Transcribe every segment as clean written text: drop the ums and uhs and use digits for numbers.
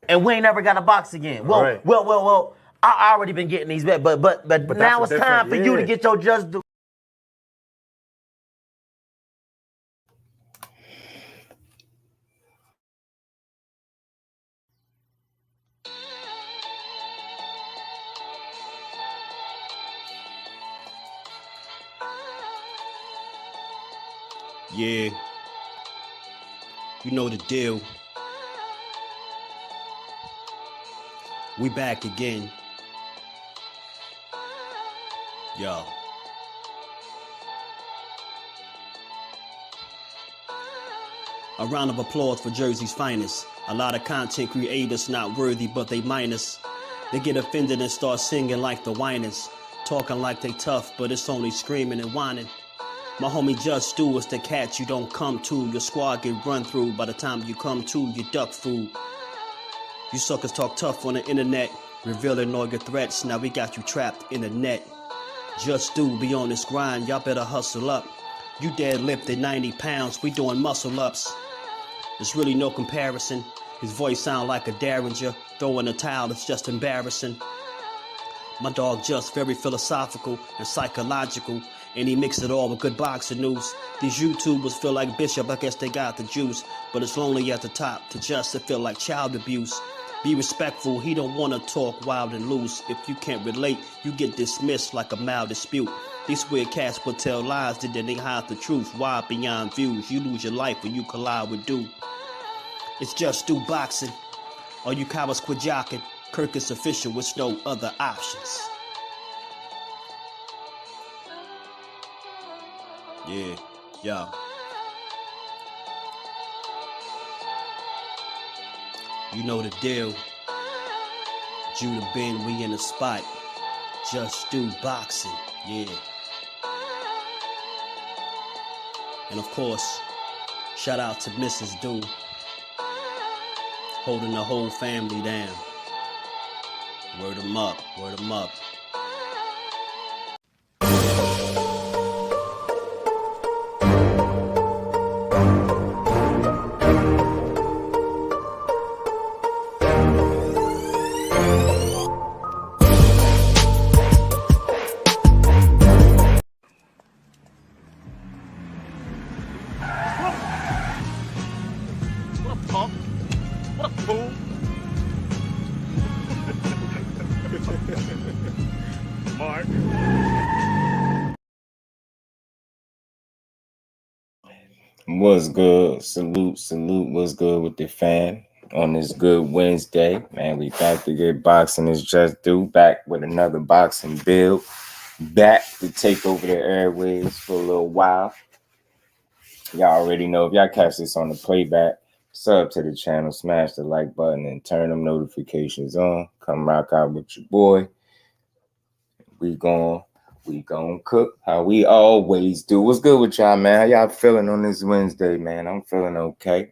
and we ain't never got to box again. Well, well. I already been getting these bets, but now it's time for you to get your just due. Yeah, you know the deal. We back again. Yo. A round of applause for Jersey's finest. A lot of content creators not worthy, but they minus. They get offended and start singing like the whiners. Talking like they tough, but it's only screaming and whining. My homie JusDueBoxing was the cat you don't come to. Your squad get run through. By the time you come to, you duck food. You suckers talk tough on the internet, revealing all your threats. Now we got you trapped in the net. JusDueBoxing be on this grind, y'all better hustle up. You deadlifted 90 pounds, we doing muscle ups. There's really no comparison. His voice sound like a derringer. Throwing a towel is just embarrassing. My dog Just very philosophical and psychological, and he mixed it all with good boxing news. These YouTubers feel like Bishop, I guess they got the juice, but it's lonely at the top to Just feel like child abuse. Be respectful, he don't want to talk wild and loose. If you can't relate, you get dismissed like a mild dispute. These weird cats will tell lies that they hide the truth. Why beyond views? You lose your life when you collide with dude. It's JusDueBoxing. All you cowards quit jocking. Kirk is official with no other options. Yeah, yeah. You know the deal. Judah Ben, we in the spot. JusDueBoxing, yeah. And of course, shout out to Mrs. Do, holding the whole family down. Word 'em up, word 'em up. What's good? Salute. What's good with the fan on this good Wednesday? Man, we back to get boxing is JusDueBoxing, back with another boxing build. Back to take over the airwaves for a little while. Y'all already know, if y'all catch this on the playback, sub to the channel, smash the like button, and turn them notifications on. Come rock out with your boy. We gon' cook how we always do. What's good with y'all, man? How y'all feeling on this Wednesday, man? I'm feeling okay.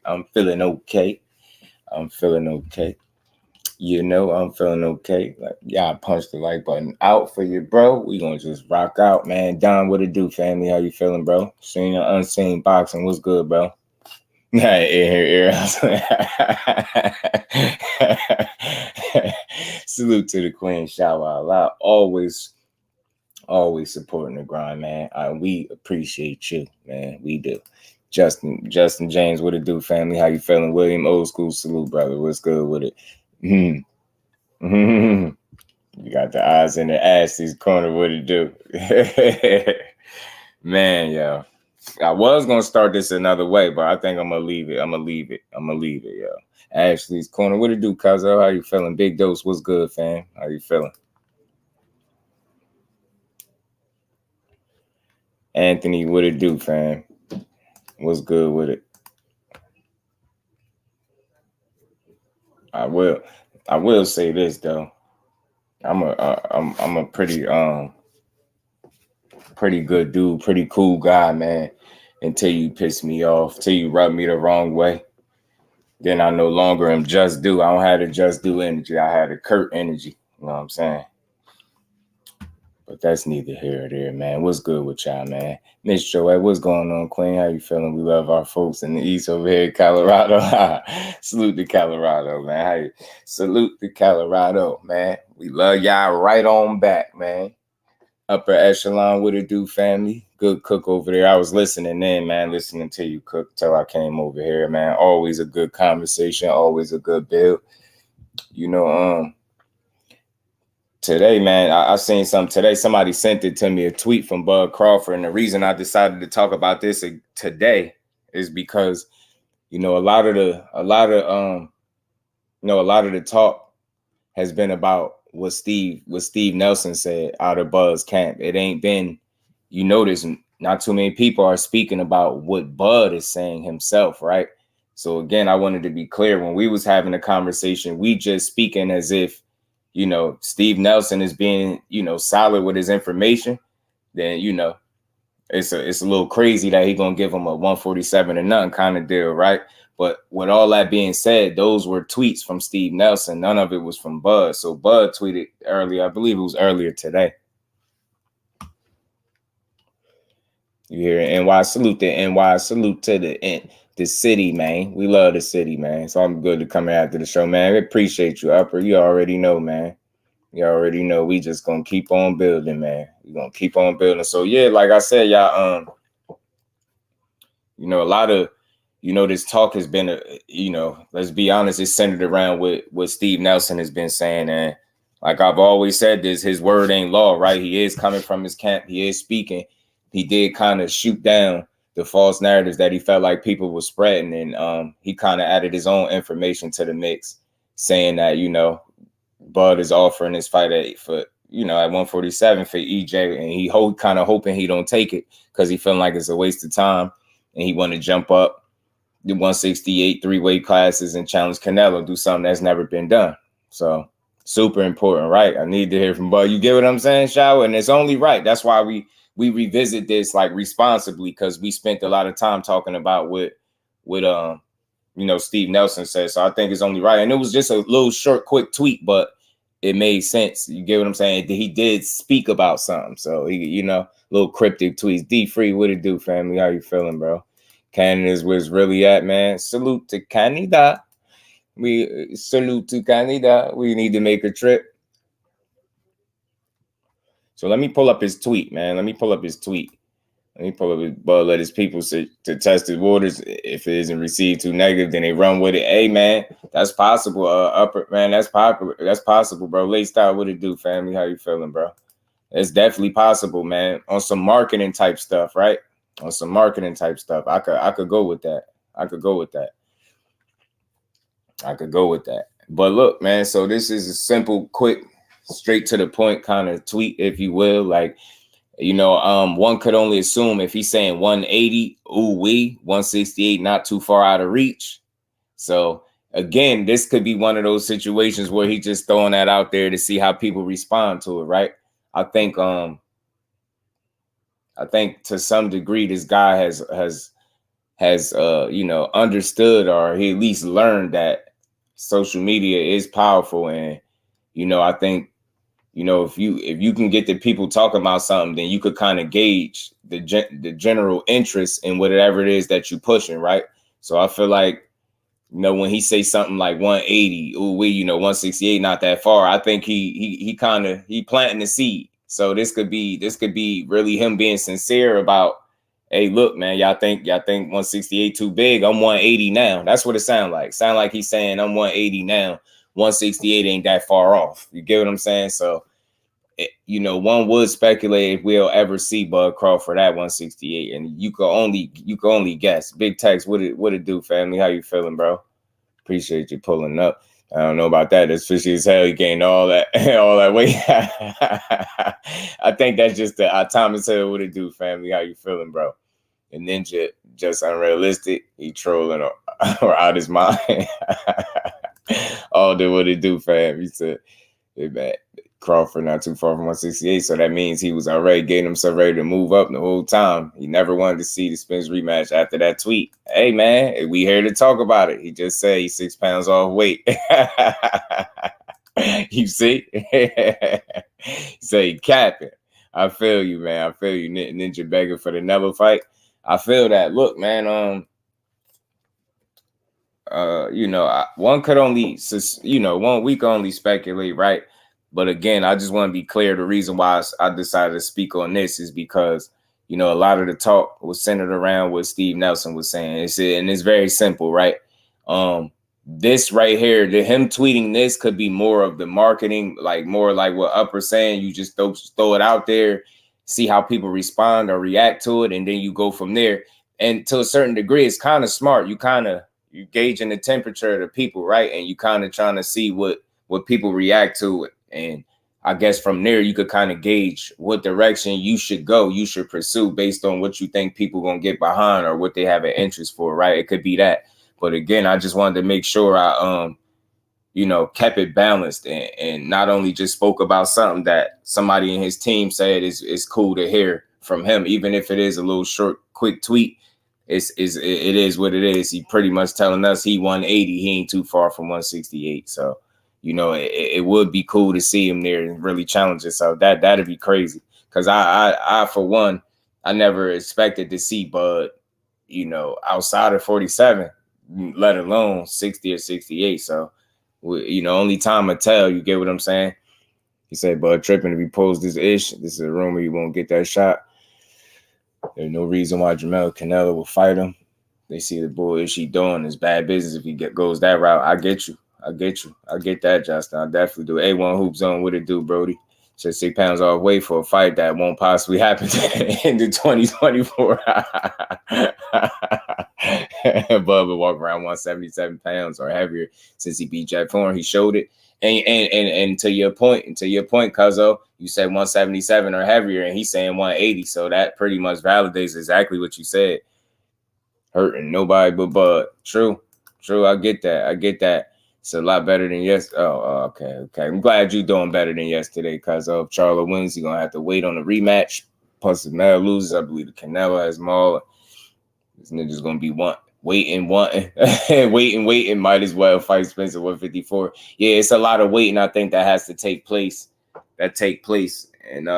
You know, I'm feeling okay. Like, y'all punch the like button out for you, bro. We gonna just rock out, man. Don, what it do, family? How you feeling, bro? Seen or unseen boxing. What's good, bro? Salute to the queen. Shout out. Always supporting the grind, man. We appreciate you, man. We do. Justin James, what it do, family? How you feeling? William, old school, salute, brother. What's good with it? You got the eyes in the ass. These corner, what it do? Man, yo. I was gonna start this another way, but I think I'm gonna leave it. Yo. Ashley's corner, what it do, Cuzzo? How you feeling? Big Dose, what's good, fam? How you feeling? Anthony, what it do, fam? What's good with it? I will say this though. I'm a pretty good dude, pretty cool guy, man. Until you piss me off, till you rub me the wrong way. Then I no longer am JusDueBoxing. I don't have the JusDueBoxing energy. I had the Kurt energy. You know what I'm saying? But that's neither here or there, man. What's good with y'all, man? Miss Joette, what's going on, Queen? How you feeling? We love our folks in the East over here in Colorado. Salute to Colorado, man. Salute to Colorado, man. We love y'all right on back, man. Upper echelon, what it do, family? Good cook over there. I was listening in, man, listening to you cook till I came over here, man. Always a good conversation, always a good build. You know, today, man, I seen something today. Somebody sent it to me, a tweet from Bud Crawford. And the reason I decided to talk about this today is because, you know, a lot of the talk has been about what Steve Nelson said out of Bud's camp. It ain't been, you notice, not too many people are speaking about what Bud is saying himself, right? So again, I wanted to be clear, when we was having a conversation, we just speaking as if, you know, Steve Nelson is being, you know, solid with his information. Then, you know, it's a little crazy that he gonna give him a 147 and nothing kind of deal, right? But with all that being said, those were tweets from Steve Nelson. None of it was from Bud. So Bud tweeted earlier, I believe it was earlier today. You hear it? NY salute to NY, salute to the city, man. We love the city, man. So I'm good to come after the show, man. I appreciate you, Upper. You already know, man. You already know we just gonna keep on building, man. We're gonna keep on building. So yeah, like I said, y'all, you know, a lot of, you know, this talk has been, you know, let's be honest, it's centered around what Steve Nelson has been saying. And like I've always said this, his word ain't law, right? He is coming from his camp. He is speaking. He did kind of shoot down the false narratives that he felt like people were spreading. And he kind of added his own information to the mix, saying that, you know, Bud is offering his fight at 147 for EJ. And he kind of hoping he don't take it because he feeling like it's a waste of time. And he want to jump up the 168 3-weight classes and challenge Canelo, do something that's never been done. So super important, right? I need to hear from Bud. You get what I'm saying, Shaw? And it's only right. That's why we revisit this like responsibly, because we spent a lot of time talking about what you know, Steve Nelson says. So I think it's only right. And it was just a little short, quick tweet, but it made sense. You get what I'm saying? He did speak about something. So he, you know, little cryptic tweets. D-Free, what it do, family? How you feeling, bro? Canada's where it's really at, man. Salute to Canada. Salute to Canada. We need to make a trip. So let me pull up his tweet, man. Let me pull up his tweet. Let me pull up his Bud, let his people say, to test his waters. If it isn't received too negative, then they run with it. Hey, man, that's possible. Upper, man, that's popular. That's possible, bro. Late style, what it do, family? How you feeling, bro? It's definitely possible, man. On some marketing type stuff, right? On some marketing type stuff. I could go with that. I could go with that. But look, man, so this is a simple, quick, straight to the point kind of tweet, if you will. Like, you know, one could only assume if he's saying 180, 168, not too far out of reach. So again, this could be one of those situations where he's just throwing that out there to see how people respond to it, right? I think to some degree this guy has you know, understood, or he at least learned that social media is powerful. And you know, I think, you know, if you can get the people talking about something, then you could kind of gauge the general interest in whatever it is that you're pushing, right? So I feel like, you know, when he say something like 180, you know, 168, not that far, I think he planting the seed. So this could be really him being sincere about, hey, look, man, y'all think 168 too big? I'm 180 now. That's what it sound like. Sound like he's saying I'm 180 now. 168 ain't that far off. You get what I'm saying? So, you know, one would speculate if we'll ever see Bud Crawford at 168, and you can only guess. Big Tex, what it do, family? How you feeling, bro? Appreciate you pulling up. I don't know about that. It's fishy as hell. He gained all that weight. I think that's just the Thomas Hill. What it do, family? How you feeling, bro? And Ninja, just unrealistic. He trolling or out his mind. All did what it do, fam. He said, hey, man, Crawford not too far from 168, so that means he was already getting himself ready to move up the whole time. He never wanted to see the Spence rematch after that tweet. Hey, man, we here to talk about it. He just said he's 6 pounds off weight. You see? He said he capping. I feel you, man. I feel you. Ninja begging for the Canelo fight. I feel that. Look, man. One could only, 1 week only speculate, right? But again, I just want to be clear. The reason why I decided to speak on this is because, a lot of the talk was centered around what Steve Nelson was saying. It's very simple, right? This right here, him tweeting this could be more of the marketing, like more like what Upper's saying. You just throw it out there, see how people respond or react to it, and then you go from there. And to a certain degree, it's kind of smart. You gauging the temperature of the people, right? And you kind of trying to see what people react to it. And I guess from there, you could kind of gauge what direction you should pursue based on what you think people going to get behind or what they have an interest for, right? It could be that. But again, I just wanted to make sure I, kept it balanced and not only just spoke about something that somebody in his team said is cool to hear from him, even if it is a little short, quick tweet. It is what it is. He pretty much telling us he 180. He ain't too far from 168. So, it would be cool to see him there and really challenge himself. That'd be crazy. Because I for one, I never expected to see Bud, outside of 47. Let alone 60 or 68. So, only time will tell. You get what I'm saying? He said, Bud tripping if he posed this ish. This is a rumor you won't get that shot. There's no reason why Jermell Canelo will fight him. They see the bullshit he doing is bad business if he goes that route. I get you. I get that, Justin. I definitely do. A1 Hoop Zone, what it do, Brody? Just 6 pounds off weight for a fight that won't possibly happen in the 2024. Bubba walk around 177 pounds or heavier since he beat Jack Thorne. He showed it. And to your point, Cuzzo, you said 177 or heavier, and he's saying 180. So that pretty much validates exactly what you said. Hurting nobody but Bud. True. I get that. It's a lot better than yes. Oh, okay. I'm glad you're doing better than yesterday, because if Charlo wins, you're gonna have to wait on the rematch. Plus, if Mel loses, I believe the Canelo has Maul. This nigga's gonna be waiting. Might as well fight Spence at 154. Yeah, it's a lot of waiting. I think that has to take place. And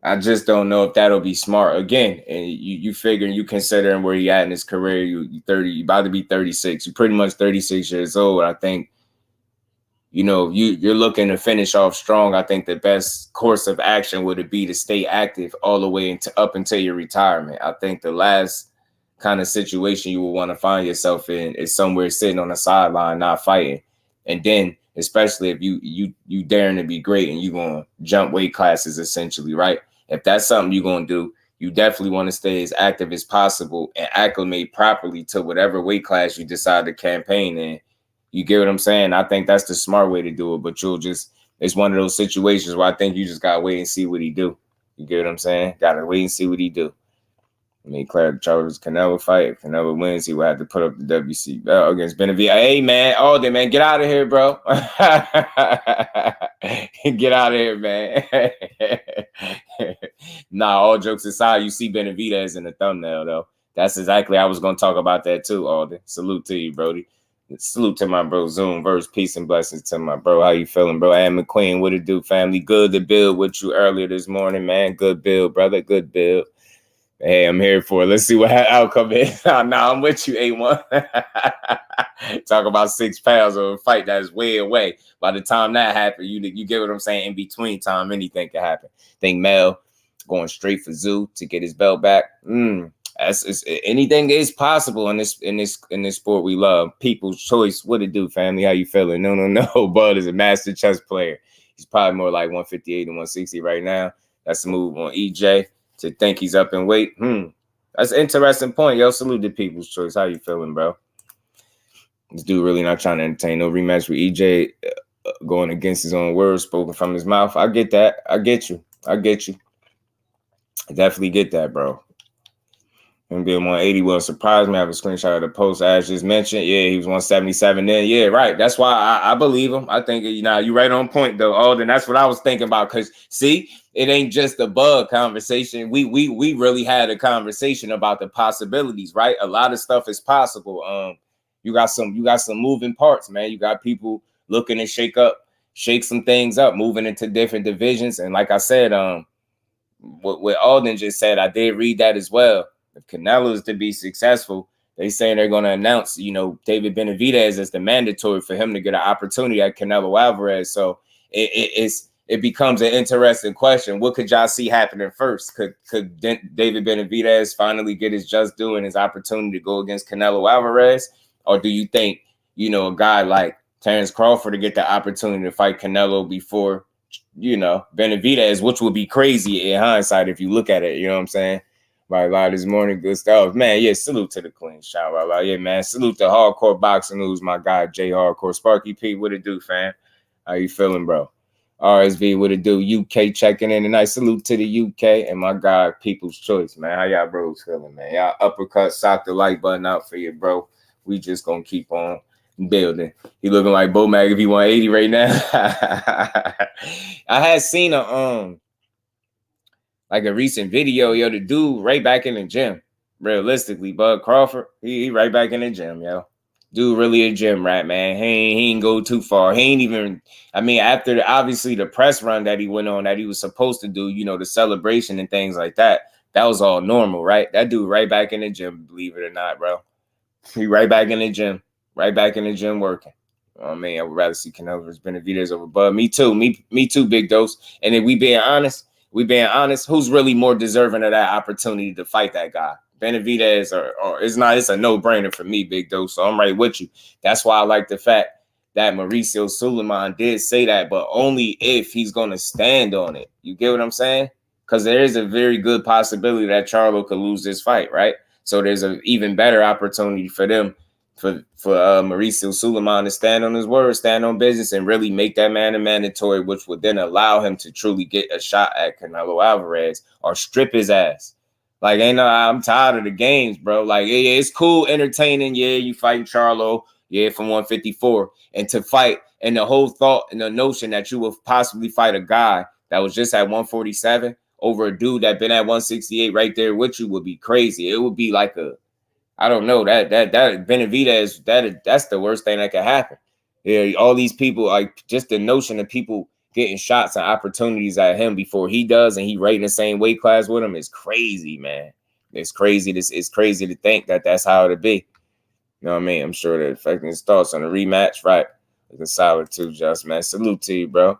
I just don't know if that'll be smart. Again, and you figuring, you considering where he at in his career. You 30, you about to be 36. You're pretty much 36 years old. I think, you're looking to finish off strong. I think the best course of action would be to stay active all the way up until your retirement. I think the last kind of situation you will want to find yourself in is somewhere sitting on the sideline, not fighting. And then, especially if you daring to be great and you're going to jump weight classes, essentially, right? If that's something you're going to do, you definitely want to stay as active as possible and acclimate properly to whatever weight class you decide to campaign in. You get what I'm saying? I think that's the smart way to do it, but it's one of those situations where I think you just got to wait and see what he do. You get what I'm saying? Got to wait and see what he do. Claire Charles Canelo fight. If Canelo wins, he will have to put up the WC against Benavidez. Hey, man. Alden, man. Get out of here, bro. Get out of here, man. Nah, all jokes aside, you see Benavidez in the thumbnail, though. That's exactly, I was going to talk about that, too, Alden. Salute to you, Brody. Salute to my bro, Zoom verse. Peace and blessings to my bro. How you feeling, bro? Am McQueen, what it do, family? Good to build with you earlier this morning, man. Good build, brother. Good build. Hey, I'm here for it. Let's see what outcome is. Nah, I'm with you, A1. Talk about 6 pounds of a fight that's way away. By the time that happens, you get what I'm saying? In between time, anything can happen. Think Mel going straight for Zoo to get his belt back. Anything is possible in this sport we love. People's choice. What it do, family? How you feeling? No. Bud is a master chess player. He's probably more like 158 and 160 right now. That's the move on EJ. To think he's up in weight. That's an interesting point. Yo, salute to people's choice. How you feeling, bro? This dude really not trying to entertain no rematch with EJ, going against his own words, spoken from his mouth. I get that. I get you. I definitely get that, bro. And being 180 will surprise me. I have a screenshot of the post I just mentioned. Yeah, he was 177 then. Yeah, right. That's why I believe him. I think, you right on point, though, Alden. That's what I was thinking about. Because, see, it ain't just a bug conversation. We really had a conversation about the possibilities, right? A lot of stuff is possible. You got some moving parts, man. You got people looking to shake up shake some things up, moving into different divisions. And like I said, what Alden just said, I did read that as well. If Canelo is to be successful, they saying they're going to announce, you know, David Benavidez as the mandatory for him to get an opportunity at Canelo Alvarez. So it becomes an interesting question. What could y'all see happening first? Could David Benavidez finally get his just due and his opportunity to go against Canelo Alvarez? Or do you think, you know, a guy like Terence Crawford to get the opportunity to fight Canelo before, you know, Benavidez, which would be crazy in hindsight if you look at it, you know what I'm saying? Right, live this morning, good stuff. Man, yeah, salute to the Queen. Shout out, yeah, man. Salute to Hardcore Boxing News, my guy, J Hardcore. Sparky P, what it do, fam? How you feeling, bro? RSV, what it do? UK checking in tonight. Salute to the UK and my guy, People's Choice, man. How y'all bros feeling, man? Y'all uppercut, sock the like button out for you, bro. We just gonna keep on building. He looking like Bo Mag if he 180 right now. I had seen a like a recent video, yo, the dude right back in the gym. Realistically, Bud Crawford, he right back in the gym, yo. Dude really a gym rat, man. He ain't go too far. He ain't even, I mean, after obviously the press run that he went on that he was supposed to do, you know, the celebration and things like that, that was all normal, right? That dude right back in the gym, believe it or not, bro. He right back in the gym. Right back in the gym working. I mean, I would rather see Canelo versus Benavidez over Bud. Me too. Me too, Big Dose. And if we being honest, who's really more deserving of that opportunity to fight that guy? Benavidez or it's a no-brainer for me, Big Dose. So I'm right with you. That's why I like the fact that Mauricio Suliman did say that, but only if he's going to stand on it. You get what I'm saying? Because there is a very good possibility that Charlo could lose this fight, right? So there's an even better opportunity for them, for Mauricio Suliman to stand on his word, stand on business, and really make that man a mandatory, which would then allow him to truly get a shot at Canelo Alvarez or strip his ass. Like, I'm tired of the games, bro. Like, yeah, it's cool, entertaining. Yeah, you fighting Charlo, yeah, from 154. And to fight, and the whole thought and the notion that you would possibly fight a guy that was just at 147 over a dude that been at 168 right there with you would be crazy. It would be like I don't know, that Benavidez, that's the worst thing that could happen. Yeah, all these people, like just the notion of people getting shots and opportunities at him before he does, and he right in the same weight class with him is crazy, man. It's crazy. It's crazy to think that that's how it'd be. You know what I mean? I'm sure that affecting his thoughts on the rematch, right? Looking solid too, Just, man. Salute to you, bro.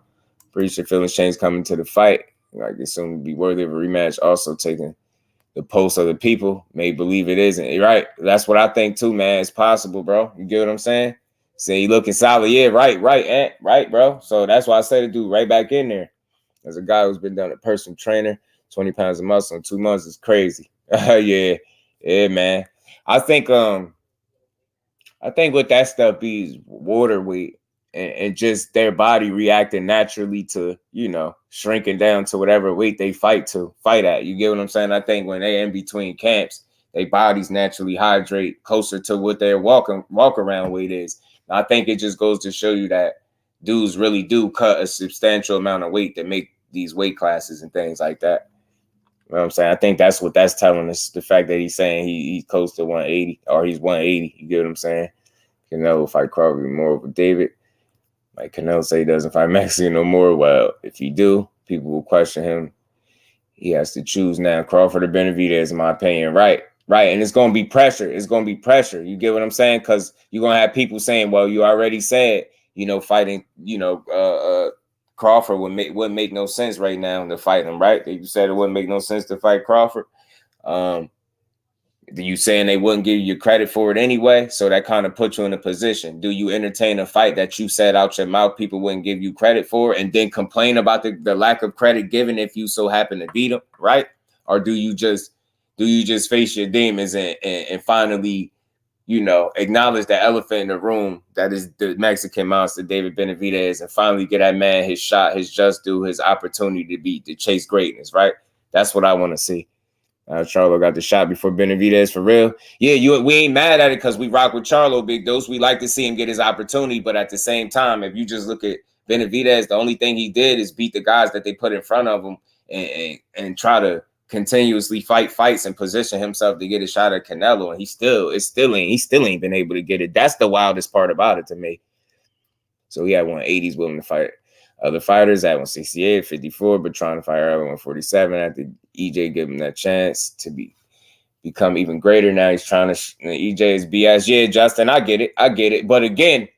Appreciate feelings change coming to the fight. Like it's soon to be worthy of a rematch. Also taking the pulse of the people may believe it isn't. Right. That's what I think too, man. It's possible, bro. You get what I'm saying? Say you looking solid. Yeah, right, bro. So that's why I say to do right back in there. As a guy who's been done a personal trainer, 20 pounds of muscle in 2 months is crazy. Yeah, man. I think with that stuff is water weight and just their body reacting naturally to, you know, shrinking down to whatever weight they fight at. You get what I'm saying? I think when they in between camps, their bodies naturally hydrate closer to what their walk around weight is. And I think it just goes to show you that dudes really do cut a substantial amount of weight to make these weight classes and things like that. You know what I'm saying? I think that's what that's telling us. The fact that he's saying he's close to 180 or he's 180. You get what I'm saying? Canelo fight Crawford more over David. Like Canelo say he doesn't fight Mexican no more. Well, if he do, people will question him. He has to choose now, Crawford or Benavidez, in my opinion. Right. And it's going to be pressure. You get what I'm saying? Because you're going to have people saying, well, you already said, you know, fighting, you know, Crawford wouldn't make no sense right now to fight him, right? You said it wouldn't make no sense to fight Crawford. You saying they wouldn't give you credit for it anyway, so that kind of puts you in a position. Do you entertain a fight that you said out your mouth people wouldn't give you credit for, and then complain about the lack of credit given if you so happen to beat them, right? Or do you just face your demons and finally, you know, acknowledge the elephant in the room that is the Mexican monster David Benavidez, and finally get that man his shot, his just due, his opportunity to chase greatness, right? That's what I want to see. Charlo got the shot before Benavidez for real. Yeah, we ain't mad at it because we rock with Charlo, Big Dose. We like to see him get his opportunity, but at the same time, if you just look at Benavidez, the only thing he did is beat the guys that they put in front of him and try to continuously fight fights and position himself to get a shot at Canelo, and he still ain't been able to get it. That's the wildest part about it to me. So he had 180s willing to fight other fighters at 168, 54, but trying to fight early 147 after EJ gave him that chance to become even greater. Now he's trying to EJ is BS. Yeah, Justin, I get it. But again,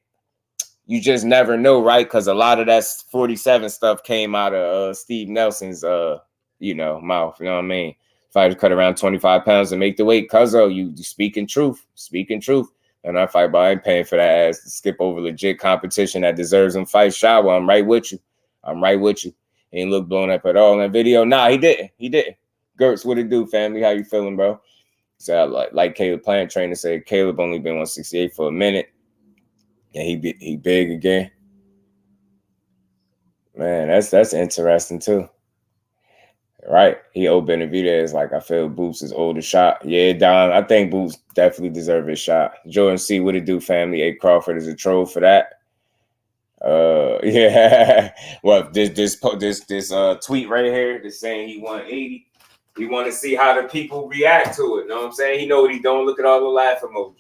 you just never know, right? Because a lot of that 47 stuff came out of Steve Nelson's mouth. You know what I mean? Fighters cut around 25 pounds to make the weight. Cuzzo, you speaking truth. And I fight, but I ain't paying for that ass to skip over legit competition that deserves him fight. Shower, I'm right with you. He ain't look blown up at all in that video. Nah, he didn't. Gertz, what it do, family? How you feeling, bro? So like Caleb Plant Trainer said, Caleb only been 168 for a minute. And he big again. Man, that's interesting too. Right. He owed Benavidez. Like, I feel Boots is older shot. Yeah, Don, I think Boots definitely deserve his shot. Jordan C, what it do, family? A Crawford is a troll for that. Yeah. Well, this tweet right here, this saying he won 80. We want to see how the people react to it. Know what I'm saying? He know what he don't. Look at all the laugh emojis.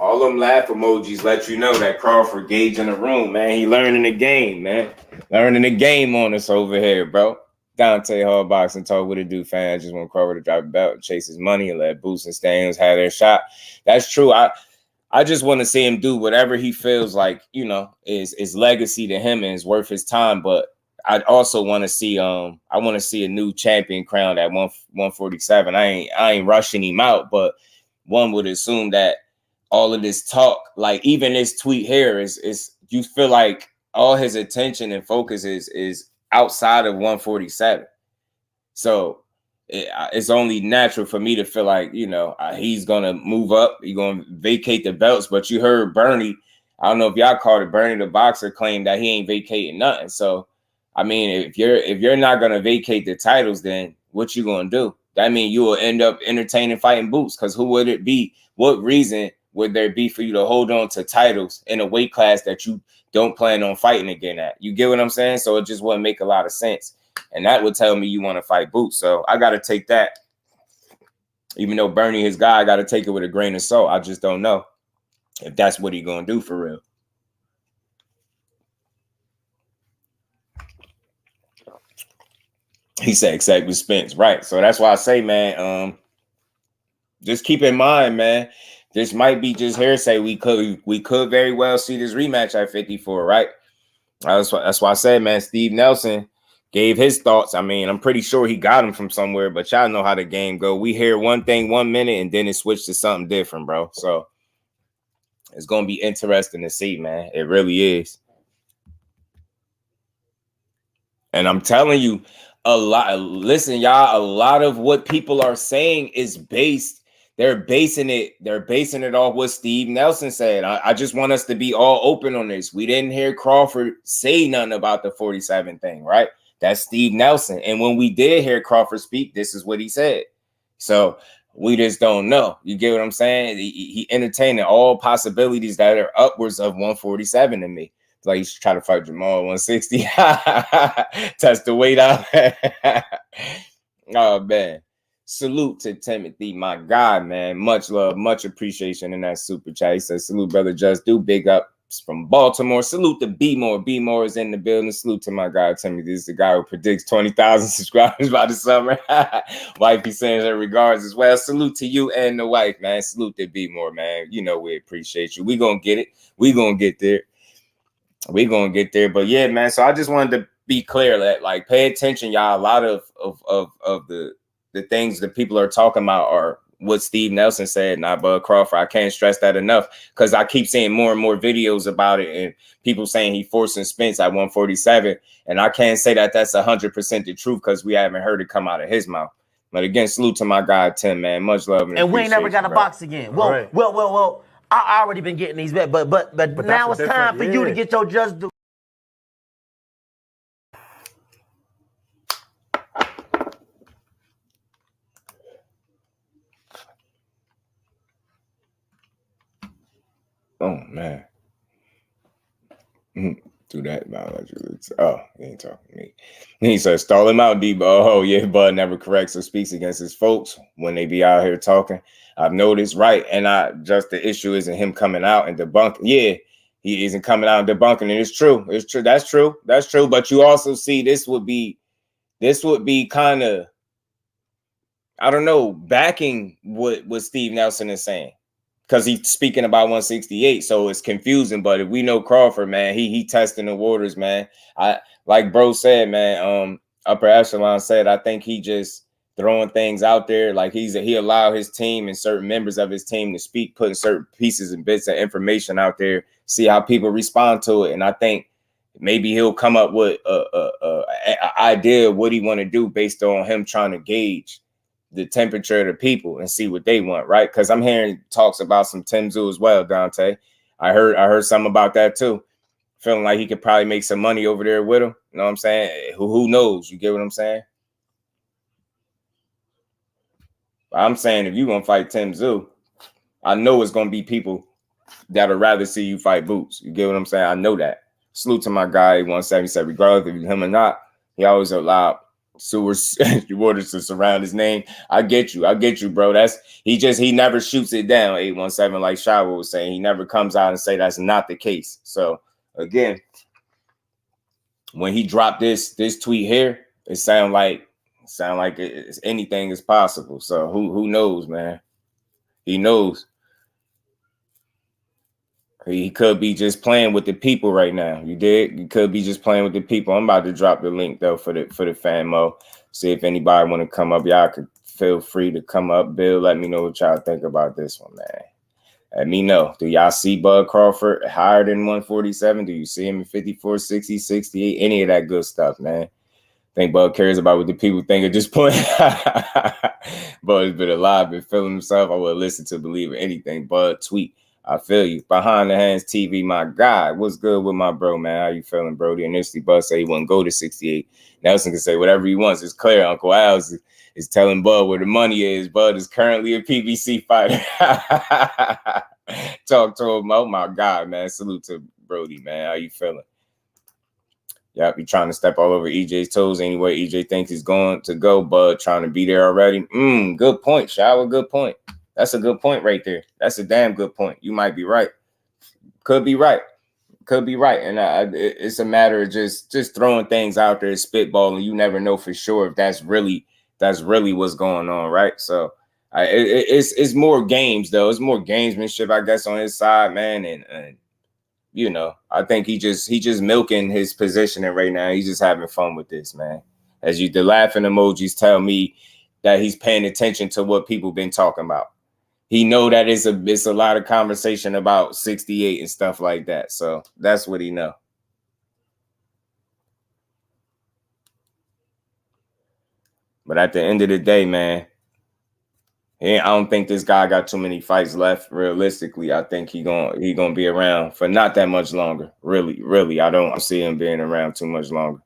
All them laugh emojis let you know that Crawford gauge in the room, man. He learning the game, man. Learning the game on us over here, bro. Dante Hall Boxing Talk, what it do, fans? Just want Crawford to drop the belt, chase his money, and let Boots and Staniels have their shot. That's true. I just want to see him do whatever he feels like, you know, is legacy to him and is worth his time. But I also want to see I want to see a new champion crowned at 147. I ain't rushing him out, but one would assume that all of this talk, like even this tweet here, is you feel like all his attention and focus is outside of 147. So it's only natural for me to feel like, you know, he's gonna move up, he's gonna vacate the belts. But you heard Bernie, I don't know if y'all called it, Bernie the boxer claimed that he ain't vacating nothing. So I mean, if you're not gonna vacate the titles, then what you gonna do? That means you will end up entertaining fighting Boots, because who would it be? What reason would there be for you to hold on to titles in a weight class that you don't plan on fighting again at? You get what I'm saying? So it just wouldn't make a lot of sense. And that would tell me you want to fight Boots. So I got to take that. Even though Bernie his guy, I got to take it with a grain of salt. I just don't know if that's what he's going to do for real. He said, except with Spence. Right. So that's why I say, man, just keep in mind, man, this might be just hearsay. We could very well see this rematch at 54, right? That's why I said, man, Steve Nelson gave his thoughts. I mean, I'm pretty sure he got them from somewhere, but y'all know how the game go. We hear one thing 1 minute and then it switched to something different, bro. So it's going to be interesting to see, man. It really is. And I'm telling you, listen, y'all, a lot of what people are saying is they're basing it off what Steve Nelson said. I just want us to be all open on this. We didn't hear Crawford say nothing about the 47 thing, right? That's Steve Nelson. And when we did hear Crawford speak, this is what he said. So we just don't know. You get what I'm saying? He entertained all possibilities that are upwards of 147 to me. Like he's trying to fight Jermell 160. Test the weight out. Oh, man. Salute to Timothy, my guy, man. Much love, much appreciation in that super chat. He says, salute, brother Just Do. Big ups from Baltimore. Salute to B-More. B-More is in the building. Salute to my guy, Timothy. This is the guy who predicts 20,000 subscribers by the summer. Wifey sends her regards as well. Salute to you and the wife, man. Salute to B-More, man. You know we appreciate you. We gonna get it. We gonna get there. We're gonna get there. But yeah, man. So I just wanted to be clear that, like, pay attention, y'all. A lot of the things that people are talking about are what Steve Nelson said, not Bud Crawford. I can't stress that enough, because I keep seeing more and more videos about it and people saying he forcing Spence at 147. And I can't say that that's 100% the truth, because we haven't heard it come out of his mouth. But again, salute to my guy Tim, man. Much love and we ain't never got to box again. Well, right. well. I already been getting these bets, but now it's time for you to get your just do. Oh man. Do that biologically. Oh, he ain't talking to me. He said, stall him out, Debo. Oh, yeah, Bud never corrects or speaks against his folks when they be out here talking. I've noticed, right? And just the issue isn't him coming out and debunking. Yeah, he isn't coming out and debunking, and it's true. It's true. That's true. That's true. But you also see this would be kind of, I don't know, backing what Steve Nelson is saying. Because he's speaking about 168, so it's confusing. But if we know Crawford, man, he testing the waters, man. Like bro said, man, upper echelon said, I think he just throwing things out there. Like he allowed his team and certain members of his team to speak, putting certain pieces and bits of information out there, see how people respond to it. And I think maybe he'll come up with a idea of what he want to do based on him trying to gauge the temperature of the people and see what they want, right? Because I'm hearing talks about some Tim Tszyu as well, Dante. I heard something about that too. Feeling like he could probably make some money over there with him. You know what I'm saying? Who knows? You get what I'm saying? I'm saying if you're gonna fight Tim Tszyu, I know it's gonna be people that'd rather see you fight Boots. You get what I'm saying? I know that. Salute to my guy, 177, regardless if him or not. He always allowed sewers waters to surround his name. I get you, bro. He never shoots it down, 817, like Shao was saying. He never comes out and say that's not the case. So again, when he dropped this tweet here, it sound like anything is possible. So who knows, man? He knows. He could be just playing with the people right now. You did. You could be just playing with the people. I'm about to drop the link though for the fan mo. See if anybody want to come up. Y'all could feel free to come up. Bill, let me know what y'all think about this one, man. Let me know. Do y'all see Bud Crawford higher than 147? Do you see him in 54, 60, 68? Any of that good stuff, man. I think Bud cares about what the people think at this point. Bud's been alive, been feeling himself. I would listen to believe in anything. Bud tweet. I feel you. Behind the Hands TV, my guy. What's good with my bro, man? How you feeling, Brody? Initially, Bud said he wouldn't go to 68. Nelson can say whatever he wants. It's clear. Uncle Al's is telling Bud where the money is. Bud is currently a PBC fighter. Talk to him. Oh, my God, man. Salute to Brody, man. How you feeling? Yep, you trying to step all over EJ's toes anywhere EJ thinks he's going to go. Bud trying to be there already. Good point, Shower. Good point. That's a good point right there. That's a damn good point. You might be right. Could be right. Could be right. And it's a matter of just throwing things out there, spitballing. You never know for sure if that's really what's going on, right? So it's more games though. It's more gamesmanship, I guess, on his side, man. And you know, I think he just milking his positioning right now. He's just having fun with this, man. As the laughing emojis tell me that he's paying attention to what people been talking about. He know that it's a lot of conversation about 68 and stuff like that. So that's what he know. But at the end of the day, man, I don't think this guy got too many fights left. Realistically, I think he gonna be around for not that much longer. Really, I don't see him being around too much longer.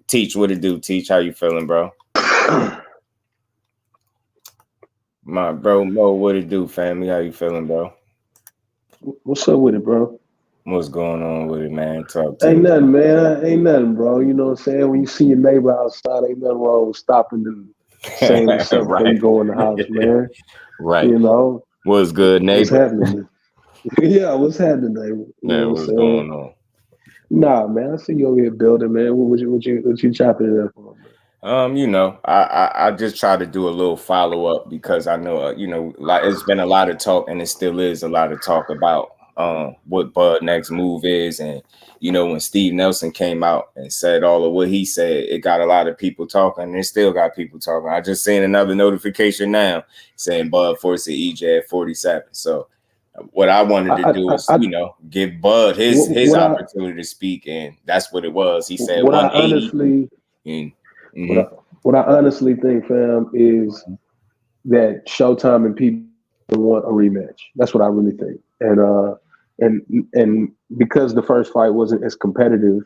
Teach, what it do? Teach, how you feeling, bro? My bro Mo, what it do, family? How you feeling, bro? What's up with it, bro? What's going on with it, man? Talk to Ain't me. nothing, man. Ain't nothing, bro. You know what I'm saying? When you see your neighbor outside, ain't nothing wrong with stopping and saying what's up before you go in the house, man. Right. You know? What's good, neighbor? What's happening? Yeah, what's happening, neighbor? Yeah, what's going on? Nah, man. I see you over here building, man. What you chopping it up for, man? You know, I just try to do a little follow-up because I know, you know, like it's been a lot of talk and it still is a lot of talk about what Bud next move is. And, you know, when Steve Nelson came out and said all of what he said, it got a lot of people talking and it still got people talking. I just seen another notification now saying Bud forced EJ at 47. So what I wanted to do is, you know, give Bud his opportunity to speak. And that's what it was. He said 180. What I honestly think, fam, is that Showtime and people want a rematch. That's what I really think. And because the first fight wasn't as competitive,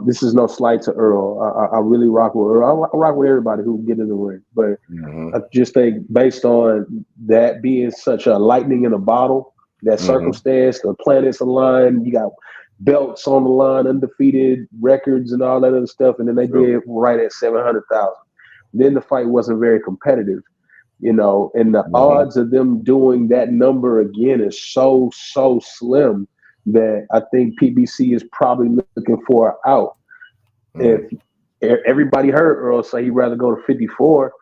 this is no slight to Errol. I really rock with Errol. I rock with everybody who get in the ring. But I just think based on that being such a lightning in a bottle, that circumstance, the planets align, you got belts on the line, undefeated records and all that other stuff, and then they did right at 700,000. Then the fight wasn't very competitive, you know, and the odds of them doing that number again is so slim that I think PBC is probably looking for an out. If everybody heard Earl say he'd rather go to 54,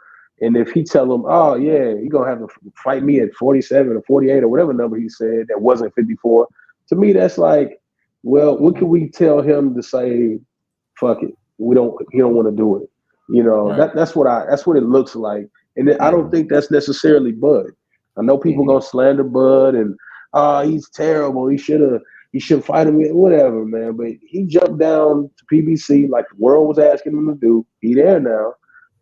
and if he tell them, oh yeah, you're gonna have to fight me at 47 or 48 or whatever number he said that wasn't 54, to me that's like, well, what can we tell him to say, fuck it, he don't want to do it. You know, that's what it looks like. And I don't think that's necessarily Bud. I know people gonna slander Bud and he's terrible. He should fight him, whatever, man. But he jumped down to PBC like the world was asking him to do. He there now.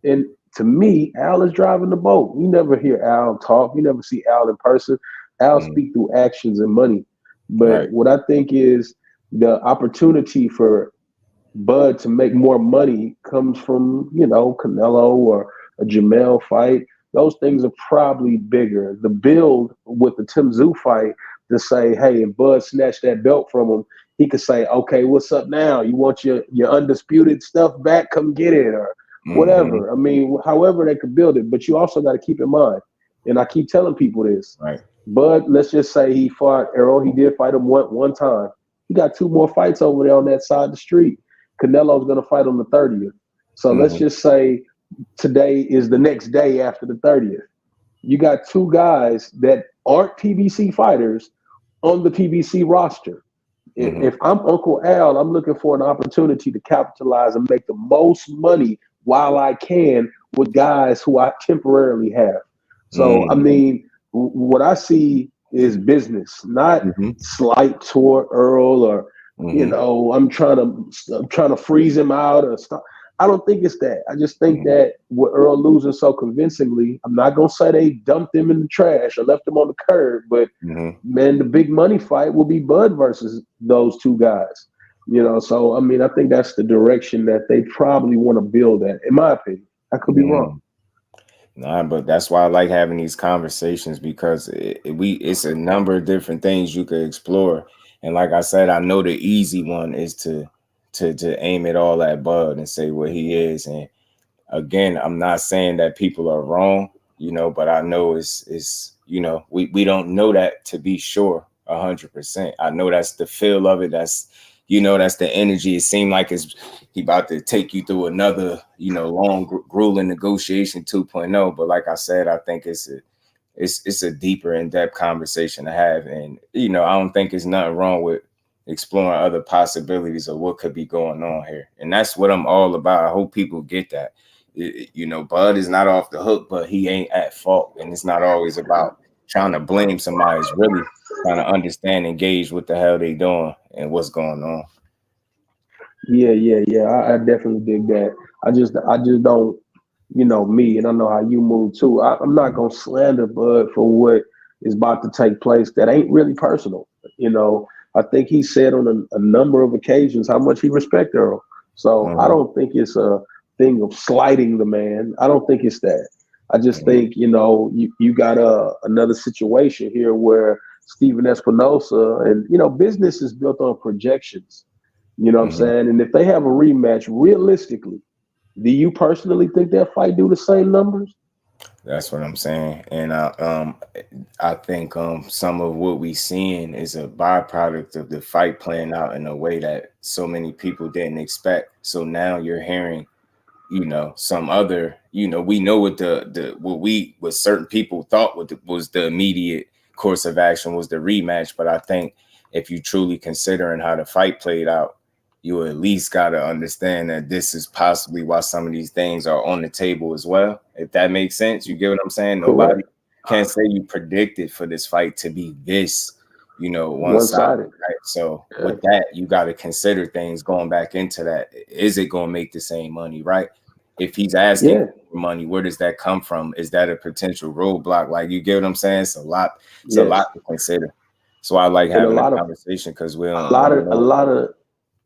And to me, Al is driving the boat. You never hear Al talk. You never see Al in person. Al speak through actions and money. But what I think is the opportunity for Bud to make more money comes from, you know, Canelo or a Jermell fight. Those things are probably bigger. The build with the Tim Tszyu fight to say, hey, if Bud snatched that belt from him, he could say, okay, what's up now? You want your undisputed stuff back? Come get it, or whatever. I mean, however they could build it. But you also got to keep in mind, and I keep telling people this, Bud, let's just say he fought Errol. He did fight him one time. He got 2 more fights over there on that side of the street. Canelo's going to fight on the 30th. So let's just say today is the next day after the 30th. You got 2 guys that aren't PBC fighters on the PBC roster. If I'm Uncle Al, I'm looking for an opportunity to capitalize and make the most money while I can with guys who I temporarily have. So, I mean, what I see is business, not slight toward Earl or, you know, I'm trying to freeze him out or stuff. I don't think it's that. I just think that with Earl losing so convincingly, I'm not going to say they dumped him in the trash or left him on the curb, but man, the big money fight will be Bud versus those 2 guys. You know, so, I mean, I think that's the direction that they probably want to build at, in my opinion. I could be wrong. Nah, but that's why I like having these conversations, because it's a number of different things you could explore. And like I said, I know the easy one is to aim it all at Bud and say what he is. And again, I'm not saying that people are wrong, you know, but I know it's you know, we don't know that to be sure 100%. I know that's the feel of it. That's, you know, that's the energy. It seemed like he about to take you through another, you know, long, grueling negotiation 2.0. But like I said, I think it's a deeper, in-depth conversation to have. And, you know, I don't think there's nothing wrong with exploring other possibilities of what could be going on here. And that's what I'm all about. I hope people get that. You know, Bud is not off the hook, but he ain't at fault. And it's not always about trying to blame somebody. It's really trying to understand, engage what the hell they doing and what's going on. Yeah. I definitely dig that. I just don't, you know, me, and I know how you move too. I'm not gonna slander Bud for what is about to take place. That ain't really personal. You know, I think he said on a number of occasions how much he respects Earl. So I don't think it's a thing of slighting the man. I don't think it's that. I just think, you know, you got another situation here where Steven Espinosa, and, you know, business is built on projections. You know what I'm saying? And if they have a rematch, realistically, do you personally think that fight do the same numbers? That's what I'm saying. And I think some of what we seeing is a byproduct of the fight playing out in a way that so many people didn't expect. So now you're hearing, you know, some other, you know, we know what what certain people thought was the immediate course of action was the rematch. But I think if you truly considering how the fight played out, you at least got to understand that this is possibly why some of these things are on the table as well. If that makes sense, you get what I'm saying? Nobody can say you predicted for this fight to be this, you know, one-sided. Right? So with that, you got to consider things going back into that. Is it going to make the same money, right? If he's asking for money, where does that come from? Is that a potential roadblock? Like, you get what I'm saying? It's a lot. It's a lot to consider. So I like having a conversation, because we don't.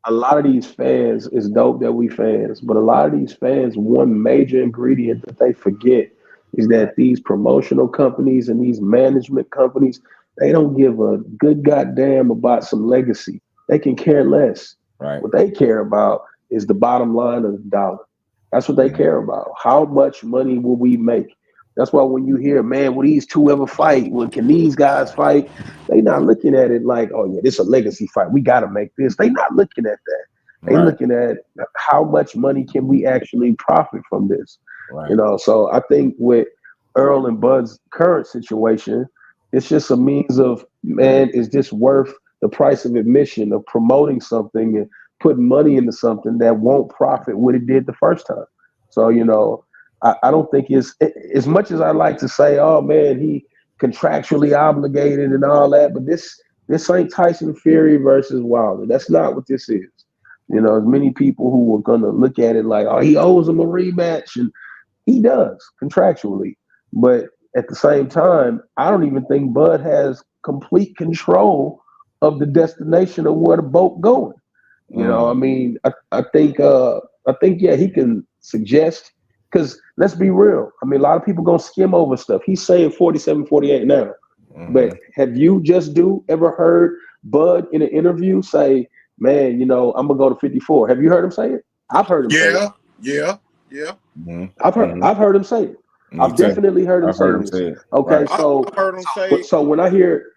A lot of these fans, is dope that we fans, but a lot of these fans, one major ingredient that they forget is that these promotional companies and these management companies, they don't give a good goddamn about some legacy. they can care less. Right. What they care about is the bottom line of the dollar. That's what they care about. How much money will we make? That's why when you hear, man, will these two ever fight? When can these guys fight? They not looking at it like, oh yeah, this is a legacy fight. We got to make this. They not looking at that. They looking at how much money can we actually profit from this. Right. You know, so I think with Errol and Bud's current situation, it's just a means of, man, is this worth the price of admission of promoting something and putting money into something that won't profit what it did the first time? So, you know, I don't think it's, as much as I like to say, oh man, he contractually obligated and all that, but this ain't Tyson Fury versus Wilder. That's not what this is. You know, as many people who are gonna look at it like, oh, he owes him a rematch, and he does contractually. But at the same time, I don't even think Bud has complete control of the destination of where the boat going. You know, I mean, I think, yeah, he can suggest, because let's be real. I mean, a lot of people gonna skim over stuff. He's saying 47, 48 now. But have you ever heard Bud in an interview say, man, you know, I'm gonna go to 54? Have you heard him say it? I've heard him say it. Yeah. I've heard him say it. I've definitely heard him say it. Okay, so I heard him say. So when I hear,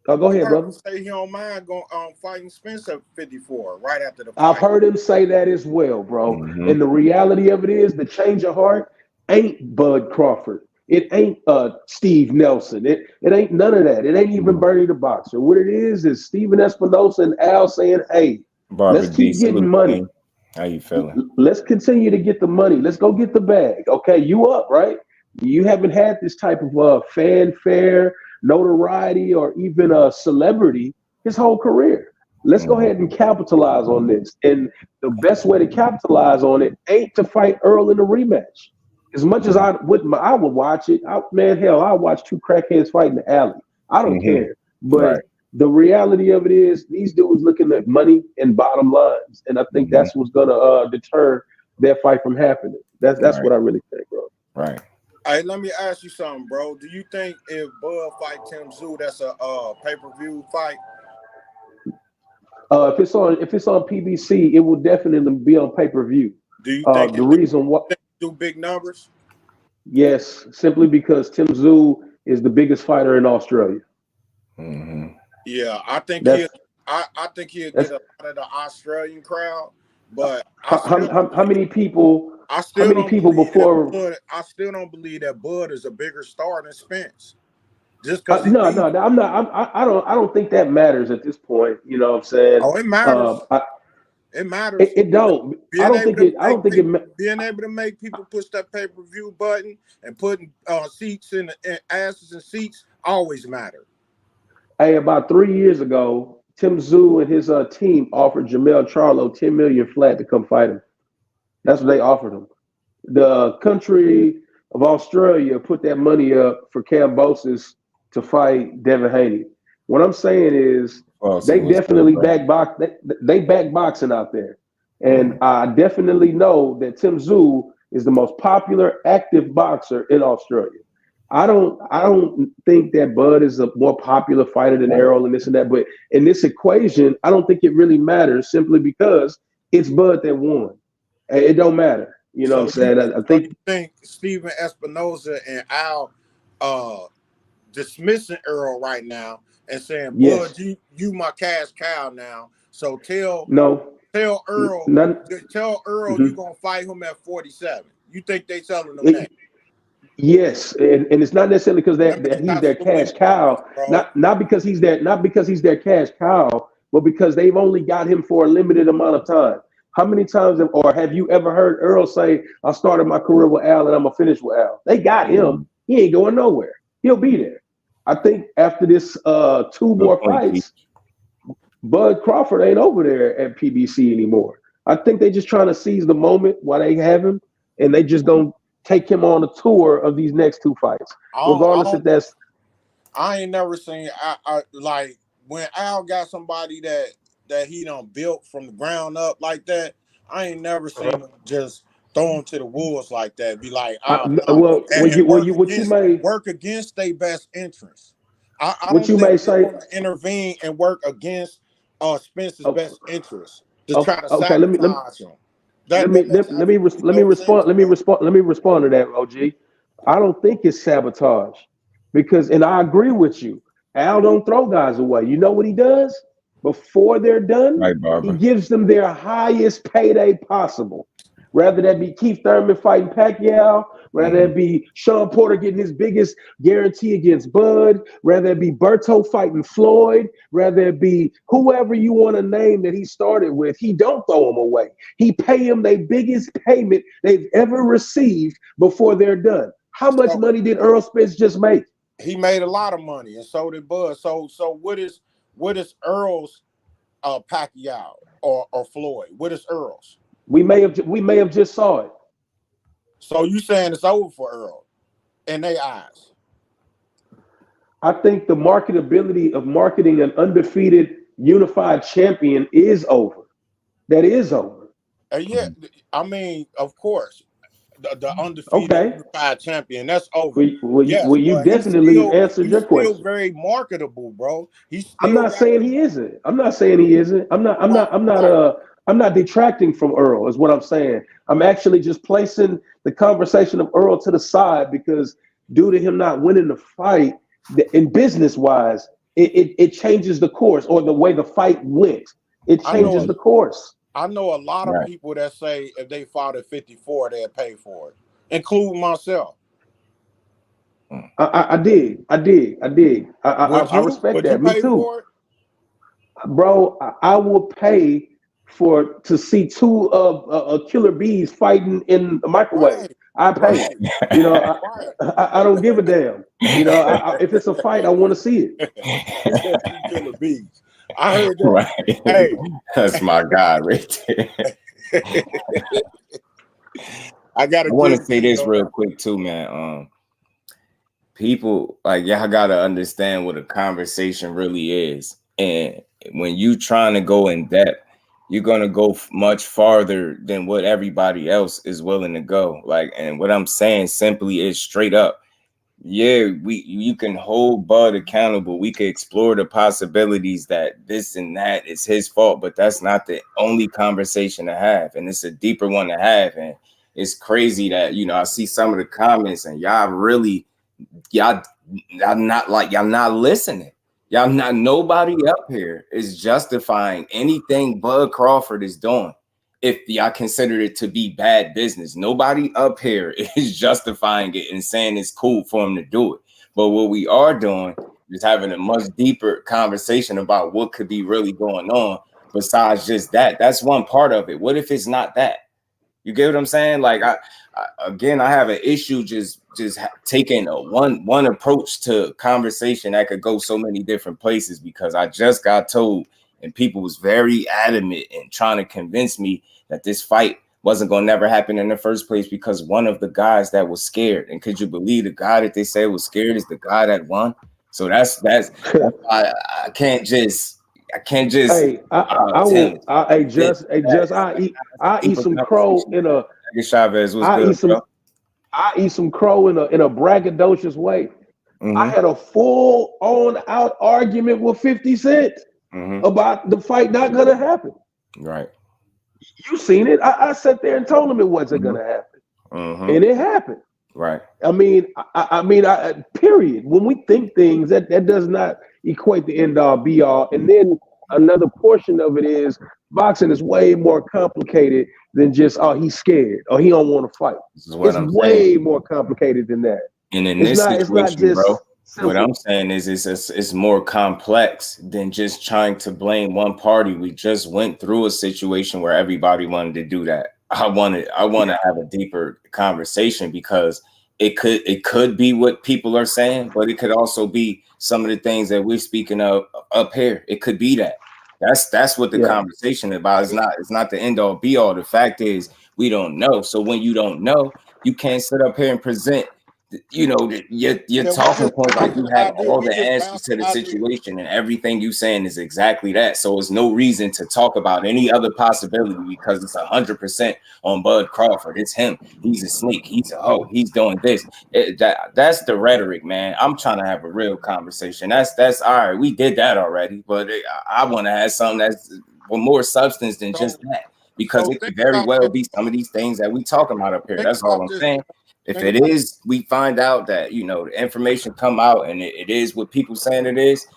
go ahead, brother. Say he don't mind going fighting Spence at 54 right after the fight. I've heard him say that as well, bro. And the reality of it is, the change of heart ain't Bud Crawford. It ain't Steve Nelson. It ain't none of that. It ain't even Bernie the Boxer. What it is Steven Espinosa and Al saying, hey, let's keep getting money. How you feeling? Let's continue to get the money. Let's go get the bag. Okay, you up, right? You haven't had this type of fanfare, notoriety, or even a celebrity his whole career. Let's go ahead and capitalize on this. And the best way to capitalize on it ain't to fight Errol in a rematch. As much as I would watch it, I'll watch two crackheads fight in the alley. I don't care. But the reality of it is, these dudes looking at money and bottom lines, and I think that's what's gonna deter that fight from happening. That's what I really think, bro. Right. Hey, let me ask you something, bro. Do you think if Bud fight Tim Tszyu, that's a pay-per-view fight? If it's on PBC, it will definitely be on pay-per-view. Do you think the reason why? Do big numbers? Yes, simply because Tim Tszyu is the biggest fighter in Australia. Yeah, I think he'll get a lot of the Australian crowd, but how many people? I still don't believe that Bud is a bigger star than Spence. Just because I'm not. I don't think that matters at this point. You know what I'm saying? Oh, it matters. It matters. It don't. I don't think it. Being able to make people push that pay-per-view button and putting seats in asses and seats always matter. Hey, about 3 years ago, Tim Tszyu and his team offered Jermell Charlo $10 million flat to come fight him. That's what they offered him. The country of Australia put that money up for Kambosos to fight Devin Haney. What I'm saying is, they definitely back boxing out there. And I definitely know that Tim Tszyu is the most popular active boxer in Australia. I don't think that Bud is a more popular fighter than Errol and this and that, but in this equation, I don't think it really matters, simply because it's Bud that won. It don't matter. You know what I'm saying? I think Steven Espinosa and Al dismissing Errol right now and saying, Bud, you my cash cow now. So tell Errol you're gonna fight him at 47. You think they telling him that? Yes, and it's not necessarily because that he's their cash cow, not because he's their cash cow, but because they've only got him for a limited amount of time. How many times have you ever heard Errol say, I started my career with Al and I'm gonna finish with Al? They got him. He ain't going nowhere. He'll be there. I think after this 2 more fights, Bud Crawford ain't over there at PBC anymore. I think they just trying to seize the moment while they have him, and they just gonna take him on a tour of these next 2 fights. Regardless if that's, I ain't never seen I like when Al got somebody that he done built from the ground up like that. I ain't never seen him just throw him to the wolves like that. Be like, work against their best interests. I don't think they want to intervene and work against Spence's best interest to Okay, try to okay. sabotage him. Let me respond. Let me respond to that, OG. I don't think it's sabotage because, and I agree with you. Al don't throw guys away. You know what he does before they're done? Right, He Barbara. gives them their highest payday possible. Rather that be Keith Thurman fighting Pacquiao, rather that be Sean Porter getting his biggest guarantee against Bud, rather it be Berto fighting Floyd, rather it be whoever you want to name that he started with, he don't throw them away. He pay them their biggest payment they've ever received before they're done. How much money did Errol Spence just make? He made a lot of money, and so did Bud. So what is Earl's Pacquiao or Floyd? What is Earl's? We may have just saw it. So you saying it's over for Earl in their eyes? I think the marketability of marketing an undefeated unified champion is over. That is over. Yeah, I mean, of course, the undefeated unified champion, that's over. You definitely answered your question. He's still very marketable, bro. I'm not saying he isn't. I'm not detracting from Earl, is what I'm saying. I'm actually just placing the conversation of Earl to the side because due to him not winning the fight, in business-wise, it changes the course or the way the fight went. It changes the course. I know a lot of people that say if they fought at 54, they'd pay for it, including myself. I dig. I respect that. Me too. Bro, I will pay to see two killer bees fighting in the microwave. I pay. You know, I don't give a damn. You know, if it's a fight, I want to see it. Killer bees. I heard that. Right. Hey, that's my guy right there. I want to say this real quick too, man. People y'all gotta understand what a conversation really is, and when you trying to go in depth, you're gonna go much farther than what everybody else is willing to go. And what I'm saying simply is straight up. Yeah, you can hold Bud accountable. We could explore the possibilities that this and that is his fault, but that's not the only conversation to have, and it's a deeper one to have. And it's crazy that I see some of the comments and y'all not listening. Y'all not, nobody up here is justifying anything Bud Crawford is doing. If y'all consider it to be bad business, nobody up here is justifying it and saying it's cool for him to do it. But what we are doing is having a much deeper conversation about what could be really going on besides just that. That's one part of it. What if it's not that? You get what I'm saying? I have an issue just taking one approach to conversation that could go so many different places, because I just got told, and people was very adamant in trying to convince me that this fight wasn't going to never happen in the first place because one of the guys that was scared. And could you believe the guy that they said was scared is the guy that won? So that's I can't just. Hey, I eat some crow in a. Chavez was good. I eat some crow in a braggadocious way. I had a full on out argument with 50 Cent about the fight not gonna happen. Right. You seen it. I sat there and told him it wasn't gonna happen. And it happened. Right. I mean, period. When we think things, that does not equate to end all be all. And then another portion of it is boxing is way more complicated than just, he's scared or he don't want to fight. It's way more complicated than that. And in this situation, bro, what I'm saying is it's more complex than just trying to blame one party. We just went through a situation where everybody wanted to do that. I want to have a deeper conversation because it could be what people are saying, but it could also be some of the things that we're speaking of up here. It could be that. That's what the conversation is about. It's not the end all be all. The fact is we don't know. So when you don't know, you can't sit up here and present you know, your talking point, like you have all the answers to the situation, and everything you saying is exactly that. So it's no reason to talk about any other possibility because it's 100% on Bud Crawford. It's him. He's a sneak. He's a hoe. He's doing this. That's the rhetoric, man. I'm trying to have a real conversation. That's all right. We did that already, but I want to have something that's with more substance than just that, because it could very well be some of these things that we talking about up here. That's all I'm saying. If it is, we find out that, you know, the information come out and it is what people saying it is,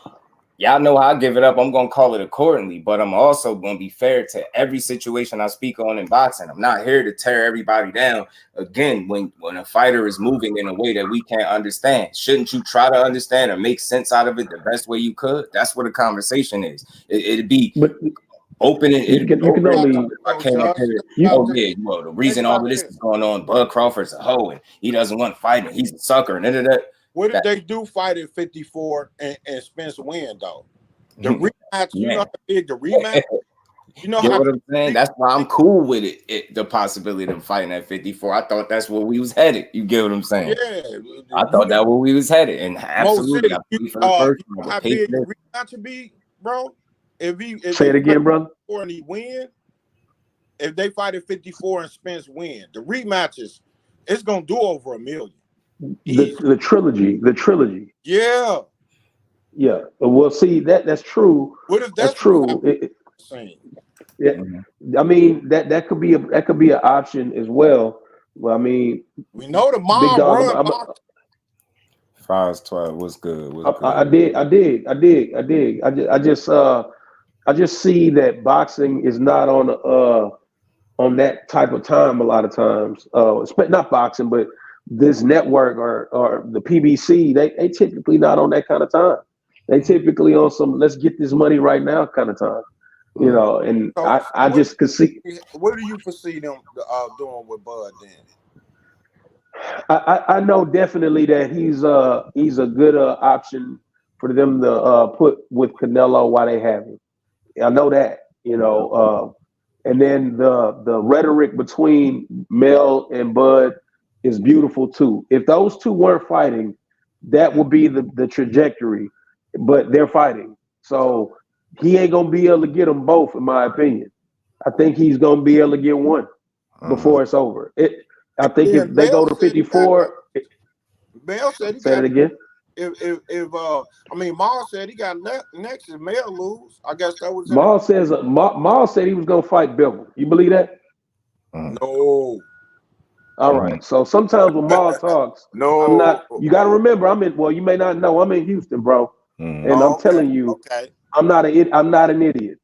y'all know how I give it up. I'm going to call it accordingly, but I'm also going to be fair to every situation I speak on in boxing. I'm not here to tear everybody down. Again, when a fighter is moving in a way that we can't understand, shouldn't you try to understand or make sense out of it the best way you could? That's what a conversation is. It'd be open and you can only. I came up here. Oh yeah, well, the reason all of this is going on, Bud Crawford's a hoe and he doesn't want fighting. He's a sucker and that. What if they do fight at 54 and Spence win though? The rematch, you know how big the rematch. You know what I'm saying? That's why I'm cool with it. The possibility of fighting at 54. I thought that's where we was headed. You get what I'm saying? Yeah, I thought that where we was headed, and absolutely. How big the rematch would be, bro? If say it again, brother. And he win, if they fight at 54 and Spence win, the rematches, it's gonna do over $1 million. The trilogy. Yeah. Well, see that's true. What if that's true? Yeah, I mean that could be an option as well. Well, I mean, we know the mom run. 5-12 was good. I dig. I just see that boxing is not on that type of time a lot of times. Not boxing, but this network or the PBC, they typically not on that kind of time. They typically on some let's get this money right now kind of time. You know, and so I just could see. What do you foresee them doing with Bud then? I know definitely that he's a good option for them to put with Canelo while they have him. I know that, you know, and then the rhetoric between Mel and Bud is beautiful too. If those two weren't fighting, that would be the trajectory, but they're fighting. So he ain't going to be able to get them both, in my opinion. I think he's going to be able to get one before it's over. I think if they go to 54, Mel said he say it again. I mean, Maul said he got next is Mel lose. I guess that was Maul says Maul said he was gonna fight Bevel. You believe that? No. All right. So sometimes when Maul talks, I'm not. You got to remember, you may not know, I'm in Houston, bro, and I'm telling you, I'm not an idiot.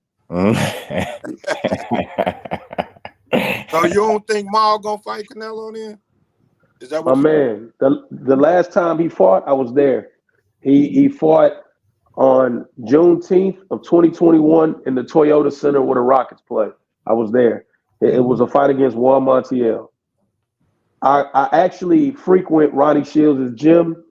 So you don't think Maul gonna fight Canelo then? Is that what man? The last time he fought, I was there. He fought on Juneteenth of 2021 in the Toyota Center where the Rockets play. I was there. It was a fight against Juan Montiel. I actually frequent Ronnie Shields' gym.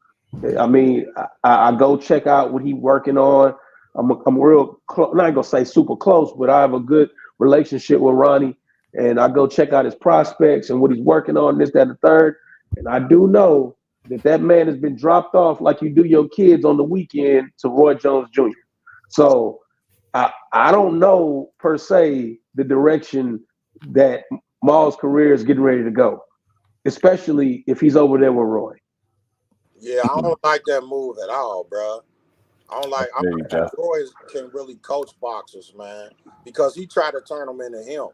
I mean, I go check out what he's working on. I'm real close, not gonna say super close, but I have a good relationship with Ronnie, and I go check out his prospects and what he's working on, this, that, and the third. And I do know that man has been dropped off like you do your kids on the weekend to Roy Jones Jr. So I don't know per se the direction that Maul's career is getting ready to go, especially if he's over there with Roy. Yeah, I don't like that move at all, bro. I don't like. Roy can really coach boxers, man, because he tried to turn them into him.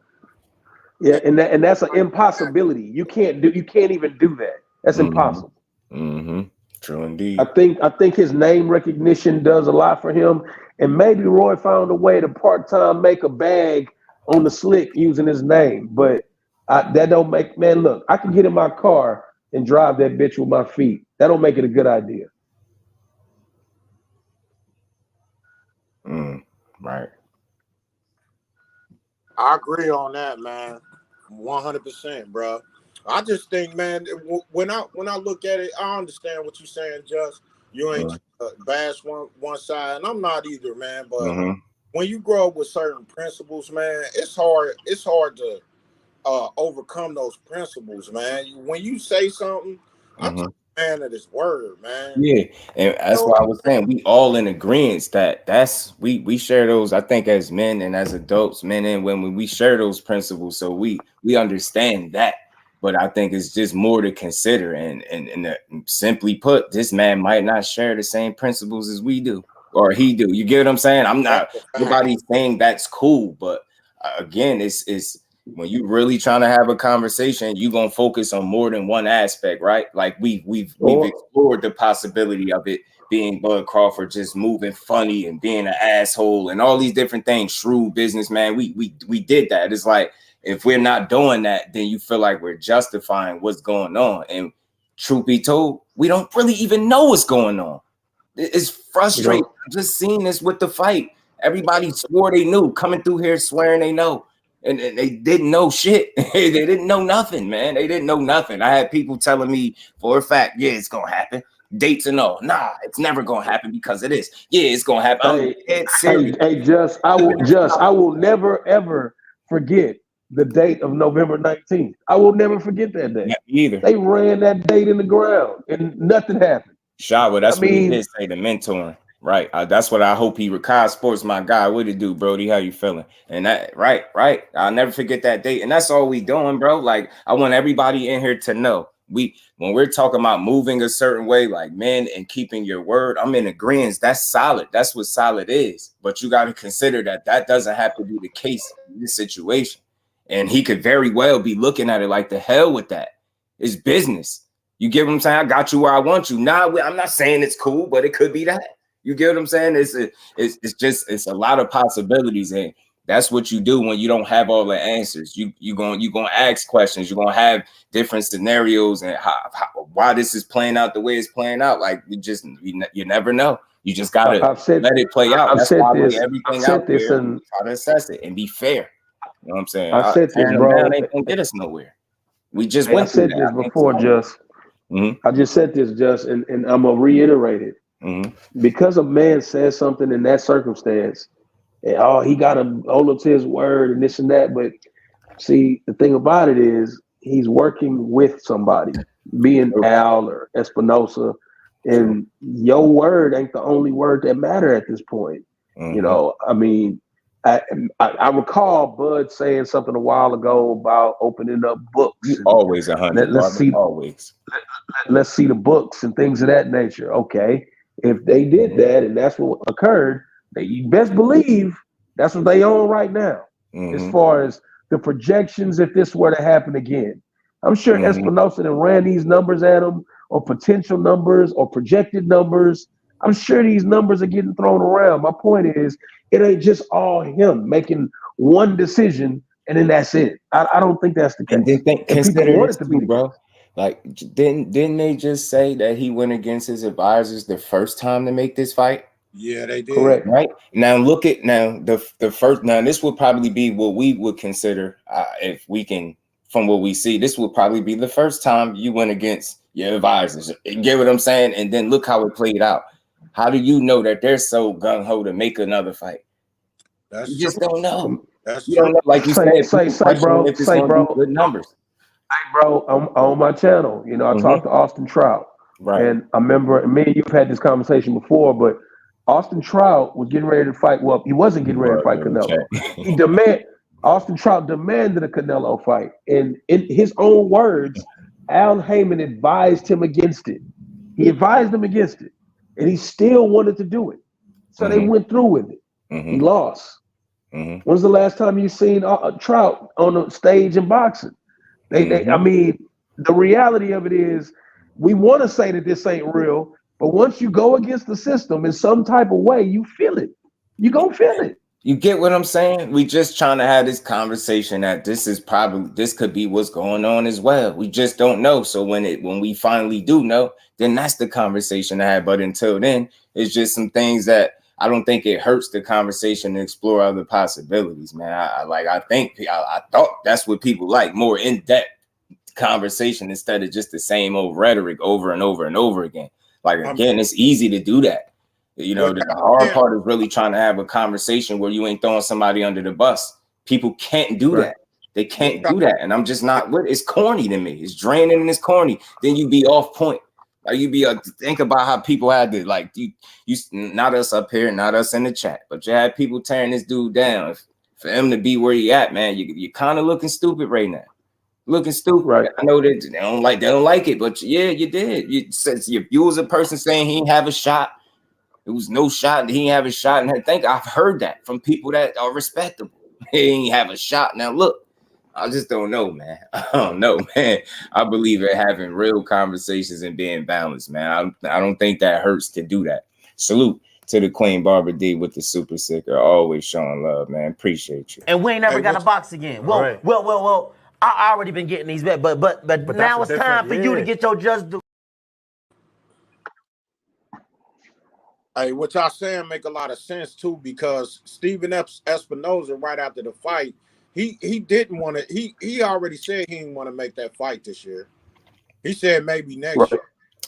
Yeah, and that's an impossibility. You can't even do that. That's impossible. True indeed. I think his name recognition does a lot for him, and maybe Roy found a way to part-time make a bag on the slick using his name. But that don't make, man, look, I can get in my car and drive that bitch with my feet. That don't make it a good idea. Right. I agree on that, man. 100%, bro. I just think, man, when I look at it, I understand what you're saying, Just. You ain't bash one side, and I'm not either, man. But when you grow up with certain principles, man, it's hard to overcome those principles, man. When you say something, I man of his word, man. Yeah, and that's why I was saying we all in agreement that we share those. I think as men and as adults, men and women, we share those principles, so we understand that. But I think it's just more to consider, and simply put, this man might not share the same principles as we do, or he do. You get what I'm saying? I'm not. Nobody's saying that's cool, but again, it's when you really trying to have a conversation, you're gonna focus on more than one aspect, right? Like we've explored the possibility of it being Bud Crawford just moving funny and being an asshole and all these different things, shrewd businessman. We did that. It's like if we're not doing that, then you feel like we're justifying what's going on. And truth be told, we don't really even know what's going on. It's frustrating. Just seeing this with the fight. Everybody swore they knew, coming through here swearing they know. And they didn't know shit. They didn't know nothing, man. They didn't know nothing. I had people telling me for a fact, yeah, it's gonna happen. Dates and all. Nah, it's never gonna happen because of this. Yeah, it's gonna happen. I will never ever forget the date of November 19th. I will never forget that day. Yeah, either. They ran that date in the ground and nothing happened. Shawa, that's what he did say, the mentoring. Right. That's what I hope he Kai Sports, my guy. What it do, Brody? How you feeling? And that right. I'll never forget that date. And that's all we doing, bro. Like, I want everybody in here to know when we're talking about moving a certain way, like men and keeping your word, I'm in agreement. That's solid. That's what solid is. But you got to consider that doesn't have to be the case in this situation. And he could very well be looking at it like the hell with that. It's business. You get what I'm saying? I got you where I want you. Nah, I'm not saying it's cool, but it could be that. You get what I'm saying? It's a lot of possibilities, and that's what you do when you don't have all the answers. You're gonna ask questions. You're gonna have different scenarios and why this is playing out the way it's playing out. Like you never know. You just gotta let it play out. That's why we everything out there and try to assess it and be fair. You know what I'm saying? I said this, bro. They ain't gonna get us nowhere. We just I said this before, Just. I just said this, Just, and I'm gonna reiterate it. Because a man says something in that circumstance, and he got to hold up to his word and this and that. But see, the thing about it is he's working with somebody, being Al or Espinosa, and your word ain't the only word that matter at this point. You know, I mean, I recall Bud saying something a while ago about opening up books. Always 100. Let's see the books and things of that nature. Okay. If they did that and that's what occurred, you best believe that's what they own right now. As far as the projections, if this were to happen again, I'm sure Espinosa ran these numbers at him, or potential numbers or projected numbers. I'm sure these numbers are getting thrown around. My point is, it ain't just all him making one decision and then that's it. I don't think that's the case. And consider this too, bro. Like, didn't they just say that he went against his advisors the first time to make this fight? Yeah, they did. Correct. Right now, look at the first. Now, this would probably be what we would consider, if we can, from what we see, this would probably be the first time you went against your advisors. You get what I'm saying? And then look how it played out. How do you know that they're so gung ho to make another fight? You just don't know. That's you don't know. Like you said, say, bro. Good numbers. Hey, bro, I'm on my channel. You know, I talked to Austin Trout. Right. And I remember me and you've had this conversation before, but Austin Trout was getting ready to fight. Well, he wasn't getting ready to fight Canelo. Austin Trout demanded a Canelo fight. And in his own words, Al Heyman advised him against it. He advised him against it. And he still wanted to do it. So they went through with it. He lost. When's the last time you seen Trout on the stage in boxing? I mean, the reality of it is, we want to say that this ain't real, but once you go against the system in some type of way, you feel it. You gonna feel it. You get what I'm saying? We just trying to have this conversation that this could be what's going on as well. We just don't know. So when we finally do know, then that's the conversation to have. But until then, it's just some things that I don't think it hurts the conversation to explore other possibilities, man. I thought that's what people like, more in-depth conversation instead of just the same old rhetoric over and over and over again. Like, again, it's easy to do that. You know, the hard part is really trying to have a conversation where you ain't throwing somebody under the bus. People can't do that. They can't do that. And I'm just not with it. It's corny to me. It's draining and it's corny. Then you be off point. Like you be think about how people had to like you not us up here, not us in the chat, but you had people tearing this dude down. For him to be where he at, man, you kind of looking stupid right now. Looking stupid. Right. I know that they don't like it, but yeah, you did. You was a person saying he didn't have a shot. It was no shot. He didn't have a shot, and I think I've heard that from people that are respectable. He didn't have a shot. Now look, I just don't know, man. I don't know, man. I believe in having real conversations and being balanced, man. I don't think that hurts to do that. Salute to the Queen Barbara D with the super sicker, always showing love, man. Appreciate you. And we ain't never got a box again. Well. I already been getting these bets, but now it's time for you to get your just due. Hey, what y'all saying make a lot of sense too, because Steven Espinoza right after the fight, he didn't want to. He already said he didn't want to make that fight this year. He said maybe next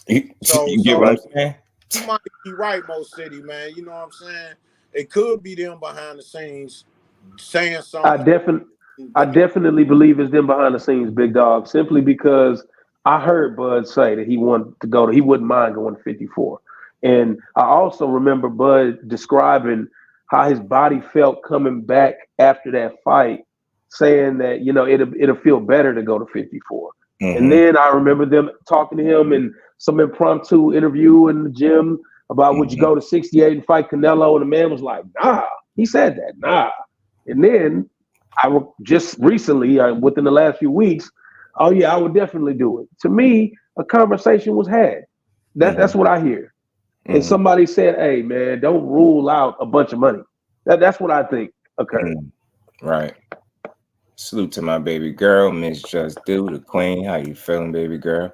year. So you get what I'm saying? You might be right, Mo City, man. You know what I'm saying? It could be them behind the scenes saying something. I definitely believe it's them behind the scenes, big dog, simply because I heard Bud say that he wanted to go he wouldn't mind going to 54. And I also remember Bud describing how his body felt coming back after that fight, saying that, you know, it'll feel better to go to 54. Mm-hmm. And then I remember them talking to him in some impromptu interview in the gym about would you go to 68 and fight Canelo? And the man was like, nah. He said that, nah. And then just recently, within the last few weeks, oh yeah, I would definitely do it. To me, a conversation was had. That's what I hear. And somebody said, hey man, don't rule out a bunch of money. That's what I think occurred. Right. Salute to my baby girl, Miss Just Do, the queen. How you feeling, baby girl?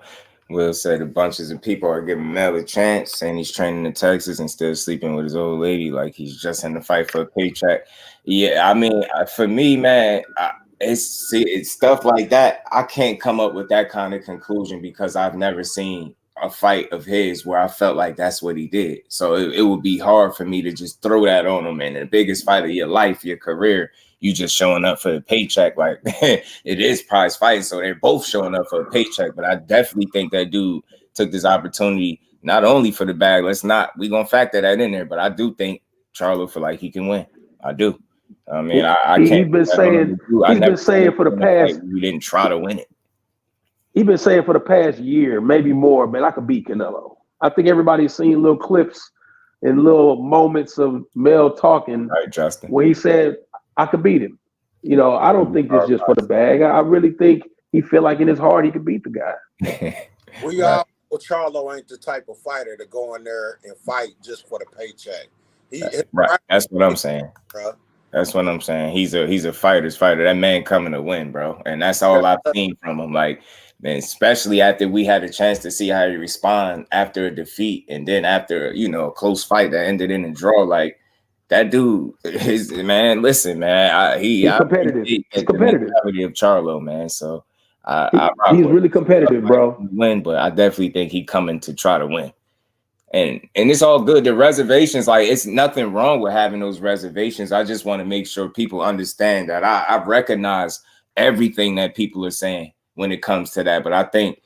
Will said a bunches of people are giving Mel a chance, saying he's training in Texas and still sleeping with his old lady like he's just in the fight for a paycheck. Yeah, I mean, for me, man, it's stuff like that. I can't come up with that kind of conclusion because I've never seen a fight of his where I felt like that's what he did. So it would be hard for me to just throw that on him. And the biggest fight of your life, your career, you just showing up for the paycheck. Like it is prize fight, so they're both showing up for a paycheck. But I definitely think that dude took this opportunity not only for the bag. We gonna factor that in there, but I do think Charlo feel like he can win. I do. I mean, I can't. He's been saying for the past. We didn't try to win it. He's been saying for the past year, maybe more, man, I could beat Canelo. I think everybody's seen little clips and little moments of Mel talking, right, Justin, where he said, I could beat him. You know, I don't think this is just for the bag. I really think he feel like in his heart he could beat the guy. We all know Charlo ain't the type of fighter to go in there and fight just for the paycheck. Right. That's what I'm saying. Bro. That's what I'm saying. He's a fighter's fighter. That man coming to win, bro. And that's all I've seen from him. Like, man, especially after we had a chance to see how he respond after a defeat, and then after, you know, a close fight that ended in a draw. Like, that dude is, man, listen, man. He's competitive. He's competitive. The of Charlo, man. So he's really competitive, bro. Win, but I definitely think he coming to try to win. And it's all good. The reservations, like, it's nothing wrong with having those reservations. I just want to make sure people understand that I recognize everything that people are saying when it comes to that. But I think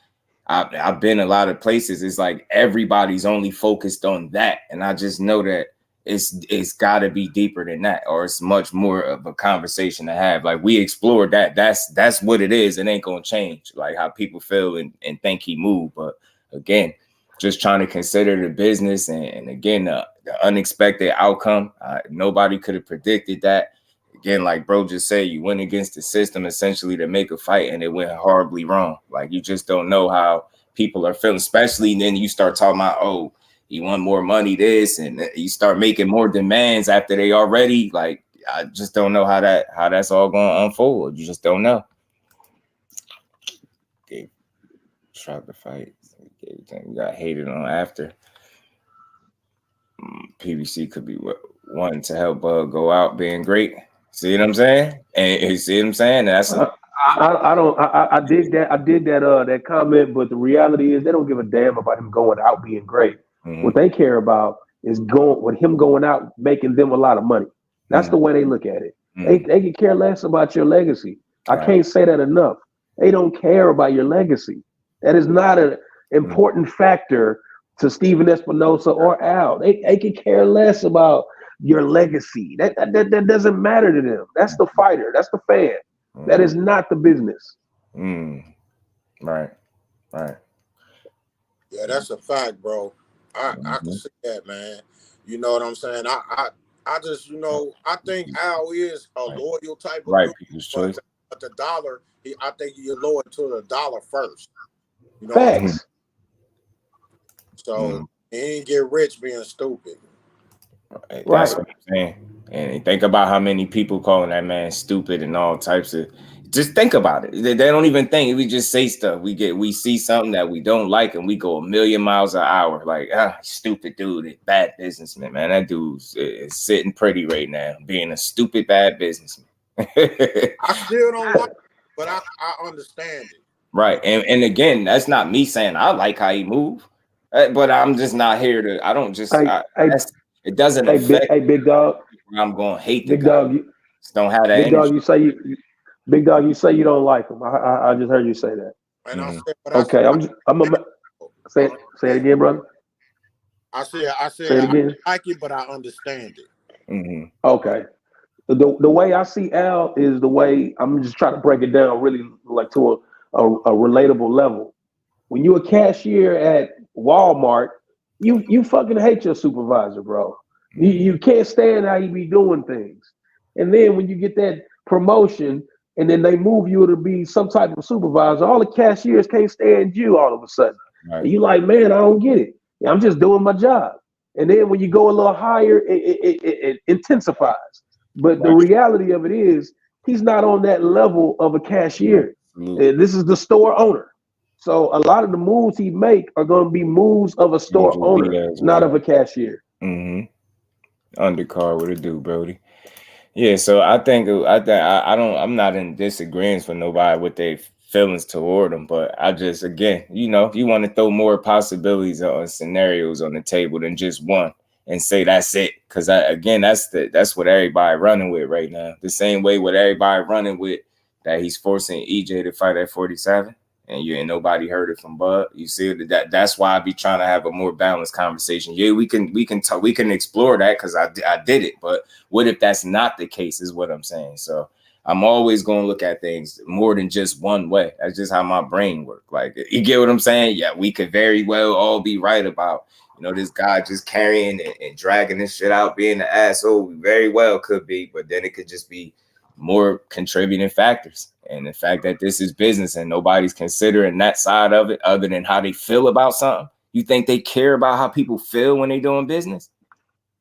I've been a lot of places. It's like everybody's only focused on that. And I just know that it's got to be deeper than that, or it's much more of a conversation to have. Like, we explored that. That's what it is. It ain't going to change, like, how people feel and think he moved. But again, just trying to consider the business and again, the unexpected outcome. Nobody could have predicted that. Again, like bro just said, you went against the system essentially to make a fight, and it went horribly wrong. Like, you just don't know how people are feeling, especially then you start talking about, oh, you want more money, this, and you start making more demands after they already, like, I just don't know how that's all going to unfold. You just don't know. Okay. Tried to fight. We got hated on after. PBC could be wanting to help go out being great. See what I'm saying? And see what I'm saying? That's I did that comment, but the reality is they don't give a damn about him going out being great. Mm-hmm. What they care about is him going out making them a lot of money. That's the way they look at it. Mm-hmm. They can care less about your legacy. Right. I can't say that enough. They don't care about your legacy. That is not important factor to Steven Espinosa or Al. They could care less about your legacy. That doesn't matter to them. That's the fighter. That's the fan. That is not the business. Right. Yeah, that's a fact, bro. I can see that, man. You know what I'm saying? I just, I think Al is a loyal type of dude, People's choice. but the dollar, I think you're loyal to the dollar first. You know Facts. So he ain't get rich being stupid. That's what I'm saying. And think about how many people calling that man stupid and all types of. Just think about it. They don't even think. We just say stuff. We see something that we don't like, and we go 1,000,000 miles an hour. Like, stupid dude, bad businessman, man. That dude's is sitting pretty right now, being a stupid bad businessman. I still don't like it, but I understand it. Right, and again, that's not me saying I like how he move, but I'm just not here to. I don't just. It doesn't affect. Hey, big dog. I'm going to hate big the guy. Dog. Don't have that. Big dog. Big dog. You say you don't like him. I just heard you say that. And I said, okay, I'm say it again, brother. I said say it again. I like it, but I understand it. Okay. The way I see Al is the way I'm just trying to break it down really like to a relatable level. When you're a cashier at Walmart, you fucking hate your supervisor, bro. You can't stand how he be doing things. And then when you get that promotion and then they move you to be some type of supervisor, all the cashiers can't stand you all of a sudden. Right. And you like, man, I don't get it. I'm just doing my job. And then when you go a little higher, it intensifies. But the reality of it is he's not on that level of a cashier. This is the store owner. So a lot of the moves he make are going to be moves of a store owner, not of a cashier. Undercard, what it do, Brody? Yeah, so I think I'm not in disagreement with nobody with their feelings toward them, but I just, again, you want to throw more possibilities on scenarios on the table than just one and say that's it, because that's what everybody running with right now. The same way what everybody running with that he's forcing EJ to fight at 47. And nobody heard it from Bud. You see that's why I be trying to have a more balanced conversation. Yeah, we can explore that because I did it. But what if that's not the case? Is what I'm saying. So I'm always going to look at things more than just one way. That's just how my brain works. Like, you get what I'm saying? Yeah, we could very well all be right about this guy just carrying and dragging this shit out, being an asshole. We very well could be, but then it could just be more contributing factors. And the fact that this is business and nobody's considering that side of it other than how they feel about something. You think they care about how people feel when they doing business?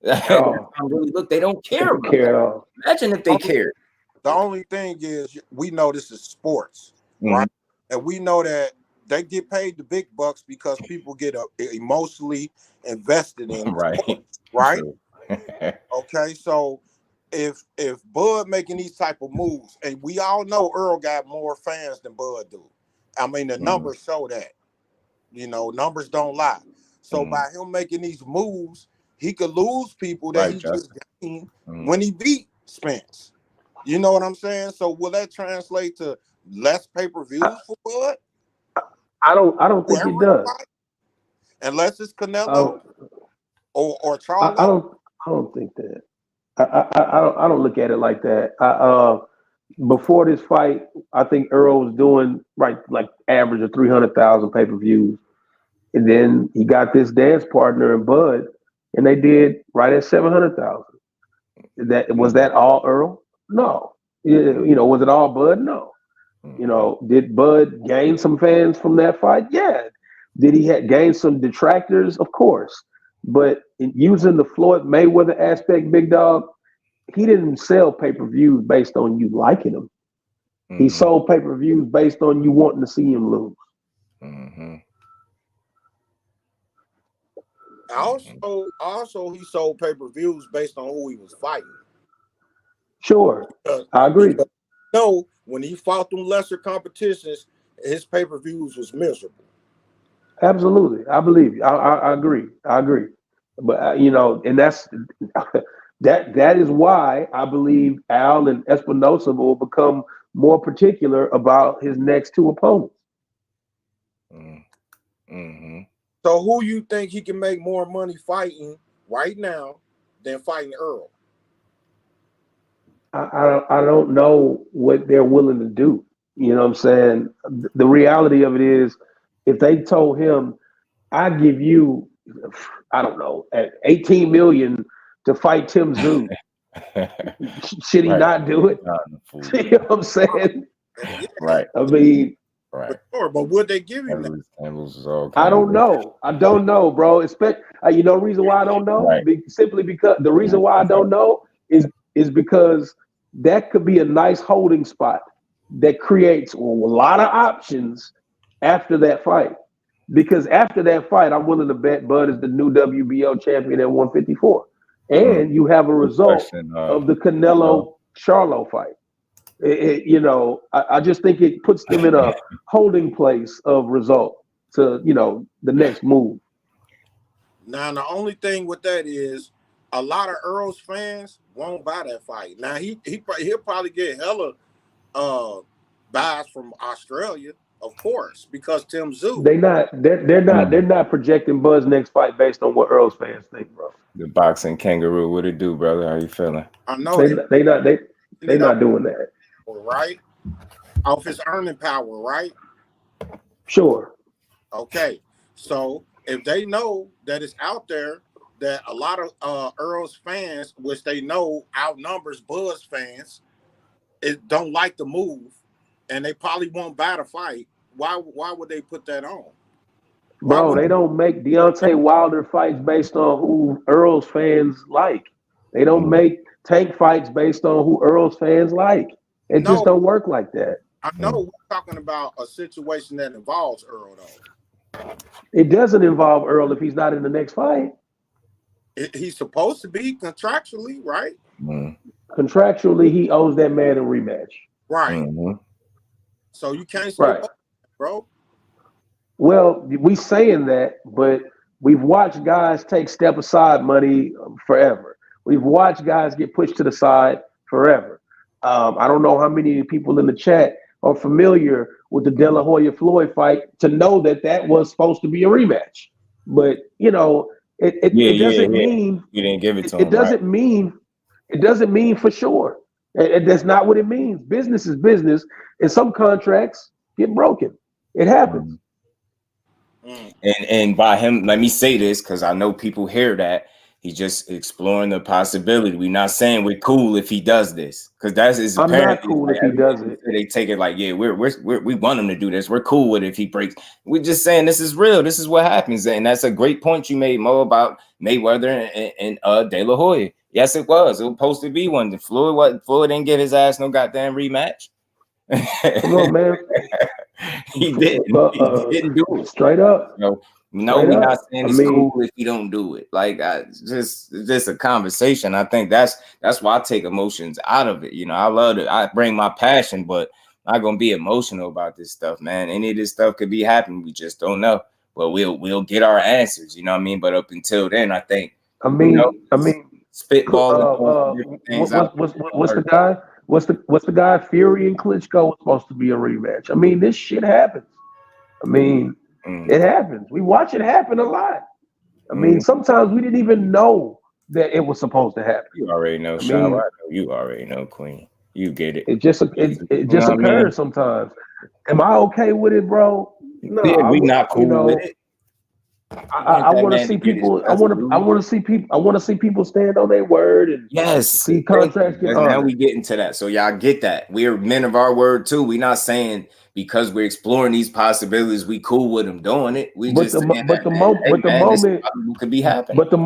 Look, they don't care about at all. Imagine if they cared. The only thing is we know this is sports, right? And we know that they get paid the big bucks because people get emotionally invested in sports, right? Okay, so if Bud making these type of moves, and we all know Earl got more fans than Bud do. I mean, the numbers show that. Numbers don't lie. So by him making these moves, he could lose people that he just gained when he beat Spence. You know what I'm saying? So will that translate to less pay-per-views for Bud? I don't think it does. Unless it's Canelo or Charlo. I don't think that. I don't look at it like that. Before this fight, I think Earl was doing like average of 300,000 pay-per-views, and then he got this dance partner in Bud, and they did right at 700,000. Was that all Earl? No. Was it all Bud? No. Did Bud gain some fans from that fight? Yeah. Did he gain some detractors? Of course. But using the Floyd Mayweather aspect, big dog, he didn't sell pay-per-views based on you liking him. He sold pay-per-views based on you wanting to see him lose. Also, he sold pay-per-views based on who he was fighting. Sure, I agree. No, when he fought them lesser competitions, his pay-per-views was miserable. Absolutely, I believe you. I agree. But and that's that is why I believe Al and Espinosa will become more particular about his next two opponents. So who you think he can make more money fighting right now than fighting Errol? I don't know what they're willing to do. You know what I'm saying? The reality of it is, if they told him, I give you, I don't know, at 18 million to fight Tim Tszyu, should he not do it? You know what I'm saying? Right. I mean, right. But would they give him that? I don't know. I don't know, bro. You know, the reason why I don't know, simply because the reason why I don't know is because that could be a nice holding spot that creates a lot of options after that fight. Because after that fight, I'm willing to bet Bud is the new WBO champion at 154. And you have a result of the Canelo Charlo fight. You know, I just think it puts them in a holding place of result to, you know, the next move. Now, the only thing with that is a lot of Errol's fans won't buy that fight. Now, he'll probably get hella buys from Australia, of course, because Tim Tszyu. They're not projecting Bud's next fight based on what Errol's fans think, bro. The boxing kangaroo, what it do, brother? How you feeling? I know they're not doing that. Right? Off his earning power, right? Sure. Okay. So if they know that it's out there that a lot of Errol's fans, which they know outnumbers Bud's fans, don't like the move, and they probably won't buy the fight, why would they put that on? Bro, they don't make Deontay Wilder fights based on who Errol's fans like. They don't make Tank fights based on who Errol's fans like. It just don't work like that. I know we're talking about a situation that involves Errol, though. It doesn't involve Errol if he's not in the next fight. He's supposed to be contractually, right? Contractually, he owes that man a rematch. Right. So you can't say, bro. Well, we saying that, but we've watched guys take step aside money forever. We've watched guys get pushed to the side forever. I don't know how many people in the chat are familiar with the De La Hoya Floyd fight to know that was supposed to be a rematch. But you know, it doesn't mean you didn't give it to him. It doesn't mean for sure. That's not what it means. Business is business, and some contracts get broken. It happens. And by him, let me say this because I know people hear that. He's just exploring the possibility. We're not saying we're cool if he does this, because that's his. I'm not cool if he does it. They take it like, yeah, we want him to do this. We're cool with it if he breaks. We're just saying this is real. This is what happens, and that's a great point you made, Mo, about Mayweather and De La Hoya. Yes, it was. It was supposed to be one. Floyd didn't give his ass no goddamn rematch. Come on, man. He didn't. He didn't do it straight up. No, we're not saying it's cool if you don't do it. Like, just a conversation. I think that's why I take emotions out of it. You know, I love it. I bring my passion, but I'm not gonna be emotional about this stuff, man. Any of this stuff could be happening. We just don't know. But we'll get our answers. You know what I mean? But up until then, I think. Spitball. What's the guy? Fury and Klitschko was supposed to be a rematch. I mean, this shit happens. I mean. It happens. We watch it happen a lot. I mean, sometimes we didn't even know that it was supposed to happen. You already know, Charlo. You already know, Queen. You get it. It just occurs sometimes. Am I okay with it, bro? No, we not cool with it. I want to see people. I want to see people stand on their word and see contracts get now we get into that. So y'all get that. We're men of our word too. We're not saying because we're exploring these possibilities, we cool with them doing it. We could be happening. But the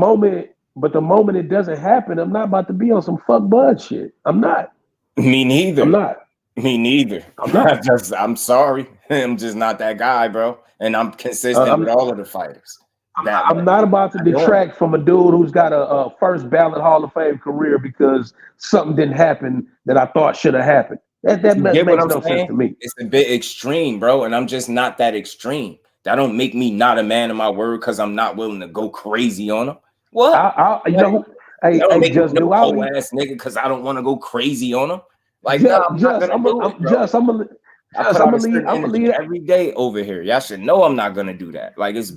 moment it doesn't happen, I'm not about to be on some fuck bud shit. I'm not. Me neither. I'm not. Me neither. I'm not. I'm sorry. I'm just not that guy, bro. And I'm consistent with all of the fighters. I'm not about to detract from a dude who's got a first ballot Hall of Fame career because something didn't happen that I thought should have happened. That makes no sense to me. It's a bit extreme, bro, and I'm just not that extreme. That don't make me not a man of my word because I'm not willing to go crazy on him. What? Hey, just do ass nigga because I don't want to go crazy on him. Like, I'm gonna I put out a certain energy every day over here. Y'all should know I'm not gonna do that. Like it's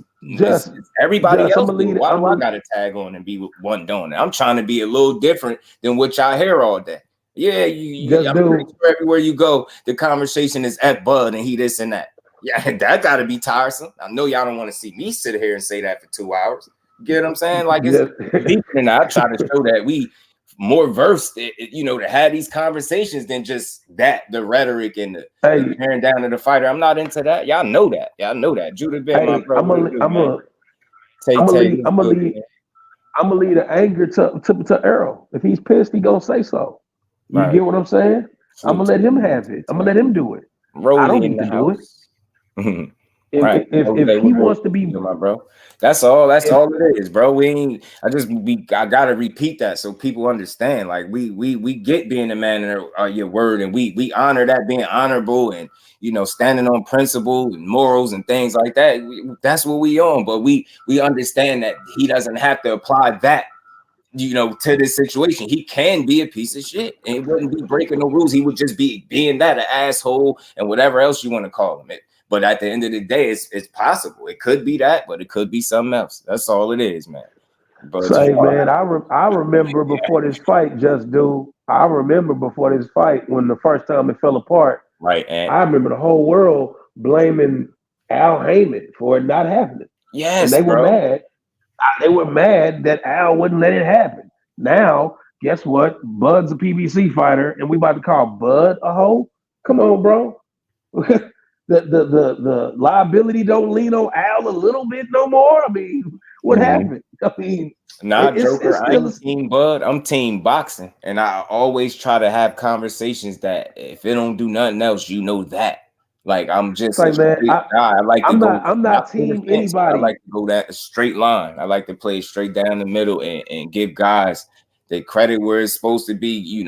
everybody else. Why do I gotta tag on and be one doing it? I'm trying to be a little different than what y'all hear all day. Yeah, I'm pretty sure everywhere you go, the conversation is at Bud and he this and that. Yeah, that gotta be tiresome. I know y'all don't want to see me sit here and say that for 2 hours. You get what I'm saying? Like it's deeper than that. I try to show that we more versed, to have these conversations than just the rhetoric and the tearing down of the fighter. I'm not into that. Y'all know that. Judah Benn, my bro. I'm gonna leave the anger to Errol. If he's pissed, he gonna say so. You get what I'm saying? I'm gonna let him have it. I'm gonna let him do it. I don't need to do it. If he wants to be, my bro, that's all it is, bro. I gotta repeat that so people understand. Like we get being a man of your word, and we honor that, being honorable and standing on principle and morals and things like that. That's what we on. But we understand that he doesn't have to apply that to this situation. He can be a piece of shit and he wouldn't be breaking no rules. He would just be being that an asshole and whatever else you want to call him. But at the end of the day, it's possible. It could be that, but it could be something else. That's all it is, man. But man, I remember before this fight, I remember before this fight when the first time it fell apart. Right, and I remember the whole world blaming Al Heyman for it not happening. Yes, and they were mad. They were mad that Al wouldn't let it happen. Now, guess what? Bud's a PBC fighter, and we about to call Bud a hoe? Come on, bro. The liability don't lean on Al a little bit no more. I mean, what happened? I mean, Joker, I'm team Bud. I'm team boxing, and I always try to have conversations that if it don't do nothing else, that. Like I'm just like, man, I'm not team anybody. I like to go that straight line. I like to play straight down the middle and give guys the credit where it's supposed to be.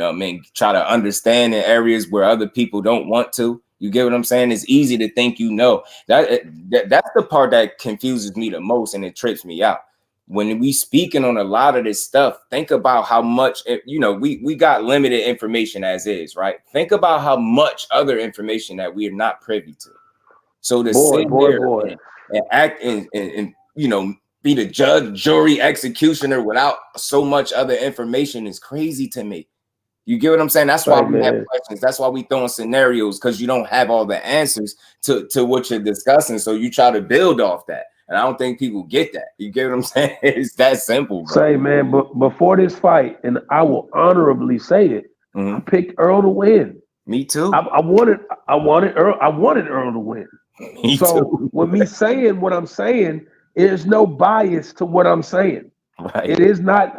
Try to understand in areas where other people don't want to. You get what I'm saying? It's easy to think that's the part that confuses me the most and it trips me out. When we speaking on a lot of this stuff, think about how much, we got limited information as is, right? Think about how much other information that we are not privy to. So to sit there and act and be the judge, jury, executioner without so much other information is crazy to me. You get what I'm saying? That's why we have questions. That's why we throwing scenarios, because you don't have all the answers to what you're discussing. So you try to build off that. And I don't think people get that. You get what I'm saying? It's that simple, bro. Man, but before this fight, and I will honorably say it, I picked Earl to win. Me too. I wanted Earl to win. Me too. With me saying what I'm saying, there's no bias to what I'm saying. Right. It is not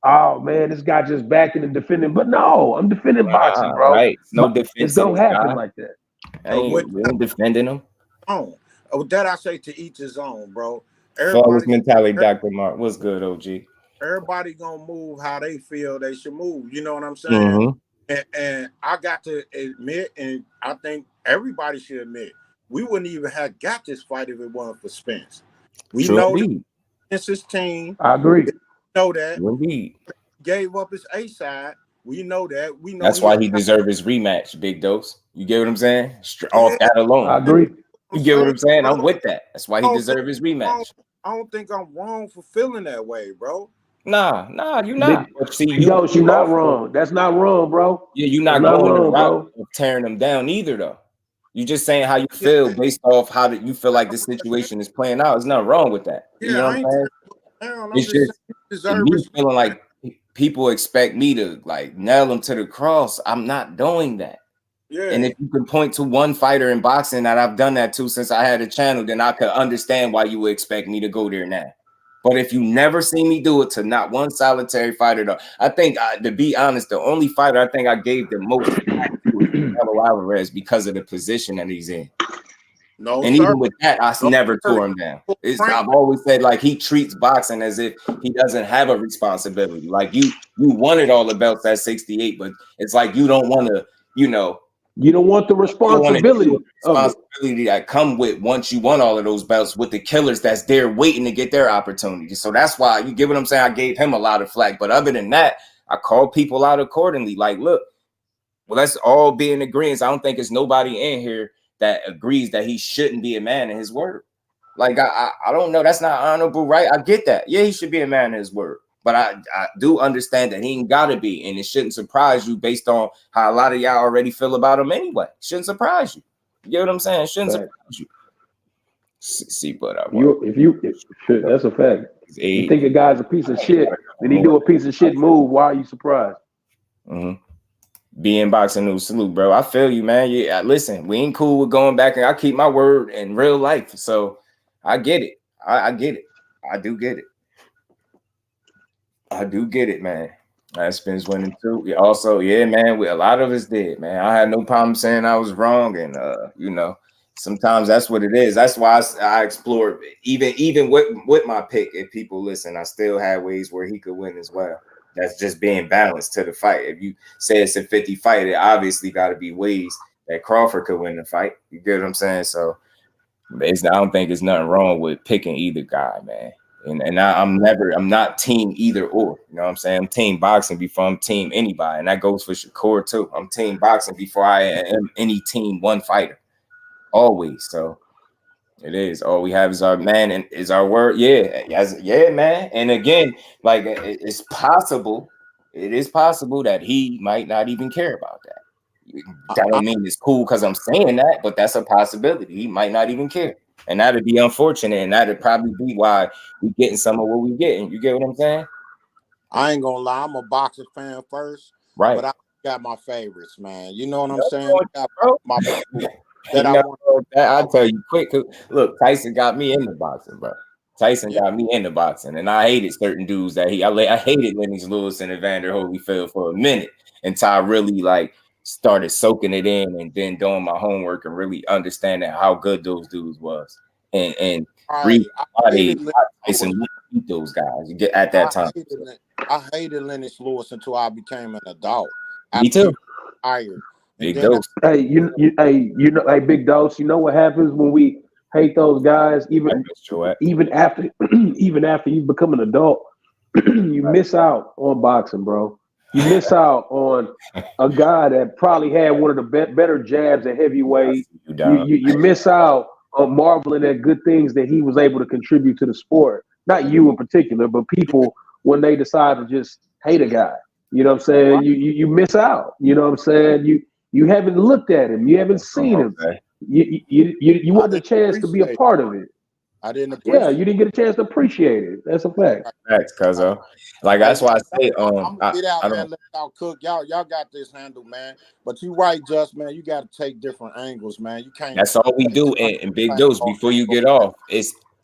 oh man, this guy just backing and defending. But no, I'm defending boxing, bro. Right. No defense. It don't happen like that. I ain't defending him. That I say to each his own, bro. Flawless mentality, Dr. Mark. What's good, OG? Everybody gonna move how they feel they should move. You know what I'm saying? And I got to admit, and I think everybody should admit, we wouldn't even have got this fight if it wasn't for Spence. We know Spence's team. I agree. We know that. Indeed. Gave up his A side. We know that. We know that's why he deserved his rematch, Big Dose. You get what I'm saying? Off that alone. I agree. You get what I'm saying? I'm with that. That's why he deserved his rematch. I don't think I'm wrong for feeling that way, bro. Nah, you're not. See, you're not wrong. That's not wrong, bro. Yeah, you're not going the route of tearing them down either, though. You're just saying how you feel based off how you feel like this situation is playing out. There's nothing wrong with that. You know what I'm saying? It's just me feeling like people expect me to like nail them to the cross. I'm not doing that. Yeah. And if you can point to one fighter in boxing that I've done that to since I had a channel, then I could understand why you would expect me to go there now. But if you never see me do it to not one solitary fighter, though, I think, to be honest, the only fighter I think I gave the most to was ALVAREZ because of the position that he's in. Even with that, I never tore him down. I've always said, like, he treats boxing as if he doesn't have a responsibility. Like, you wanted all the belts at 68, but it's like you don't want to, you don't want the responsibility that come with once you won all of those belts with the killers that's there waiting to get their opportunity. So that's why, you get what I'm saying? I gave him a lot of flack. But other than that, I called people out accordingly. Like, look, Well, let's all be in agreement. I don't think there's nobody in here that agrees that he shouldn't be a man in his word. Like, I don't know. That's not honorable, right? I get that. Yeah, he should be a man in his word. But I do understand that he ain't got to be. And it shouldn't surprise you based on how a lot of y'all already feel about him anyway. Shouldn't surprise you. You get what I'm saying? Shouldn't surprise you. See what I want. That's a fact. You think a guy's a piece of shit, and he do a piece of shit move, why are you surprised? Be in boxing news, salute, bro. I feel you, man. Yeah, listen, we ain't cool with going back, and I keep my word in real life. So I get it. I get it. I do get it. I do get it, man. Spence winning too. Also, yeah, man. A lot of us did, man. I had no problem saying I was wrong, and you know, sometimes that's what it is. That's why I explored even with my pick. If people listen, I still had ways where he could win as well. That's just being balanced to the fight. If you say it's a 50 fight, it obviously got to be ways that Crawford could win the fight. You get what I'm saying? So I don't think there's nothing wrong with picking either guy, man. And I'm not team either or. You know what I'm saying? I'm team boxing before I'm team anybody. And that goes for Shakur too. I'm team boxing before I am any team one fighter. Always. So it is. All we have is our man and is our word. Yeah. Yeah, man. And again, like it's possible. It is possible that he might not even care about that. That don't mean it's cool because I'm saying that, but that's a possibility. He might not even care. And that'd be unfortunate. And that'd probably be why we getting some of what we getting. You get what I'm saying? I ain't gonna lie, I'm a boxing fan first. Right. But I got my favorites, man. You know what I'm saying? I Bro. my that I want. I'll tell you quick. Look, Tyson got me into boxing, bro. Tyson got me into boxing, and I hated certain dudes that I hated Lennox Lewis and Evander Holyfield for a minute until I really like started soaking it in and then doing my homework and really understanding how good those dudes was and read Tyson beat those guys. You get at that time. I hated Lennox Lewis until I became an adult. Me too. Big dose. Hey, hey, big dose. You know what happens when we hate those guys? Even after you become an adult, you miss out on boxing, bro. You miss out on a guy that probably had one of the better jabs at heavyweight. You miss out on marveling at good things that he was able to contribute to the sport. Not you in particular, but people when they decide to just hate a guy. You know what I'm saying? You miss out. You know what I'm saying? You haven't looked at him. You haven't seen him. You want a chance to be a part of it. I didn't appreciate it. You didn't get a chance to appreciate it. That's a fact. Facts, cuzzo. Like that's why I say I'm gonna get out, man. Let y'all cook. Y'all got this handle, man. But you right, Just, man. You gotta take different angles, man. You can't. That's all we do in big dose before you get off.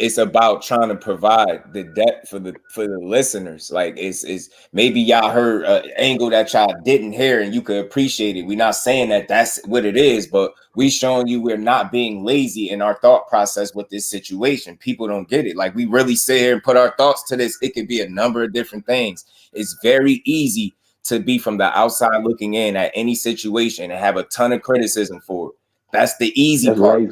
It's about trying to provide the depth for the listeners. Like it's maybe y'all heard an angle that y'all didn't hear and you could appreciate it. We're not saying that that's what it is, but we showing you we're not being lazy in our thought process with this situation. People don't get it. Like we really sit here and put our thoughts to this. It could be a number of different things. It's very easy to be from the outside looking in at any situation and have a ton of criticism for it. That's the easy part.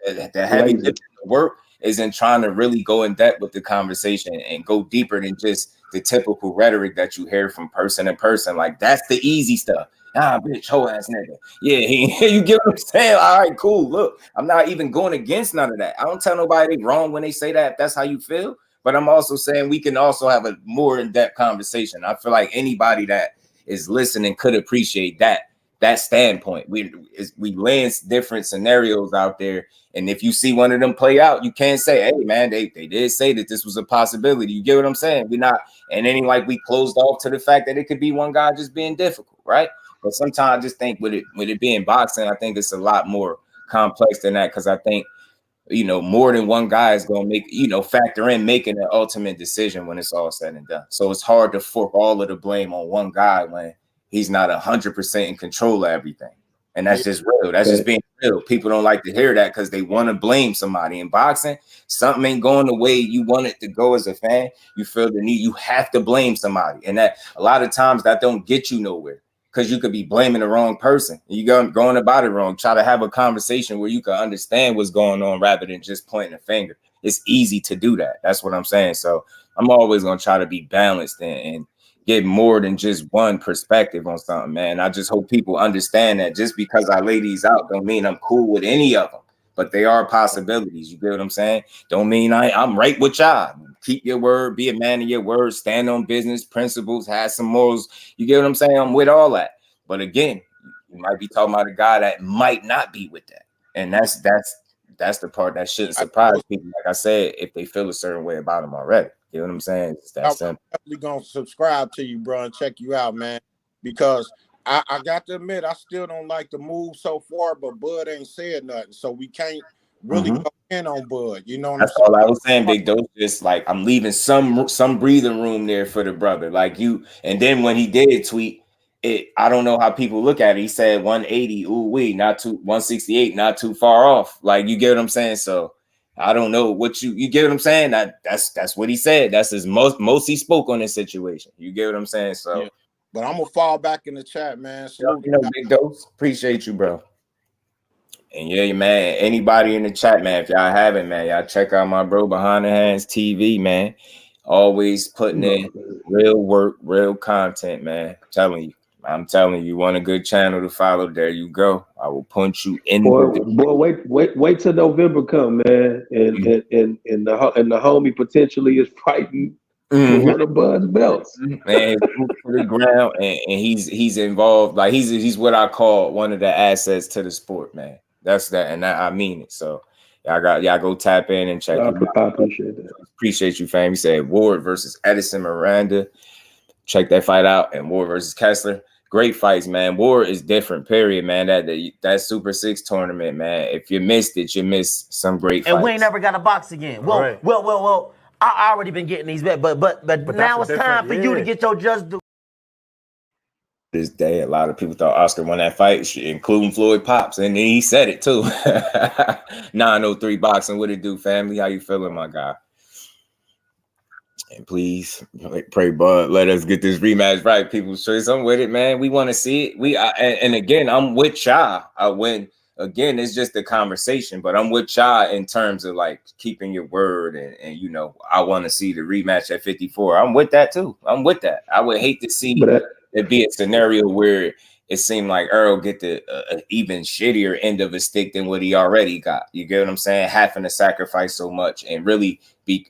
The heavy work is in trying to really go in depth with the conversation and go deeper than just the typical rhetoric that you hear from person to person. Like that's the easy stuff. Bitch, whole ass nigga. Yeah, you get what I'm saying? All right, cool. Look, I'm not even going against none of that. I don't tell nobody they wrong when they say that if that's how you feel. But I'm also saying we can also have a more in-depth conversation. I feel like anybody that is listening could appreciate that standpoint. We land different scenarios out there. And if you see one of them play out, you can't say, hey, man, they did say that this was a possibility. You get what I'm saying? We're not, and any like we closed off to the fact that it could be one guy just being difficult, right? But sometimes I just think with it being boxing, I think it's a lot more complex than that because I think, more than one guy is going to make, factor in making an ultimate decision when it's all said and done. So it's hard to fork all of the blame on one guy when he's not 100% in control of everything. And that's just real. That's just being real. People don't like to hear that because they want to blame somebody. In boxing, something ain't going the way you want it to go as a fan. You feel the need. You have to blame somebody. And that a lot of times that don't get you nowhere because you could be blaming the wrong person. You going about it wrong. Try to have a conversation where you can understand what's going on rather than just pointing a finger. It's easy to do that. That's what I'm saying. So I'm always going to try to be balanced and get more than just one perspective on something, man. I just hope people understand that just because I lay these out don't mean I'm cool with any of them, but they are possibilities. You get what I'm saying? Don't mean I'm right with y'all. Keep your word, be a man of your word, stand on business principles, have some morals. You get what I'm saying? I'm with all that. But again, you might be talking about a guy that might not be with that. And that's the part that shouldn't surprise people. Like I said, if they feel a certain way about him already. You know what I'm saying? It's that simple. I'm definitely gonna subscribe to you, bro, and check you out, man. Because I got to admit, I still don't like the move so far, but Bud ain't said nothing, so we can't really go in on Bud. You know what That's I'm saying? all I was saying, Big Dose. Just like I'm leaving some breathing room there for the brother, like you. And then when he did tweet it, I don't know how people look at it. He said 180, not too 168, not too far off. Like you get what I'm saying? So I don't know what you get what I'm saying. That's what he said. That's his most he spoke on this situation. You get what I'm saying? So, yeah. But I'm gonna fall back in the chat, man. You know, Big Dose, appreciate you, bro. And yeah, man, anybody in the chat, man, if y'all haven't, man, y'all check out my bro Behind the Hands TV, man. Always putting in real work, real content, man. I'm telling you, want a good channel to follow? There you go. I will punch you in. Boy, wait till November come, man, and the homie potentially is fighting for one of Bud's belts. Man, for the ground, and he's involved. Like he's what I call one of the assets to the sport, man. That's that, and I mean it. So y'all go tap in and check. I appreciate that. Appreciate you, fam. He said Ward versus Edison Miranda. Check that fight out, and Ward versus Kessler. Great fights, man. Ward is different, period, man. That Super 6 tournament, man. If you missed it, you missed some great fights. And we ain't never got a box again. Well. I already been getting these, but now it's time for you to get your just due. This day, a lot of people thought Oscar won that fight, including Floyd Pops, and then he said it too. 903 boxing, what it do, family? How you feeling, my guy? And please pray, Bud, let us get this rematch right. People, show some with it, man. We want to see it. And again, I'm with y'all. Again, it's just a conversation, but I'm with y'all in terms of like keeping your word and you know, I want to see the rematch at 54. I'm with that too. I'm with that. I would hate to see it be a scenario where it seemed like Earl get the even shittier end of a stick than what he already got. You get what I'm saying? Having to sacrifice so much and really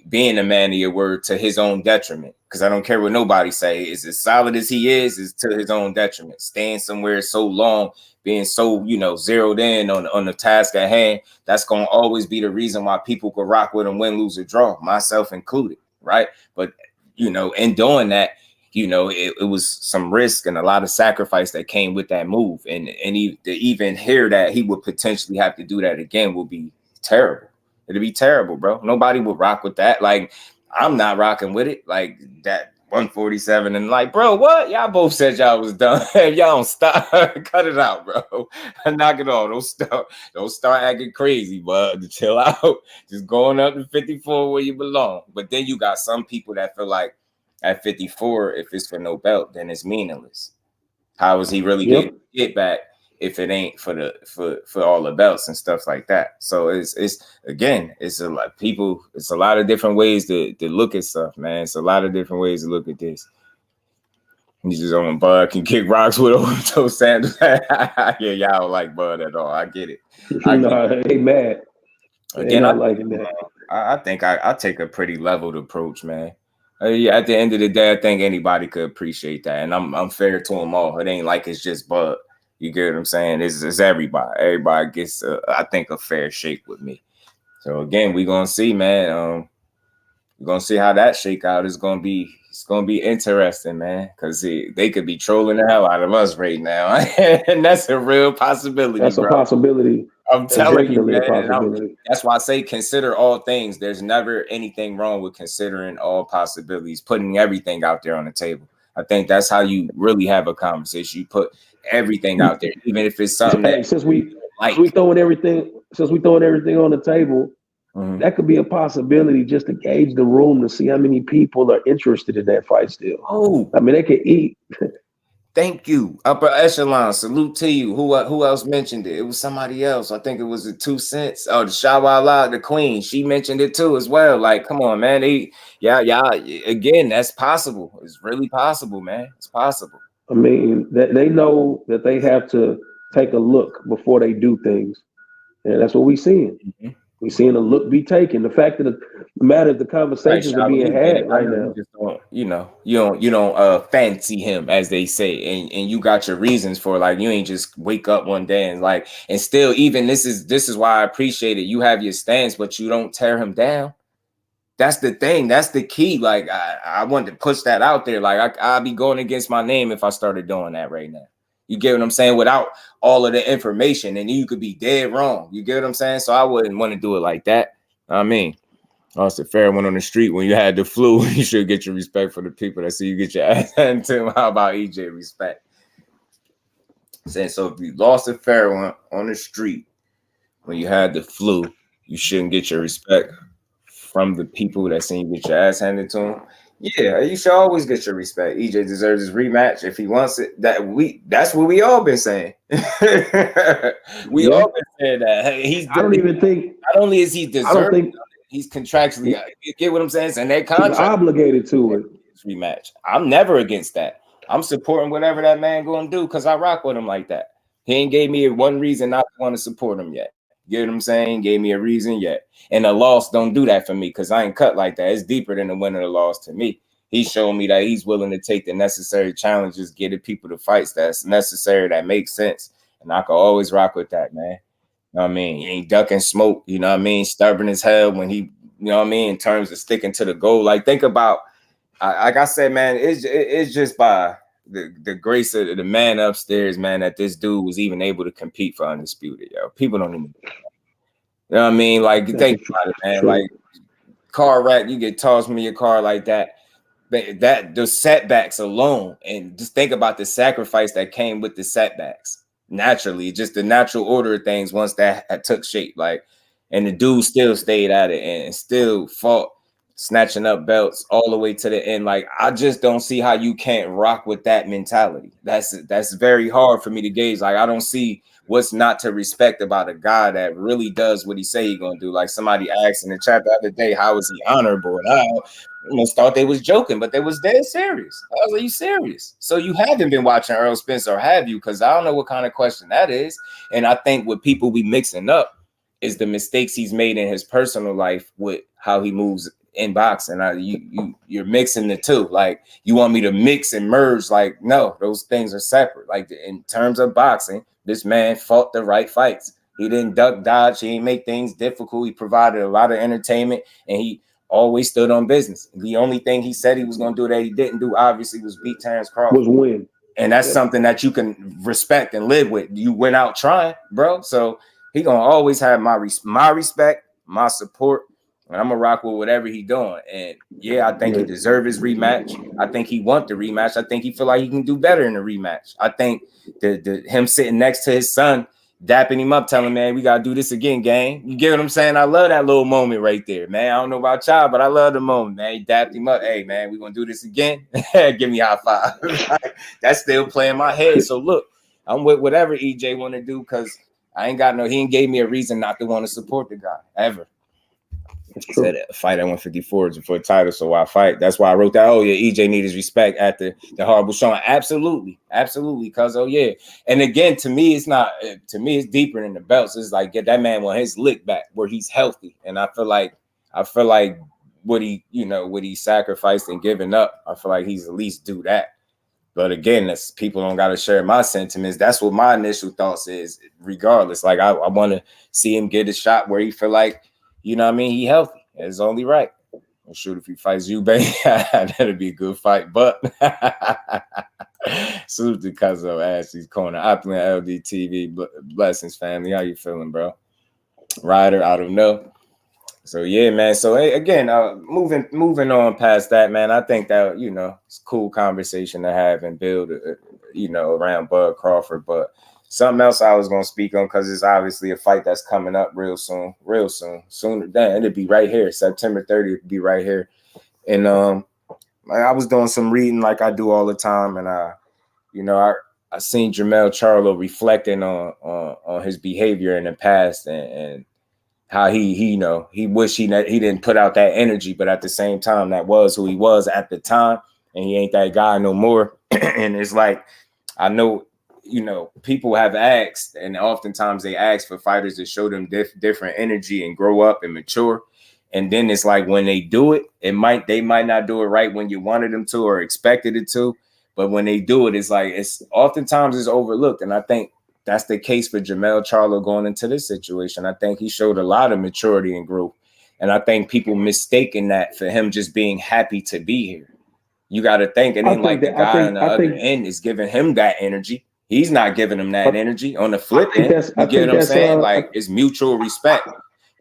being a man of your word to his own detriment. Because I don't care what nobody say. Is as solid as he is to his own detriment. Staying somewhere so long, being so, you know, zeroed in on the task at hand, that's going to always be the reason why people could rock with him, win, lose, or draw, myself included, right? But, you know, in doing that, you know, it was some risk and a lot of sacrifice that came with that move. And to even hear that he would potentially have to do that again will be terrible. It'll be terrible, bro. Nobody would rock with that. Like, I'm not rocking with it. Like that 147 and like, bro, what? Y'all both said y'all was done. Y'all don't stop. Cut it out, bro. Knock it off. Don't start acting crazy, bud. Chill out. Just going up to 54 where you belong. But then you got some people that feel like at 54, if it's for no belt, then it's meaningless. How is he really getting get back if it ain't for all the belts and stuff like that? So it's a lot of people. It's a lot of different ways to look at stuff, man. It's a lot of different ways to look at this. He's just on Bud can kick rocks with Ocho Sanders. Yeah, y'all don't like Bud at all. I get it. I ain't mad. Again, I liking that. I think I take a pretty leveled approach, man. At the end of the day, I think anybody could appreciate that, and I'm fair to them all. It ain't like it's just Bud. You get what I'm saying? It's everybody. Everybody gets, I think, a fair shake with me. So again, we're gonna see, man. We're gonna see how that shake out. It's gonna be interesting, man, because they could be trolling the hell out of us right now, and that's a real possibility. That's a possibility. I'm telling you, man. That's why I say consider all things. There's never anything wrong with considering all possibilities, putting everything out there on the table. I think that's how you really have a conversation. You put everything out there, even if it's something that since we throwing everything on the table, that could be a possibility just to gauge the room to see how many people are interested in that fight still. Oh, I mean, they could eat. Thank you. Upper echelon. Salute to you. Who else mentioned it? It was somebody else. I think it was the 2 cents. Oh, the Shawala, the Queen. She mentioned it too as well. Like, come on, man. Yeah. Again, that's possible. It's really possible, man. It's possible. I mean, they know that they have to take a look before they do things, and that's what we're seeing. Mm-hmm. We're seeing a look be taken. The fact that the matter of the conversations are being had right now. You don't fancy him, as they say, and you got your reasons for it. Like, you ain't just wake up one day and still, even this is why I appreciate it. You have your stance, but you don't tear him down. That's the thing. That's the key. Like, I wanted to push that out there. Like, I'll be going against my name if I started doing that right now. You get what I'm saying? Without all of the information, and you could be dead wrong. You get what I'm saying? So I wouldn't want to do it like that. I mean, it's a fair one on the street. When you had the flu, you should get your respect for the people that see you get your ass handed to them. How about EJ respect? Saying, so if you lost a fair one on the street when you had the flu, you shouldn't get your respect from the people that seen you get your ass handed to them. Yeah, you should always get your respect. EJ deserves his rematch if he wants it. That's what we all been saying. we all been saying that. Hey, I don't even think. Not only is he deserving, he's contractually. You get what I'm saying? And that contract, he's obligated to it. Rematch. I'm never against that. I'm supporting whatever that man going to do because I rock with him like that. He ain't gave me one reason not to want to support him yet. You get what I'm saying? Gave me a reason yet. And the loss don't do that for me because I ain't cut like that. It's deeper than the win or the loss to me. He's showing me that he's willing to take the necessary challenges, get the people to fights that's necessary, that makes sense. And I can always rock with that, man. You know what I mean? He ain't ducking smoke, you know what I mean? Stubborn as hell when he, you know what I mean, in terms of sticking to the goal. Like, think about, like I said, man, it's just by the grace of the man upstairs, man, that this dude was even able to compete for Undisputed, yo. People don't even, you know what I mean? Like, think about it, man. Like, car wreck, you get tossed from your car like that. That those setbacks alone, and just think about the sacrifice that came with the setbacks. Naturally, just the natural order of things once that took shape. Like, and the dude still stayed at it and still fought, snatching up belts all the way to the end. Like, I just don't see how you can't rock with that mentality. That's very hard for me to gauge. Like, I don't see what's not to respect about a guy that really does what he say he's gonna do. Like, somebody asked in the chat the other day, how is he honorable? And I almost thought they was joking, but they was dead serious. I was like, you serious? So you haven't been watching Errol Spence, or have you? Because I don't know what kind of question that is. And I think what people be mixing up is the mistakes he's made in his personal life with how he moves in boxing. You're mixing the two. Like, you want me to mix and merge? Like, no, those things are separate. Like, in terms of boxing, this man fought the right fights. He didn't duck dodge. He didn't make things difficult. He provided a lot of entertainment, and he always stood on business. The only thing he said he was going to do that he didn't do, obviously, was beat Terence Crawford. Was win. And that's something that you can respect and live with. You went out trying, bro. So he going to always have my respect, my support. And I'm going to rock with whatever he doing. And yeah, I think he deserves his rematch. I think he want the rematch. I think he feel like he can do better in the rematch. I think him sitting next to his son, dapping him up, telling him, man, we got to do this again, gang. You get what I'm saying? I love that little moment right there, man. I don't know about y'all, but I love the moment, man. He dapped him up. Hey, man, we going to do this again? Give me a high five. That's still playing my head. So look, I'm with whatever EJ want to do, because I ain't got he ain't gave me a reason not to want to support the guy, ever. He said a fight at 154 is for a title, so why fight? That's why I wrote that. Oh yeah, EJ need his respect after the horrible showing. Absolutely, because oh yeah. And again, to me, it's not. To me, it's deeper than the belts. It's like, get that man want his lick back where he's healthy. And I feel like what he sacrificed and given up, I feel like he's at least do that. But again, that's, people don't got to share my sentiments. That's what my initial thoughts is. Regardless, like I want to see him get a shot where he feel like, you know what I mean, he healthy. It's only right. Well, shoot, if he fights you, baby, that'd be a good fight. But salute to Cuzzo Ashley's corner. Opulent LDTV. Blessings, family. How you feeling, bro? Ryder, I don't know. So yeah, man. So hey, again, moving on past that, man. I think that, it's a cool conversation to have and build, around Bud Crawford. But something else I was going to speak on, because it's obviously a fight that's coming up real soon. Sooner than it'll be right here. September 30th will be right here. And I was doing some reading like I do all the time, and you know, I seen Jermell Charlo reflecting on his behavior in the past and how he you know, he wished he didn't put out that energy, but at the same time, that was who he was at the time, and he ain't that guy no more. And it's like, I know, you know, people have asked, and oftentimes they ask for fighters to show them different energy and grow up and mature. And then it's like when they do it, they might not do it right when you wanted them to or expected it to. But when they do it, it's like oftentimes it's overlooked. And I think that's the case for Jermell Charlo going into this situation. I think he showed a lot of maturity and growth. And I think people mistaken that for him just being happy to be here. You got to think, it ain't like the guy on the other end is giving him that energy. He's not giving him that energy. On the flip end, you get what I'm saying? Like, it's mutual respect.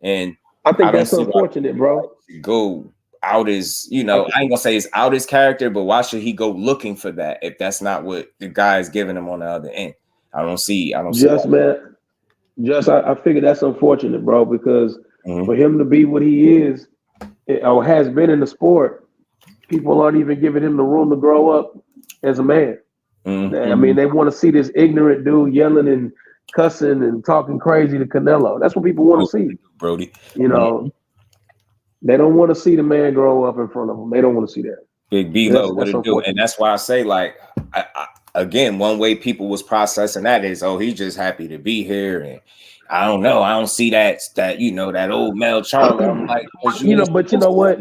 And I think that's unfortunate, bro. Go out his, you know, I ain't gonna say it's out his character, but why should he go looking for that if that's not what the guy is giving him on the other end? I don't see. Man, I figure that's unfortunate, bro, because for him to be what he is or has been in the sport, people aren't even giving him the room to grow up as a man. I mean, they want to see this ignorant dude yelling and cussing and talking crazy to Canelo. That's what people want to see, Brody. You know, they don't want to see the man grow up in front of them. They don't want to see that. Big B-Lo, what it do? And that's why I say, like, again, one way people was processing that is, oh, he's just happy to be here. And I don't know. I don't see that you know, that old Mel Charlo. I'm like, but you know what?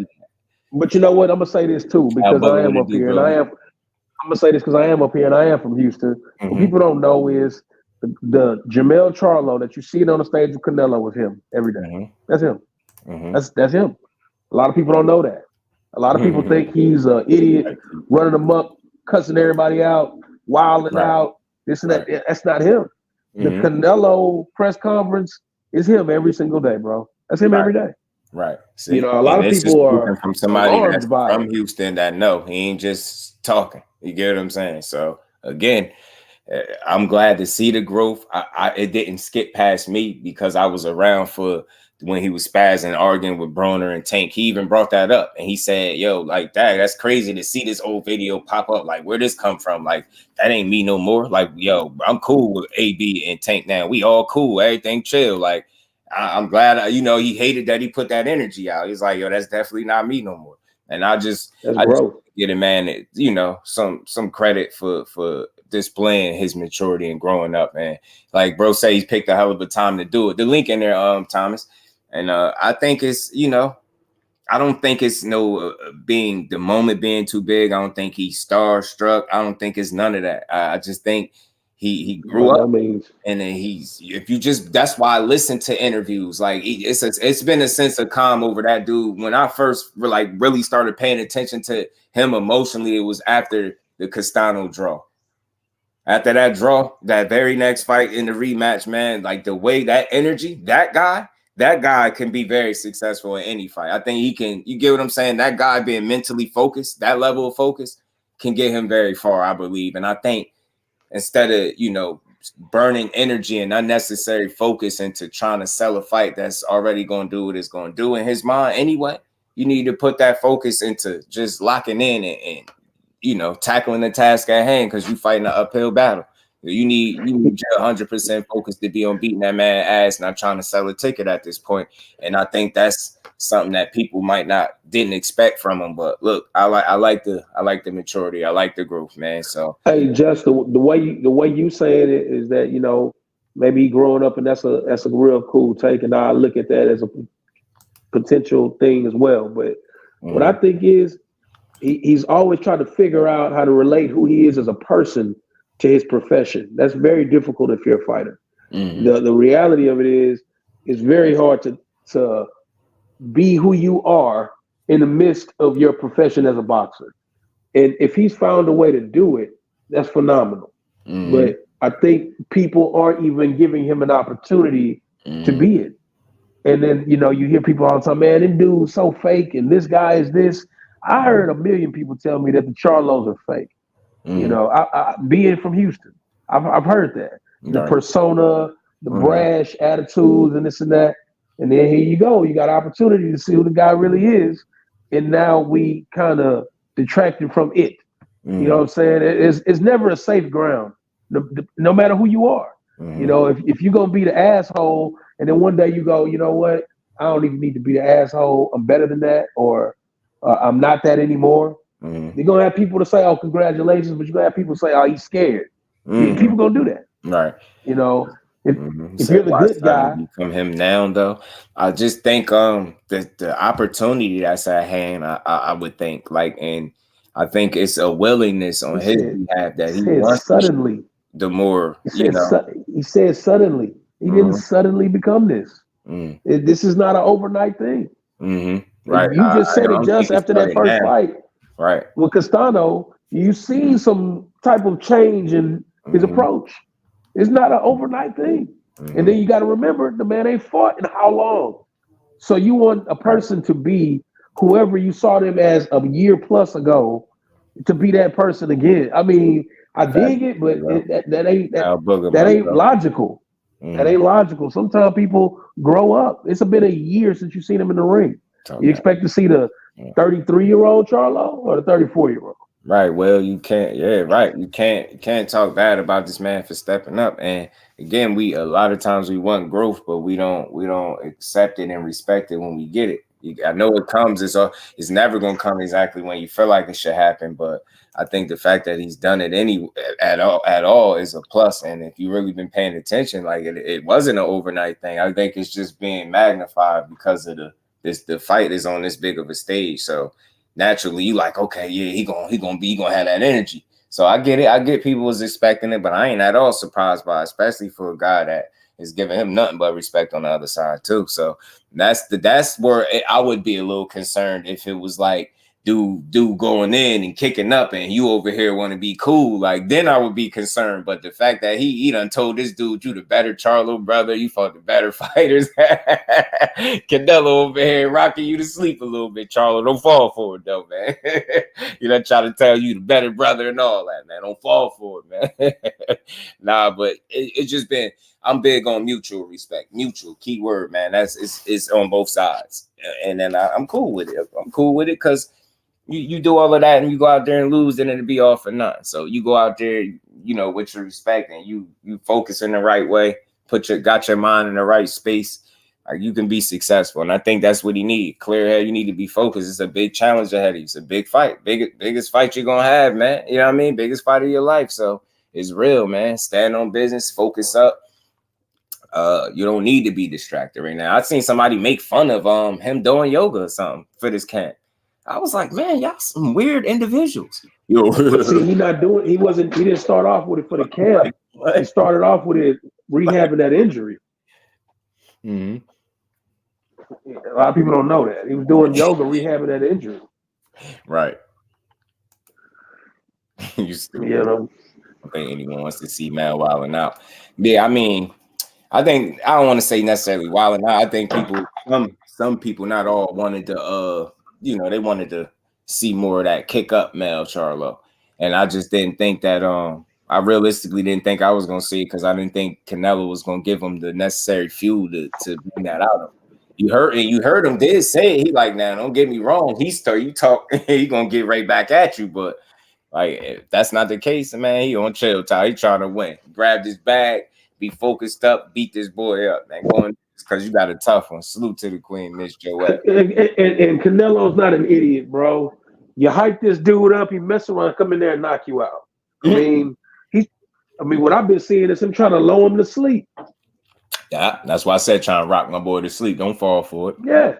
But you know what? I'm going to say this too, because I am up here and I'm going to say this because I am up here and I am from Houston. What people don't know is the Jermell Charlo that you see on the stage with Canelo was him every day. That's him. That's him. A lot of people don't know that. A lot of people think he's an idiot, running them up, cussing everybody out, wilding out, this and that. That's not him. The Canelo press conference is him every single day, bro. That's him every day. Right. See, you know, a lot of people are from somebody that's from Houston that know he ain't just talking. You get what I'm saying? So again, I'm glad to see the growth. It didn't skip past me because I was around for when he was spazzing, arguing with Broner and Tank. He even brought that up and he said, yo, like, that's crazy to see this old video pop up. Like, where'd this come from? Like, that ain't me no more. Like, yo, I'm cool with AB and Tank now. We all cool. Everything chill. Like, I'm glad, you know, he hated that he put that energy out. He's like, yo, that's definitely not me no more. And I just get a man, you know, some credit for displaying his maturity and growing up, man. Like bro say, he's picked a hell of a time to do it. The link in there, Thomas. And I think it's, you know, I don't think it's no being the moment being too big. I don't think he's starstruck. I don't think it's none of that. I just think he grew up, and then that's why I listen to interviews. Like it's been a sense of calm over that dude. When I first really started paying attention to him emotionally, it was after the Castano draw. After that draw, that very next fight in the rematch, man, like the way that energy, that guy can be very successful in any fight. I think he can, you get what I'm saying? That guy being mentally focused, that level of focus can get him very far, I believe. And I think instead of, you know, burning energy and unnecessary focus into trying to sell a fight that's already going to do what it's going to do in his mind anyway, you need to put that focus into just locking in and you know, tackling the task at hand because you're fighting an uphill battle. You need 100% focus to be on beating that man ass, not trying to sell a ticket at this point. And I think that's something that people didn't expect from him. But look, I like the maturity, I like the growth, man. So hey, just the way you saying it is that, you know, maybe growing up, and that's a real cool take, and I look at that as a potential thing as well. But what I think is he's always trying to figure out how to relate who he is as a person to his profession. That's very difficult if you're a fighter. The reality of it is it's very hard to be who you are in the midst of your profession as a boxer. And if he's found a way to do it, that's phenomenal. But I think people aren't even giving him an opportunity to be it. And then, you know, you hear people all the time, man, this dude's so fake and this guy is this. I heard a million people tell me that the Charlos are fake. You know, I being from Houston, I've heard that. The persona, the brash attitudes and this and that. And then here you go. You got opportunity to see who the guy really is. And now we kind of detracted from it. You know what I'm saying? It's never a safe ground, no matter who you are. You know, if you're gonna be the asshole, and then one day you go, you know what? I don't even need to be the asshole. I'm better than that, or I'm not that anymore. You're gonna have people to say, "Oh, congratulations," but you're gonna have people say, "Oh, he's scared." People gonna do that, right? You know, if you're the good guy, become him now. Though I just think the opportunity that's at hand, I would think like, and I think it's a willingness on his behalf that he wants suddenly. The more he said suddenly. He didn't suddenly become this. This is not an overnight thing. Right. You just said it just after that first fight. Right. With Castano, you see some type of change in his approach. It's not an overnight thing. And then you got to remember, the man ain't fought in how long? So you want a person to be whoever you saw them as a year plus ago, to be that person again. I mean, I dig it, but that ain't logical. That ain't logical. Sometimes people grow up. It's been a year since you've seen him in the ring. You expect to see the 33-year-old Charlo or the 34-year-old? Right. Well, you can't. Yeah. Right. You can't talk bad about this man for stepping up. And again, a lot of times we want growth, but we don't accept it and respect it when we get it. I know it comes. It's never gonna come exactly when you feel like it should happen. But I think the fact that he's done it at all is a plus. And if you really been paying attention, like it wasn't an overnight thing. I think it's just being magnified because of the fight is on this big of a stage. So naturally you like, okay, yeah, he gonna have that energy. So I get it. I get people was expecting it, but I ain't at all surprised by it, especially for a guy that is giving him nothing but respect on the other side too. So that's where I would be a little concerned if it was like dude going in and kicking up and you over here want to be cool, like then I would be concerned. But the fact that he done told this dude, you the better Charlo brother, you fought the better fighters. Canelo over here rocking you to sleep a little bit, Charlo. Don't fall for it though, man. You know, try to tell you the better brother and all that, man. Don't fall for it, man. Nah, but it's just been, I'm big on mutual respect. Mutual, key word, man. It's on both sides. And then I'm cool with it. I'm cool with it because you do all of that and you go out there and lose, and it'll be all for nothing. So you go out there, you know, with your respect, and you focus in the right way, got your mind in the right space, you can be successful. And I think that's what he needs. Clear head, you need to be focused. It's a big challenge ahead of you. It's a big fight. Biggest fight you're gonna have, man. You know what I mean? Biggest fight of your life. So it's real, man. Stand on business, focus up. You don't need to be distracted right now. I've seen somebody make fun of him doing yoga or something for this camp. I was like, man, y'all some weird individuals. But see, he didn't start off with it for the camp. He started off with it rehabbing that injury. A lot of people don't know that. He was doing yoga rehabbing that injury. Right. You know, I think anyone wants to see man wilding out. Yeah, I mean, I don't want to say necessarily wilding out. I think some people, not all, wanted to they wanted to see more of that kick up Mel Charlo. And I just didn't think that I realistically didn't think I was gonna see it because I didn't think Canelo was gonna give him the necessary fuel to bring that out of him. You heard him did say it. He like, now don't get me wrong, you talk, he gonna get right back at you. But like if that's not the case, man, he on chill time. He trying to win. Grab his bag, be focused up, beat this boy up, man. Going because you got a tough one. Salute to the queen, Miss Joette. And Canelo's not an idiot, bro. You hype this dude up, he mess around, come in there and knock you out. I mean, what I've been seeing is him trying to lull him to sleep. Yeah, that's why I said trying to rock my boy to sleep. Don't fall for it. Yeah.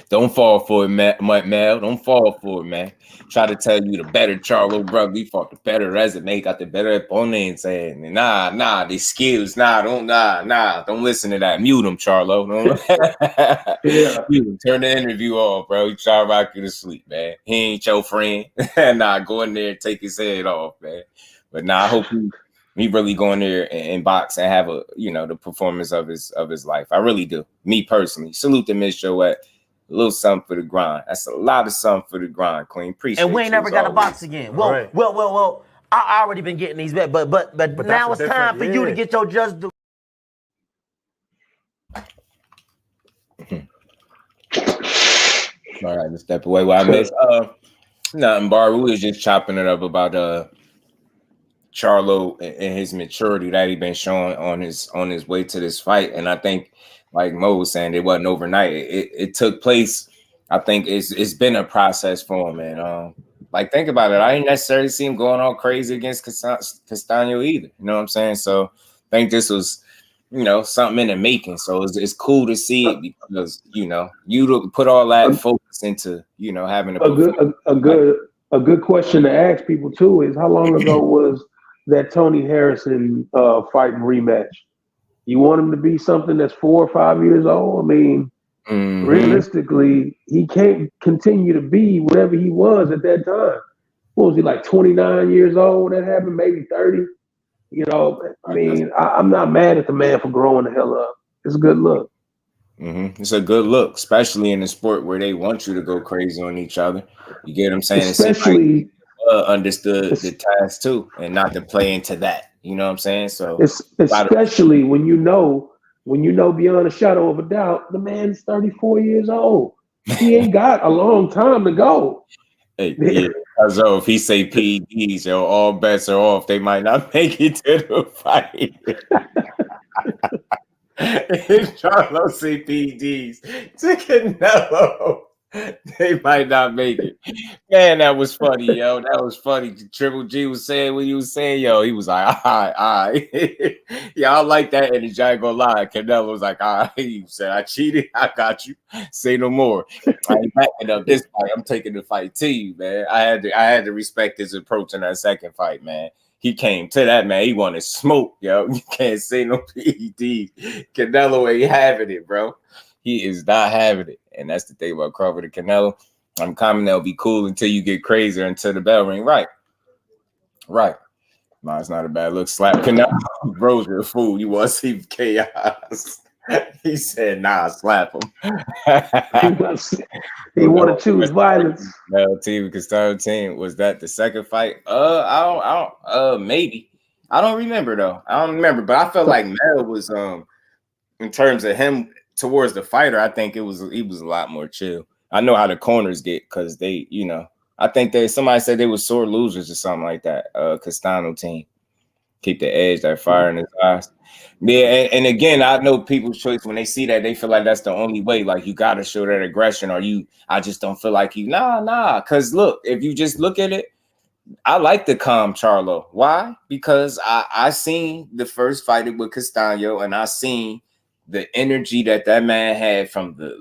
Don't fall for it, Mel. Don't fall for it, man. Try to tell you the better Charlo brother. We fought the better resume, got the better opponent, saying, nah, these skills, don't listen to that. Mute him, Charlo. Mute him. Turn the interview off, bro. He try to rock you to sleep, man. He ain't your friend. Go in there and take his head off, man. But I hope he really go in there and box and have the performance of his life. I really do. Me personally. Salute to Miss Joette. A little something for the grind. That's a lot of something for the grind, Queen. Appreciate it. And we ain't never got to box again. Well, right. well. I already been getting these bets, but now it's time for you to get your just due. All right, let's step away while I miss. Nothing, Bar. We was just chopping it up about Charlo and his maturity that he been showing on his way to this fight. And I think, like Mo was saying, it wasn't overnight. It took place. I think it's been a process for him. And like, think about it. I didn't necessarily see him going all crazy against Castano either. You know what I'm saying? So I think this was, something in the making. So it's cool to see it because, you put all that focus into, having a good question to ask people too is how long ago was that Tony Harrison fight and rematch? You want him to be something that's 4 or 5 years old? I mean, realistically, he can't continue to be whatever he was at that time. What was he, like 29 years old when that happened? Maybe 30? I mean, I'm not mad at the man for growing the hell up. It's a good look. It's a good look, especially in a sport where they want you to go crazy on each other. You get what I'm saying? Especially understood the task too, and not to play into that. You know what I'm saying? So especially when you know beyond a shadow of a doubt, the man's 34 years old. He ain't got a long time to go. Yeah, so if he say PEDs, all bets are off. They might not make it to the fight. If Charlo say PEDs to Canelo, they might not make it. Man, that was funny, yo. That was funny. Triple G was saying what he was saying, yo. He was like, all right. Yeah, I like that energy. I ain't gonna lie. Canelo was like, all right. He said, I cheated. I got you. Say no more. I ain't backing up this fight. I'm taking the fight to you, man. I had to respect his approach in that second fight, man. He came to that, man. He wanted smoke, yo. You can't say no PED. Canelo ain't having it, bro. He is not having it. And that's the thing about Crawford and Canelo. I'm confident they'll be cool until you get crazier until the bell ring. Right. No, it's not a bad look. Slap Canelo. Bro's a fool. You want to see chaos. He said, nah, slap him. He want to choose violence. Mel team, Castano team. Was that the second fight? I don't maybe. I don't remember though. I don't remember, but I felt like Mel was in terms of him towards the fighter, I think he was a lot more chill. I know how the corners get because they, I think somebody said they were sore losers or something like that. Castano team. Keep the edge, that fire in his eyes. Yeah, and again, I know people's choice when they see that, they feel like that's the only way. Like, you got to show that aggression, or I just don't feel like you. Nah. Because look, if you just look at it, I like the calm Charlo. Why? Because I seen the first fight with Castano, and I seen the energy that man had from the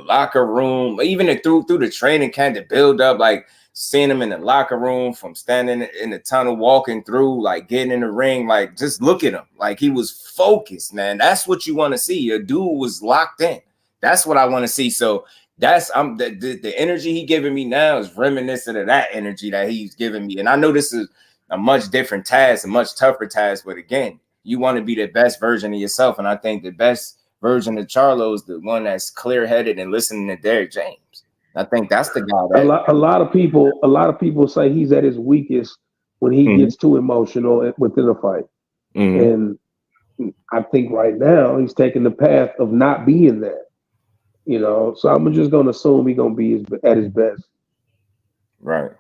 locker room, even through the training camp, to build up, like seeing him in the locker room, from standing in the tunnel, walking through, like getting in the ring, like just look at him, like he was focused, man. That's what you want to see. A dude was locked in. That's what I want to see. So that's the energy he giving me now is reminiscent of that energy that he's giving me. And I know this is a much different task, a much tougher task, but again, you want to be the best version of yourself. And I think the best version of Charlo is the one that's clear-headed and listening to Derrick James. I think that's the guy that a lot of people say he's at his weakest when he gets too emotional within a fight. And I think right now he's taking the path of not being that. So I'm just gonna assume he's gonna be at his best. Right.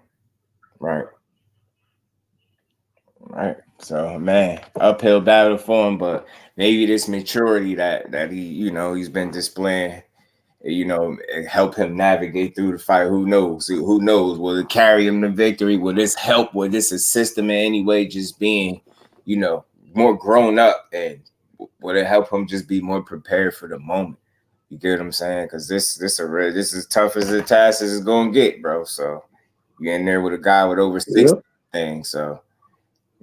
So, man, uphill battle for him, but maybe this maturity that he, he's been displaying, help him navigate through the fight. Who knows? Will it carry him to victory? Will this help? Will this assist him in any way? Just being, more grown up, and will it help him just be more prepared for the moment? You get what I'm saying? Because this is tough as a task as it's gonna get, bro. So you're in there with a guy with over 60 things. So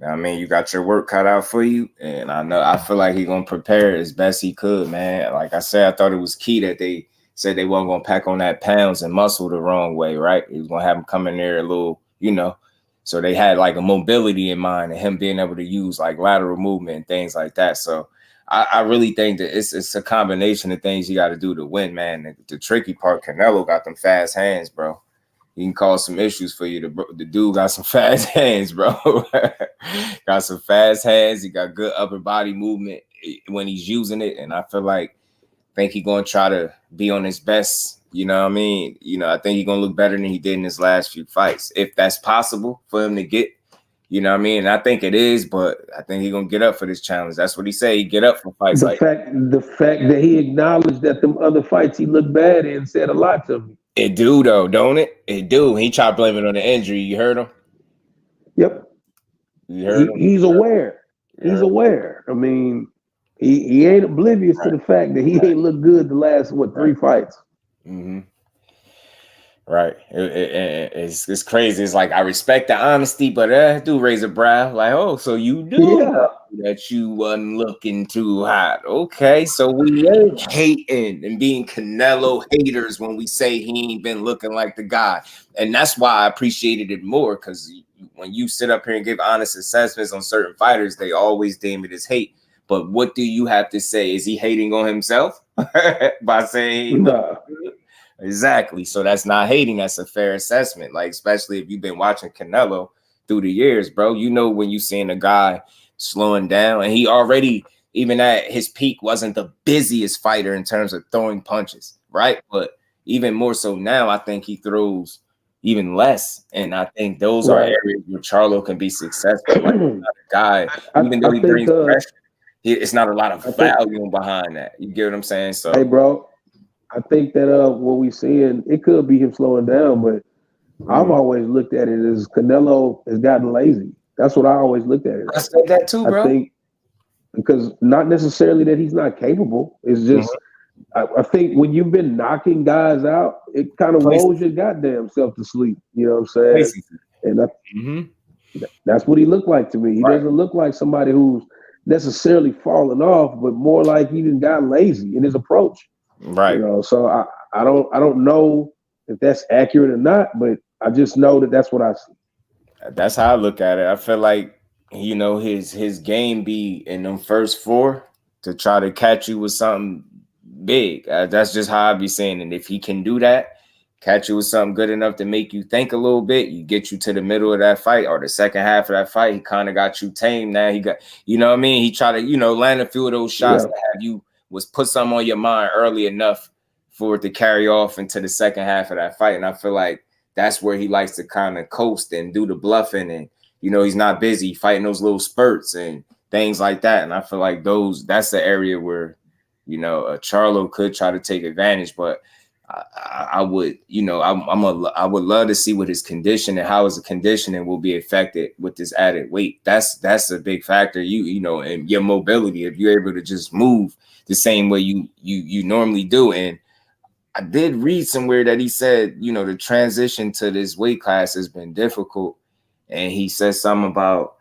I mean, you got your work cut out for you, and I feel like he's gonna prepare as best he could, man. Like I said, I thought it was key that they said they weren't gonna pack on that pounds and muscle the wrong way, right? He was gonna have him come in there a little, so they had like a mobility in mind and him being able to use like lateral movement and things like that. So I really think that it's a combination of things you got to do to win, man. The tricky part, Canelo got them fast hands, bro. He can cause some issues for you. The dude got some fast hands, bro. Got some fast hands. He got good upper body movement when he's using it. And I think he's going to try to be on his best You know what I mean? You know, I think he's gonna look better than he did in his last few fights, if that's possible for him to get. You know what I mean? And I think it is, but I think he's gonna get up for this challenge. That's what he said. He get up for fights the fact that he acknowledged that them other fights he looked bad in said a lot to me. It do though, don't it? It do. He tried blaming on the injury. You heard him? Yep. You heard him? He's aware. He's aware. I mean, he ain't oblivious to the fact that he ain't looked good the last 3 fights. Mm-hmm. Right. It's crazy. It's like I respect the honesty, but I do raise a brow. Like, oh, so you do know that you wasn't looking too hot. Okay, so we ain't hating and being Canelo haters when we say he ain't been looking like the guy. And that's why I appreciated it more, because when you sit up here and give honest assessments on certain fighters, they always deem it as hate. But what do you have to say? Is he hating on himself by saying Exactly. So that's not hating. That's a fair assessment. Like, especially if you've been watching Canelo through the years, bro, you know, when you seeing a guy slowing down, and he already, even at his peak, wasn't the busiest fighter in terms of throwing punches, right? But even more so now, I think he throws even less. And I think those are areas where Charlo can be successful. Like, not a guy, even though he brings pressure, it's not a lot of value behind that. You get what I'm saying? So, hey, bro, I think that what we seeing, it could be him slowing down, but I've always looked at it as Canelo has gotten lazy. That's what I always looked at it. I said that too, bro. I think because not necessarily that he's not capable. It's just I think when you've been knocking guys out, it kind of rolls your goddamn self to sleep. You know what I'm saying? And that's what he looked like to me. He doesn't look like somebody who's necessarily falling off, but more like he even got lazy in his approach. Right. You know, so I don't know if that's accurate or not, but I just know that that's what I see. That's how I look at it. I feel like, you know, his game be in them first 4 to try to catch you with something big. That's just how I be saying it. If he can do that, catch you with something good enough to make you think a little bit, you get you to the middle of that fight or the second half of that fight, he kind of got you tamed. Now he got, you know what I mean? He tried to, you know, land a few of those shots that have you was put something on your mind early enough for it to carry off into the second half of that fight. And I feel like that's where he likes to kind of coast and do the bluffing. And, you know, he's not busy fighting those little spurts and things like that. And I feel like that's the area where, you know, Charlo could try to take advantage. But I would, you know, I would love to see what his condition and how his conditioning will be affected with this added weight. That's a big factor. You know, and your mobility, if you're able to just move the same way you normally do. And I did read somewhere that he said, you know, the transition to this weight class has been difficult. And he said something about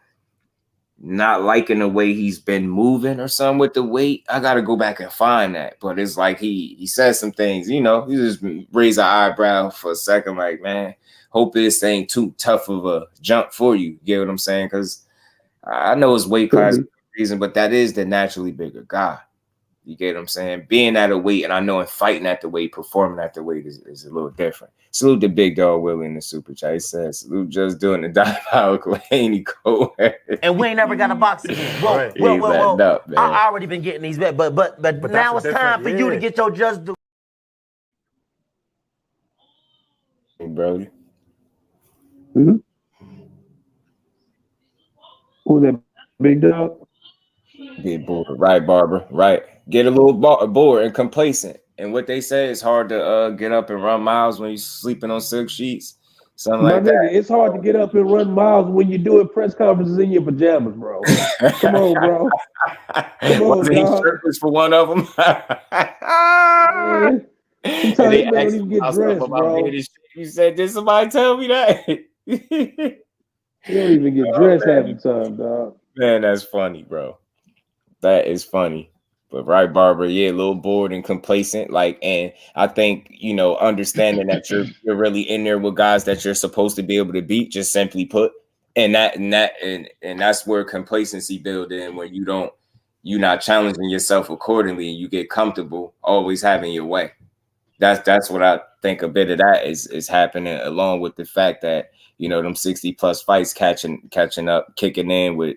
not liking the way he's been moving or something with the weight. I got to go back and find that. But it's like he said some things, you know, he just raised an eyebrow for a second, like, man, hope this ain't too tough of a jump for you. You get what I'm saying? Because I know his weight class is the reason, but that is the naturally bigger guy. You get what I'm saying? Being at a weight, and I know in fighting at the weight, performing at the weight is a little different. Salute the big dog Willie in the super chat. He says, salute just doing the diabolical ain't he cold. And we ain't never got a box again. Well, I already been getting these bet, but now it's time for you to get your just do. Hey, Brody. Who's that big dog? Big board, right, Barbara, right. Get a little bored and complacent. And what they say is hard to get up and run miles when you're sleeping on silk sheets, something like that. It's hard to get up and run miles when you're doing press conferences in your pajamas, bro. Come on, bro. Come on, wasn't he shirtless for one of them? Sometimes you don't even get dressed, bro. You said, did somebody tell me that? You don't even get dressed half the time, dog. Man, that's funny, bro. That is funny. But right, Barbara, yeah, a little bored and complacent. Like, and I think, you know, understanding that you're really in there with guys that you're supposed to be able to beat, just simply put. And that's where complacency builds in, where you're not challenging yourself accordingly and you get comfortable always having your way. That's what I think a bit of that is happening, along with the fact that, you know, them 60 plus fights catching up, kicking in with,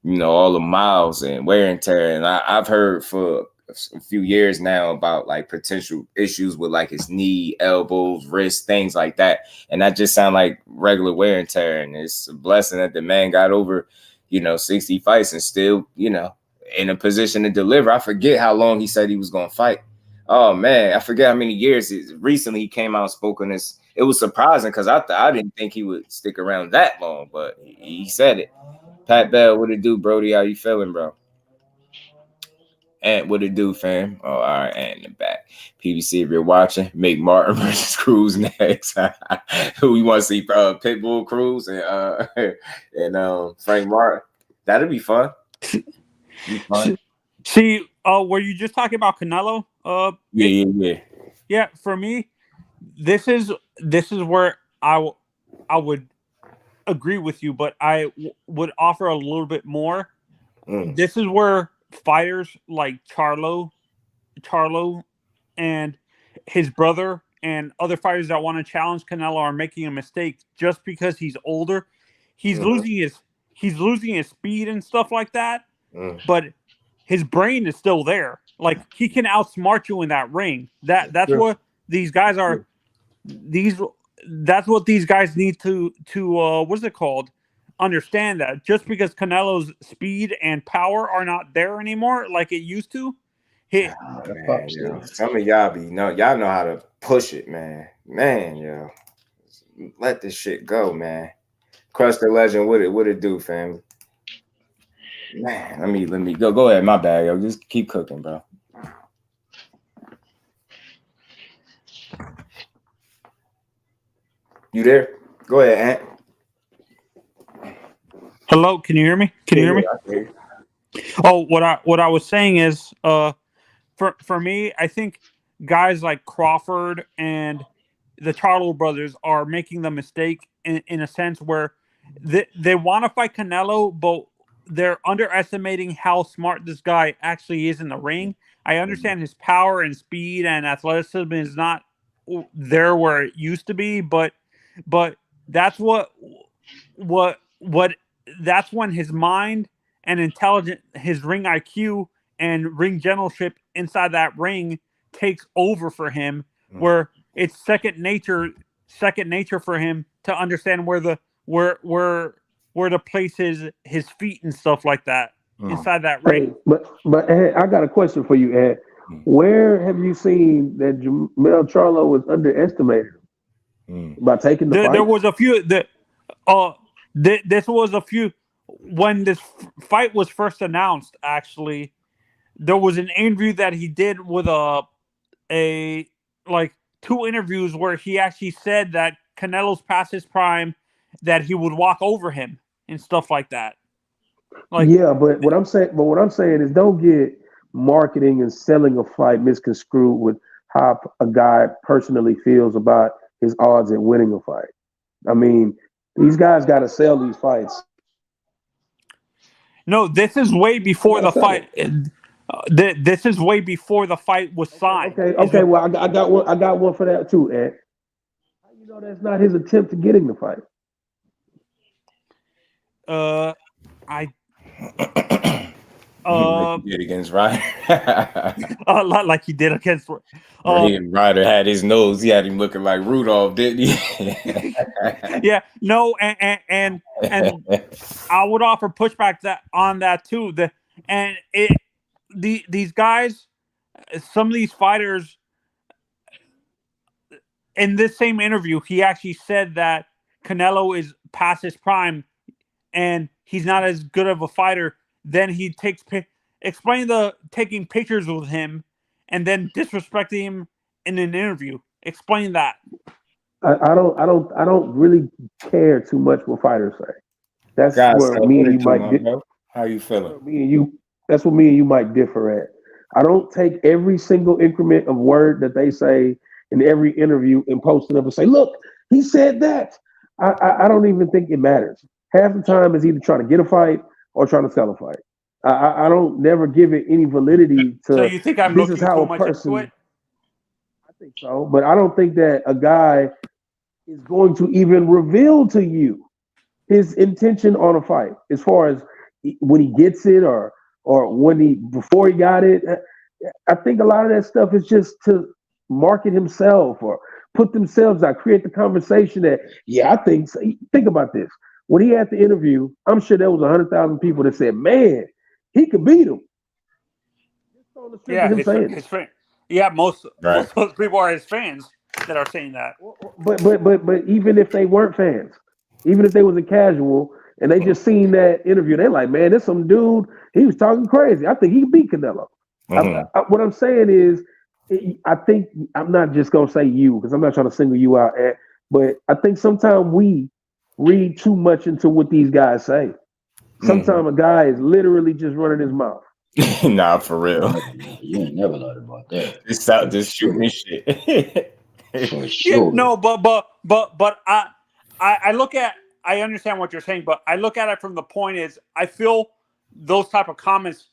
you know, all the miles and wear and tear. And I've heard for a few years now about like potential issues with like his knee, elbows, wrists, things like that. And that just sound like regular wear and tear. And it's a blessing that the man got over, 60 fights and still, in a position to deliver. I forget how long he said he was going to fight. Oh man, I forget how many years. Recently he came out and spoke on this. It was surprising because I didn't think he would stick around that long, but he said it. Pat Bell, what it do, Brody? How you feeling, bro? And what it do, fam? Oh, all right, and in the back. PBC, if you're watching, make Martin versus Cruz next. Who we want to see? Pitbull Cruz and Frank Martin. That'd be fun. See, were you just talking about Canelo? Yeah. For me, this is where I would agree with you, but I would offer a little bit more. This is where fighters like Charlo and his brother and other fighters that want to challenge Canelo are making a mistake just because he's older. He's losing his speed and stuff like that, but his brain is still there. Like he can outsmart you in that ring. That's what these guys are. That's what these guys need to what's it called? Understand that just because Canelo's speed and power are not there anymore like it used to. Some of y'all y'all know how to push it, man. Let this shit go, man. Crush the legend, what it do, family? Man, let me go ahead. My bad, yo. Just keep cooking, bro. You there? Go ahead, Ant. Hello, can you hear me? Can you hear me? Oh, what I was saying is, for me, I think guys like Crawford and the Charlo brothers are making the mistake in a sense where they want to fight Canelo, but they're underestimating how smart this guy actually is in the ring. I understand his power and speed and athleticism is not there where it used to be, but that's that's when his mind and intelligence, his ring IQ and ring generalship inside that ring takes over for him, where it's second nature for him to understand where to place his feet and stuff like that inside that ring. But Ed, I got a question for you, Ed. Where have you seen that Jermell Charlo was underestimated by taking the fight? There was a few that this was a few when this fight was first announced. Actually, there was an interview that he did with a like 2 interviews where he actually said that Canelo's past his prime, that he would walk over him and stuff like that. Like, yeah, but what I'm saying is don't get marketing and selling a fight misconstrued with how a guy personally feels about his odds at winning a fight. I mean, these guys got to sell these fights. No, this is way before the fight. This is way before the fight was signed. Okay. Well, I got one for that too, Ed. How you know that's not his attempt to getting the fight? Like he did against Ryder. Like he did against Ryder had his nose. He had him looking like Rudolph, didn't he? Yeah, no, and I would offer pushback on that too. These guys, some of these fighters, in this same interview, he actually said that Canelo is past his prime and he's not as good of a fighter. Then he explain taking pictures with him and then disrespecting him in an interview. Explain that. I don't really care too much what fighters say. That's where me and you might. How you feeling? That's what me and you might differ at. I don't take every single increment of word that they say in every interview and post it up and say, "Look, he said that." I don't even think it matters. Half the time is either trying to get a fight or trying to sell a fight. I don't never give it any validity to. So you think I'm this looking is how too a much person, into it? I think so, but I don't think that a guy is going to even reveal to you his intention on a fight, as far as when he gets it or before he got it. I think a lot of that stuff is just to market himself or put themselves out, create the conversation that, I think about this. When he had the interview, I'm sure there was 100,000 people that said, man, he could beat him. Yeah, his friend. Yeah, most of those people are his fans that are saying that. But even if they weren't fans, even if they was a casual and they just seen that interview, they're like, man, there's some dude, he was talking crazy. I think he can beat Canelo. What I'm saying is, I think, I'm not just going to say you, because I'm not trying to single you out, but I think sometimes we read too much into what these guys say. Sometimes a guy is literally just running his mouth. Nah, for real. You ain't never thought about that. It's out just shooting shit. For sure. Yeah, no, but I look at, I understand what you're saying, but I look at it from the point is, I feel those type of comments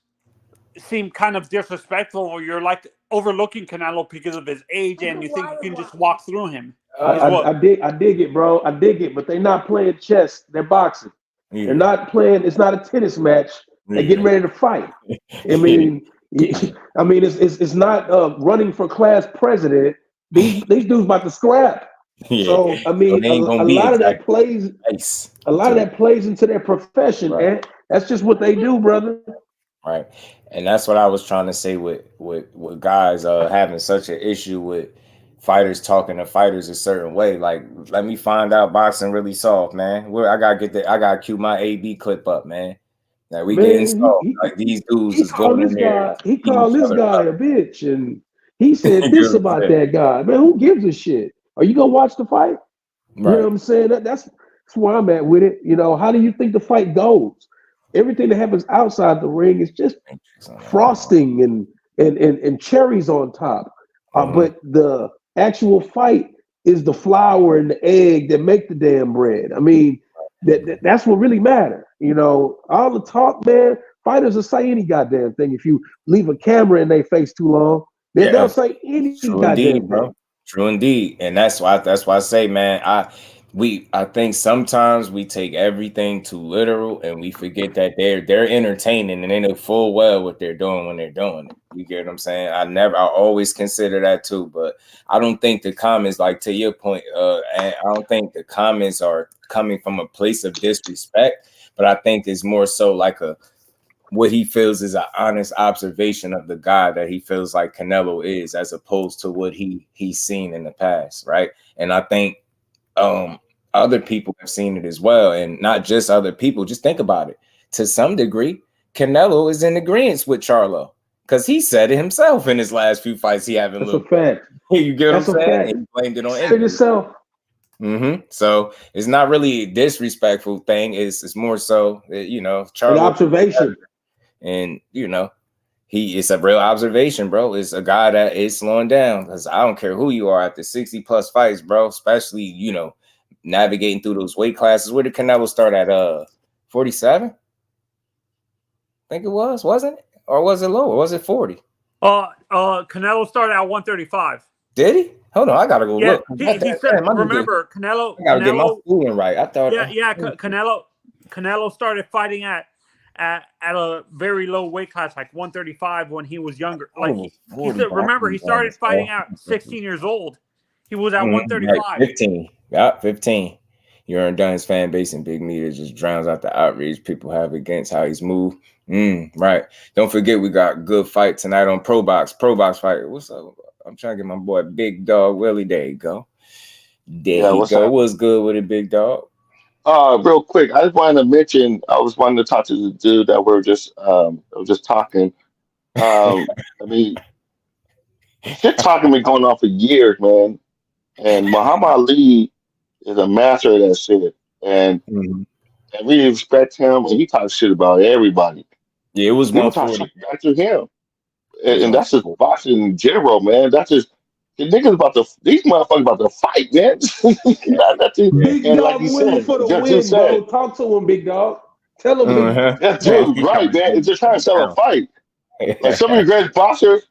seem kind of disrespectful, or you're like overlooking Canelo because of his age, and you think you can just walk through him. I dig it, bro. I dig it, but they're not playing chess. They're boxing. Yeah. They're not playing. It's not a tennis match. They're getting ready to fight. I mean, it's not running for class president. These dudes about to scrap. Yeah. So I mean, a lot of that plays. A lot of that plays into their profession, man. That's just what they do, brother. Right, and that's what I was trying to say with guys having such an issue with fighters talking to fighters a certain way. Like, let me find out boxing really soft, man. I gotta cue my AB clip up, man. Like, we getting soft. Like, these dudes is going in there. He called this guy a bitch, and he said this about that guy. Man, who gives a shit? Are you gonna watch the fight? You know what I'm saying? That's where I'm at with it. You know, how do you think the fight goes? Everything that happens outside the ring is just frosting and cherries on top. But the actual fight is the flour and the egg that make the damn bread. I mean, that's what really matters. You know, all the talk, man, fighters will say any goddamn thing. If you leave a camera in their face too long, they'll say any goddamn thing. Bro. True indeed. And that's why I say, man, I think sometimes we take everything too literal and we forget that they're entertaining and they know full well what they're doing when they're doing it. You get what I'm saying? I always consider that too, but I don't think the comments, like to your point, I don't think the comments are coming from a place of disrespect, but I think it's more so like what he feels is an honest observation of the guy that he feels like Canelo is, as opposed to what he's seen in the past, right? And I think other people have seen it as well, and not just other people. Just think about it. To some degree, Canelo is in agreement with Charlo because he said it himself in his last few fights. He haven't looked. That's a fact. You get what I'm saying? Fact. He blamed it on yourself. So it's not really a disrespectful thing. It's more so, you know, Charlo. An observation. And, you know, it's a real observation, bro. It's a guy that is slowing down, because I don't care who you are after 60 plus fights, bro, especially, you know, navigating through those weight classes. Where did Canelo start at? 47? I think it wasn't it? Or was it lower? Was it 40? Canelo started at 135. Did he? Hold on, I gotta go look. He said, remember, Canelo. I gotta get my schooling right. I thought. Canelo started fighting at a very low weight class, like 135, when he was younger. Like he said, remember, he started fighting at 16 years old. He was at 135. Like 15. Yeah, 15. Your Dun's fan base and Big Media just drowns out the outrage people have against how he's moved. Right. Don't forget, we got good fight tonight on Pro Box fight. What's up? I'm trying to get my boy Big Dog Willie. There you go. What's good with it, Big Dog? Real quick, I just wanted to mention, I was wanting to talk to the dude that we're just talking. I mean, shit talking been going on for years, man. And Muhammad Ali is a master of that shit. And I really respect him, and he talks shit about everybody. Yeah, it was 140. Back to him. And that's just boxing in general, man. That's just the niggas these motherfuckers about to fight, man. Big Dog like winning for the win, bro. Talk to him, Big Dog. Tell him. That's right, man. It's just trying to sell a fight. Like some of the greatest boxers,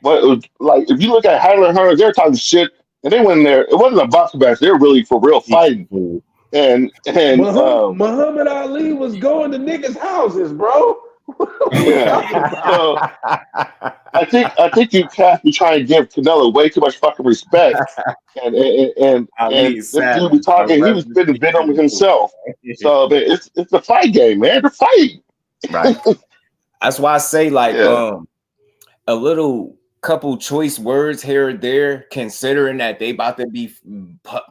but like if you look at Hagler and Hearns, they're talking shit, and they went in there. It wasn't a boxing match. They were really for real fighting. And Muhammad Ali was going to niggas' houses, bro. Yeah. So I think you cats be trying to give Canelo way too much fucking respect, and Ali this dude be Savage, bro. talking. He was Rest spitting in venom peace. himself. So man, it's a fight game, man. The fight. Right. That's why I say like Yeah. a little couple choice words here or there, considering that they about to be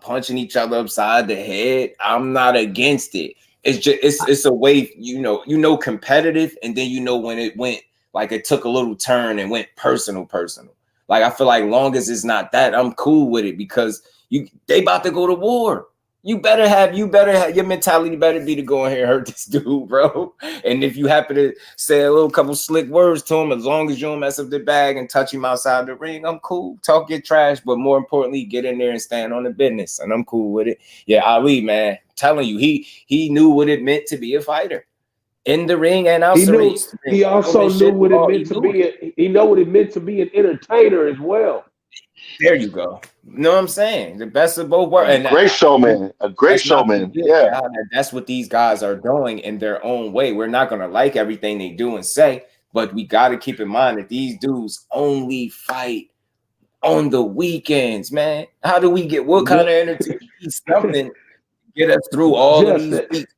punching each other upside the head. I'm not against it. It's just it's a way, you know, competitive, and then you know when it went like it took a little turn and went personal. Like I feel like long as it's not that, I'm cool with it because they about to go to war. You better have your mentality better be to go in here and hurt this dude, bro. And if you happen to say a little couple slick words to him, as long as you don't mess up the bag and touch him outside the ring, I'm cool. Talk your trash, but more importantly, get in there and stand on the business. And I'm cool with it. Yeah, Ali, man, telling you, he knew what it meant to be a fighter in the ring and outside. He also knew what it meant to be. He know what it meant to be an entertainer as well. There you go. You know what I'm saying? The best of both worlds. And great showman. A great showman. Yeah. That's what these guys are doing in their own way. We're not going to like everything they do and say, but we got to keep in mind that these dudes only fight on the weekends, man. How do we get what kind of entertainment? Something get us through all of these weeks.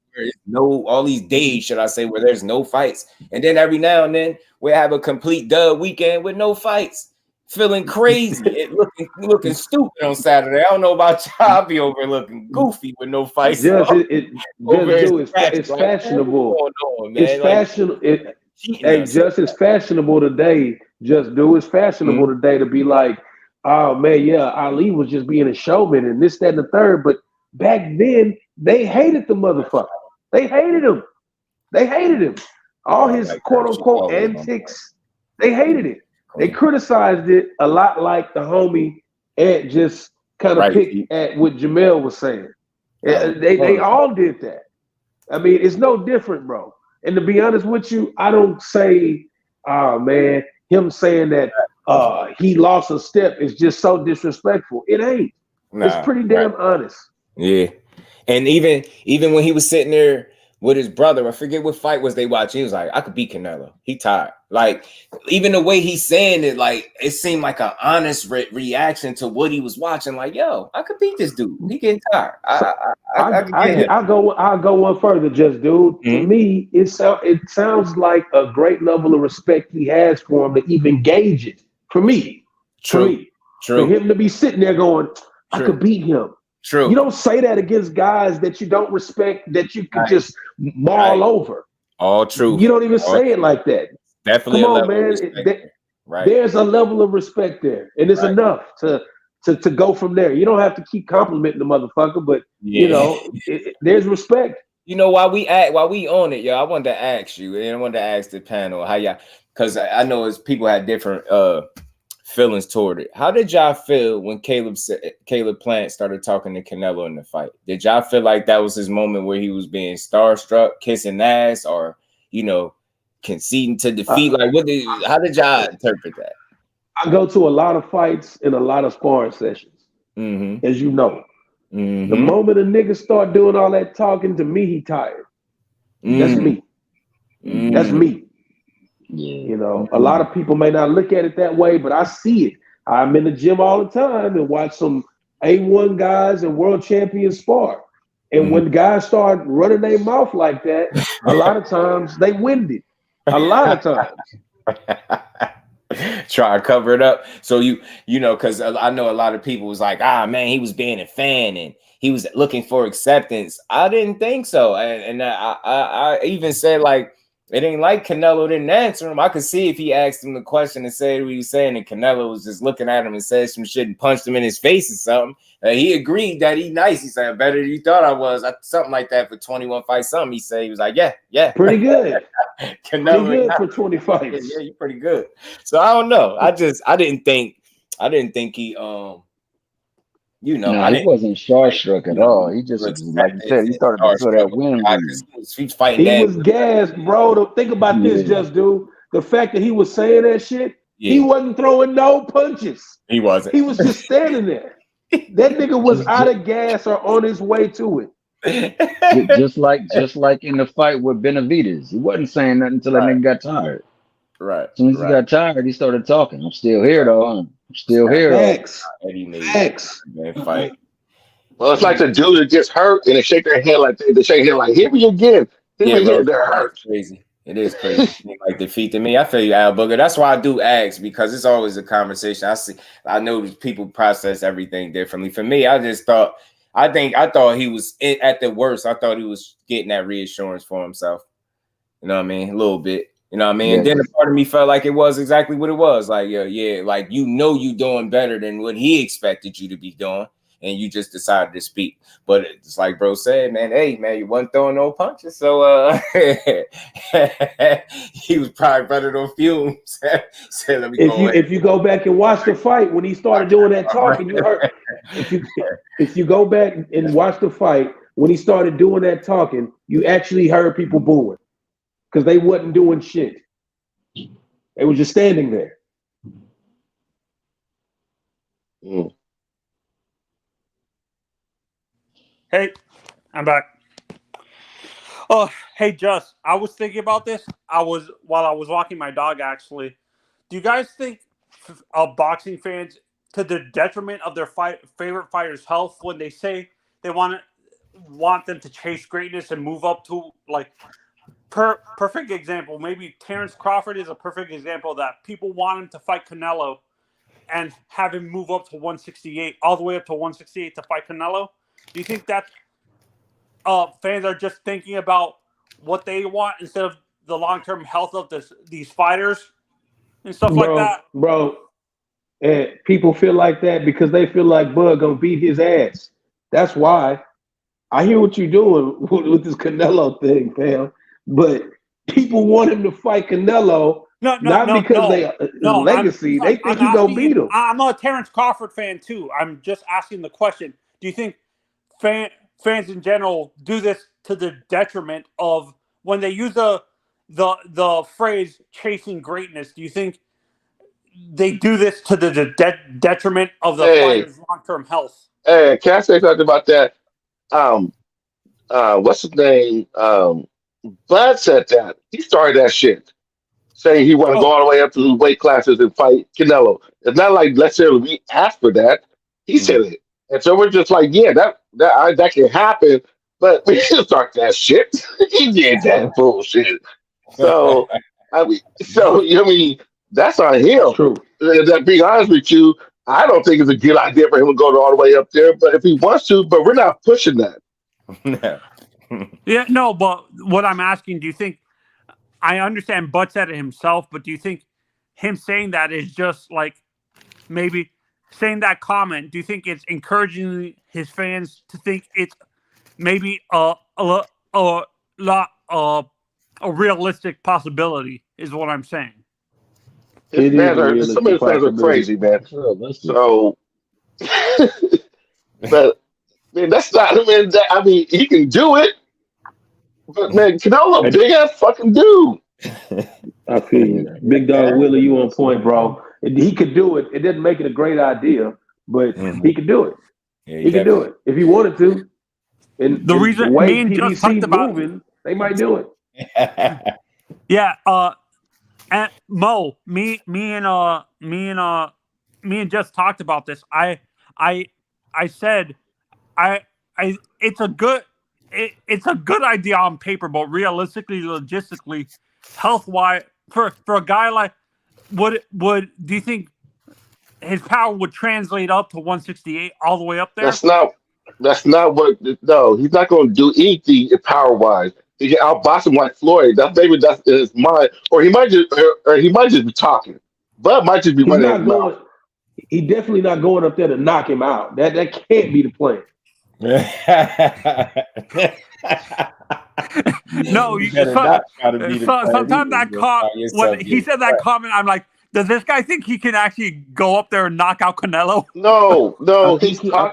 All these days, should I say, where there's no fights. And then every now and then we have a complete dub weekend with no fights. Feeling crazy, looking stupid on Saturday. I don't know about y'all. I'll be over looking goofy with no fights. It's fashionable. It's fashionable. It's fashionable today. It's fashionable today to be like, oh man, yeah, Ali was just being a showman and this, that, and the third. But back then, they hated the motherfucker. They hated him. All his quote unquote antics. They hated it. They criticized it a lot like the homie Ed just kind of picked at what Jermell was saying. They all did that. I mean, it's no different, bro. And to be honest with you, I don't say, oh man, him saying that he lost a step is just so disrespectful. It ain't. It's pretty damn honest. Yeah. And even when he was sitting there with his brother, I forget what fight was they watching. He was like, I could beat Canelo. He tired. Like, even the way he's saying it, like, it seemed like an honest reaction to what he was watching. Like, yo, I could beat this dude. He getting tired. I'll go one further, just dude. Mm-hmm. To me, it sounds like a great level of respect he has for him to even gauge it. For me. True. For him to be sitting there going, I could beat him. True. You don't say that against guys that you don't respect, that you could just maul over. All true. You don't even say it like that. Definitely. Come on, man. There's a level of respect there, and it's enough to go from there. You don't have to keep complimenting the motherfucker, but you know, there's respect. You know, while we on it, yo, I wanted to ask you, and I wanted to ask the panel how y'all, because I know as people had different feelings toward it. How did y'all feel when Caleb Plant started talking to Canelo in the fight? Did y'all feel like that was his moment where he was being starstruck, kissing ass, or conceding to defeat? Like, how did y'all interpret that? I go to a lot of fights and a lot of sparring sessions, as you know. The moment a nigga start doing all that talking, to me, he tired. That's me. That's me. Yeah. You know, a lot of people may not look at it that way, but I see it. I'm in the gym all the time and watch some A1 guys and world champions spar. And when guys start running their mouth like that, a lot of times they winded. A lot of times. Try to cover it up. So you know, because I know a lot of people was like, man, he was being a fan and he was looking for acceptance. I didn't think so. And I even said, like, it ain't like Canelo didn't answer him. I could see if he asked him the question and said what he was saying, and Canelo was just looking at him and said some shit and punched him in his face or something. He agreed that he nice. He said, better than you thought I was. Something like that for 21 fights. Something he said. He was like, yeah. Pretty good. Canelo pretty good for 20 fights. Yeah, you're pretty good. So I don't know. I didn't think he he wasn't starstruck at all. He just, like you said, he started to feel that wind. He's fighting. He was gassed, bro. Think about this, just dude. The fact that he was saying that shit, he wasn't throwing no punches. He wasn't. He was just standing there. That nigga was out of gas or on his way to it. Just like in the fight with Benavidez, he wasn't saying nothing until that nigga got tired. Right. As soon as he got tired, he started talking. I'm still here though. I'm still here though. X. Fight. Well, it's like the dude that gets hurt and they shake their head like they shake their head like, hit me again. Hit me again. They're hurt. Crazy. It is crazy. Like defeat to me. I feel you, Al Booger. That's why I do ask, because it's always a conversation. I know people process everything differently. For me, I thought he was at the worst. I thought he was getting that reassurance for himself. You know what I mean? A little bit. You know what I mean? Yeah. And then a part of me felt like it was exactly what it was. Like, yeah, like you doing better than what he expected you to be doing. And you just decided to speak. But it's like bro said, man, hey, man, you wasn't throwing no punches. So he was probably better than fumes. So let me if you go back and watch the fight, when he started doing that talking, you heard. If you go back and watch the fight, when he started doing that talking, you actually heard people booing. Because they wasn't doing shit. They were just standing there. Mm. Hey, I'm back. Oh, hey, Just. I was thinking about this. While I was walking my dog, actually. Do you guys think boxing fans, to the detriment of their favorite fighter's health, when they say they want them to chase greatness and move up to, like, perfect example, maybe Terence Crawford is a perfect example of that. People want him to fight Canelo and have him move up to 168, all the way up to 168 to fight Canelo. Do you think that fans are just thinking about what they want instead of the long-term health of these fighters and stuff like that? Bro, and people feel like that because they feel like Bud gonna beat his ass. That's why. I hear what you're doing with this Canelo thing, fam. But people want him to fight Canelo, not because they legacy. They think he's gonna beat him. I'm a Terence Crawford fan too. I'm just asking the question: do you think fans in general do this to the detriment of when they use the phrase "chasing greatness"? Do you think they do this to the detriment of the fighter's long-term health? Hey, can I say something about that? What's his name? Bud said that. He started that shit, saying he want to go all the way up to the weight classes and fight Canelo. It's not like necessarily we asked for that. He said it. And so we're just like, yeah, that can happen, but we didn't start that shit. He did that bullshit. So, that's on him. True. That being honest with you, I don't think it's a good idea for him to go all the way up there, but if he wants to, but we're not pushing that. Yeah, no, but what I'm asking, do you think, I understand Bud said it himself, but do you think him saying that is just like maybe saying that comment, do you think it's encouraging his fans to think it's maybe a realistic possibility is what I'm saying? Some of his fans are crazy, man. So, but man, that's not. I mean, he can do it, but man, Canelo, big ass fucking dude. I feel you, Big Dog Willie. You on point, bro. He could do it. It didn't make it a great idea, but he could do it. Yeah, he could do it if he wanted to. And the reason me and Just talked about moving, they might do it. Yeah. And Mo, me and Just talked about this. I said it's a good idea on paper, but realistically, logistically, health wise, for a guy like would do you think his power would translate up to 168 all the way up there? That's not what. No, he's not going to do anything power wise. He can outbox him like Floyd. That's his mind, or he might just be talking. Bud might just be running his mouth. He definitely not going up there to knock him out. That can't be the plan. No, sometimes when he said that comment, I'm like, does this guy think he can actually go up there and knock out Canelo? No. I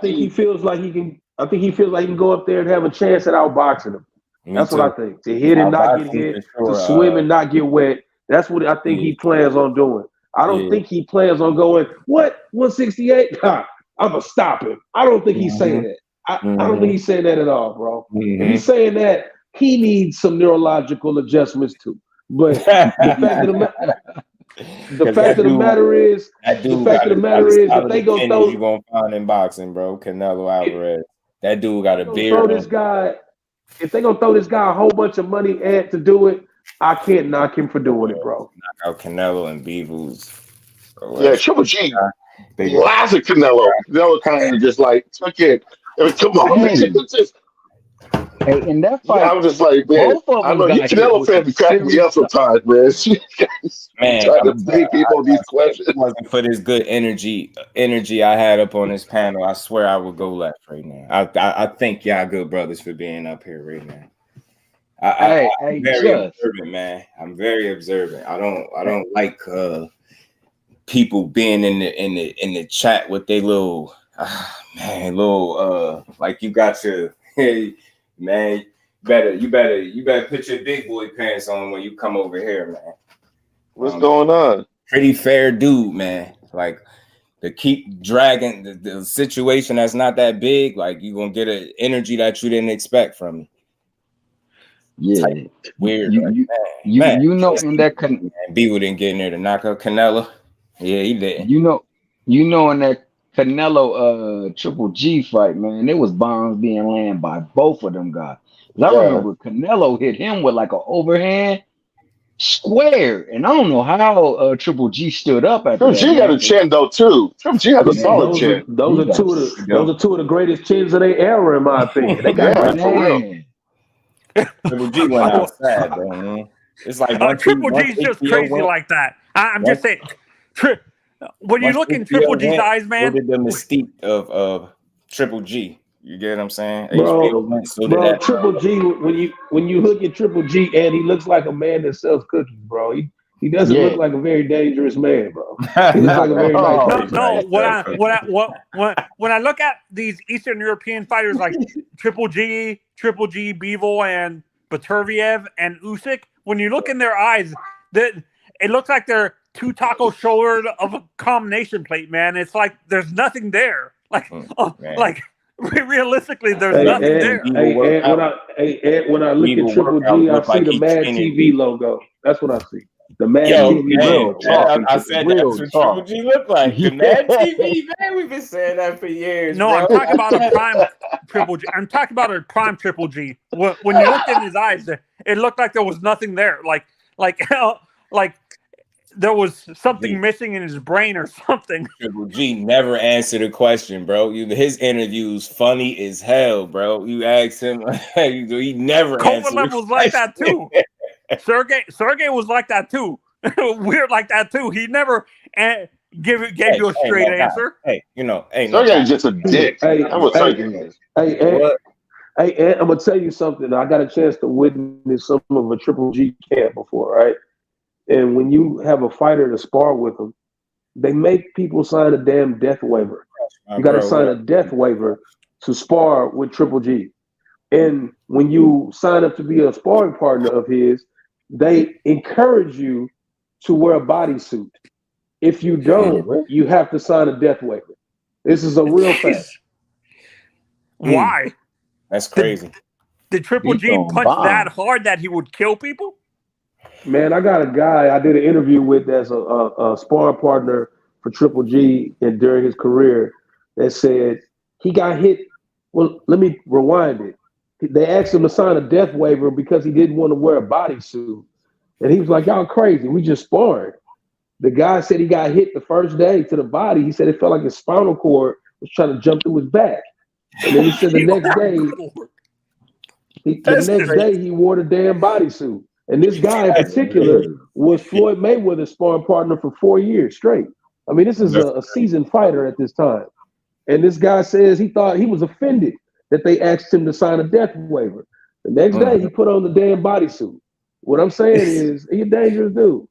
think he feels like he can. I think he feels like he can go up there and have a chance at outboxing him. That's what I think. To hit and not get hit, to swim and not get wet. That's what I think he plans on doing. I don't think he plans on going, 168? I'm going to stop him. I don't think he's saying that. I don't think he's saying that at all, bro. If he's saying that, he needs some neurological adjustments too. But the fact of the matter is, if they gonna throw, you gonna find in boxing, bro. Canelo Alvarez. That dude got a beard. If they gonna throw this guy a whole bunch of money to do it, I can't knock him for doing it, bro. Knock out Canelo and Beavers. Yeah, Triple G. Lots of Canelo. Canelo kind of just like took it. I mean, come on, Hey, in that fight, I was just like, man, I know you Canelo fans be cracking me up sometimes, man. Man, trying to debate people these questions. If it wasn't for this good energy I had up on this panel, I swear I would go left right now. I thank y'all good brothers for being up here right now. I'm very observant, man. I'm very observant. I don't like people being in the chat with their little like you got your man. You better put your big boy pants on when you come over here, man. What's going on? Pretty fair dude, man. Like to keep dragging the situation that's not that big, like you're gonna get an energy that you didn't expect from me. Yeah, weird. You know, in that Beaver didn't get in there to knock out Canelo. Yeah, he did. You know, in that Canelo Triple G fight, man, there was bombs being landed by both of them guys. I remember Canelo hit him with like an overhand square, and I don't know how Triple G stood up at Triple G got a chin though too. Triple G has a solid chin. Those are two of the greatest chins of their era, in my opinion. They got for real. Triple G went outside, bro. It's like Triple G's just crazy like that. I'm just saying. When you look in Triple G's eyes, man, so did the mystique of Triple G. You get what I'm saying? Bro, Triple G, when you look at Triple G, and he looks like a man that sells cookies, bro. He doesn't look like a very dangerous man, bro. He looks like a very nice person. When I look at these Eastern European fighters like Triple G, Bivol, and Baturviev and Usyk, when you look in their eyes, it looks like they're two tacos short of a combination plate, man. It's like there's nothing there. Realistically, there's nothing there. When I look at Triple G, I see the Mad TV logo. That's what I see. The Mad TV logo. I said that's what Triple G look like. The Mad TV, man. We've been saying that for years. No, I'm talking about a prime Triple G. I'm talking about a prime Triple G. When you looked in his eyes, it looked like there was nothing there. Like there was something missing in his brain or something. Triple G never answered a question, bro. His interviews funny as hell, bro. You asked him, he never answered. COVID was like that too. Sergey was like that too. Weird like that too. He never gave you a straight answer. Sergey's just a dick. I'm gonna tell you something. I got a chance to witness some of a Triple G camp before, right? And when you have a fighter to spar with them, they make people sign a damn death waiver. You got to sign a death waiver to spar with Triple G. And when you sign up to be a sparring partner of his, they encourage you to wear a bodysuit. If you don't, you have to sign a death waiver. This is a real fact. Why? That's crazy. Did Triple G punch that hard that he would kill people? Man, I got a guy I did an interview with that's a sparring partner for Triple G and during his career that said he got hit. Well, let me rewind it. They asked him to sign a death waiver because he didn't want to wear a bodysuit. And he was like, y'all crazy. We just sparring. The guy said he got hit the first day to the body. He said it felt like his spinal cord was trying to jump through his back. And then he said the next day he wore the damn bodysuit. And this guy in particular was Floyd Mayweather's sparring partner for 4 years straight. I mean, this is a seasoned fighter at this time. And this guy says he thought he was offended that they asked him to sign a death waiver. The next day, he put on the damn bodysuit. What I'm saying is, he's a dangerous dude.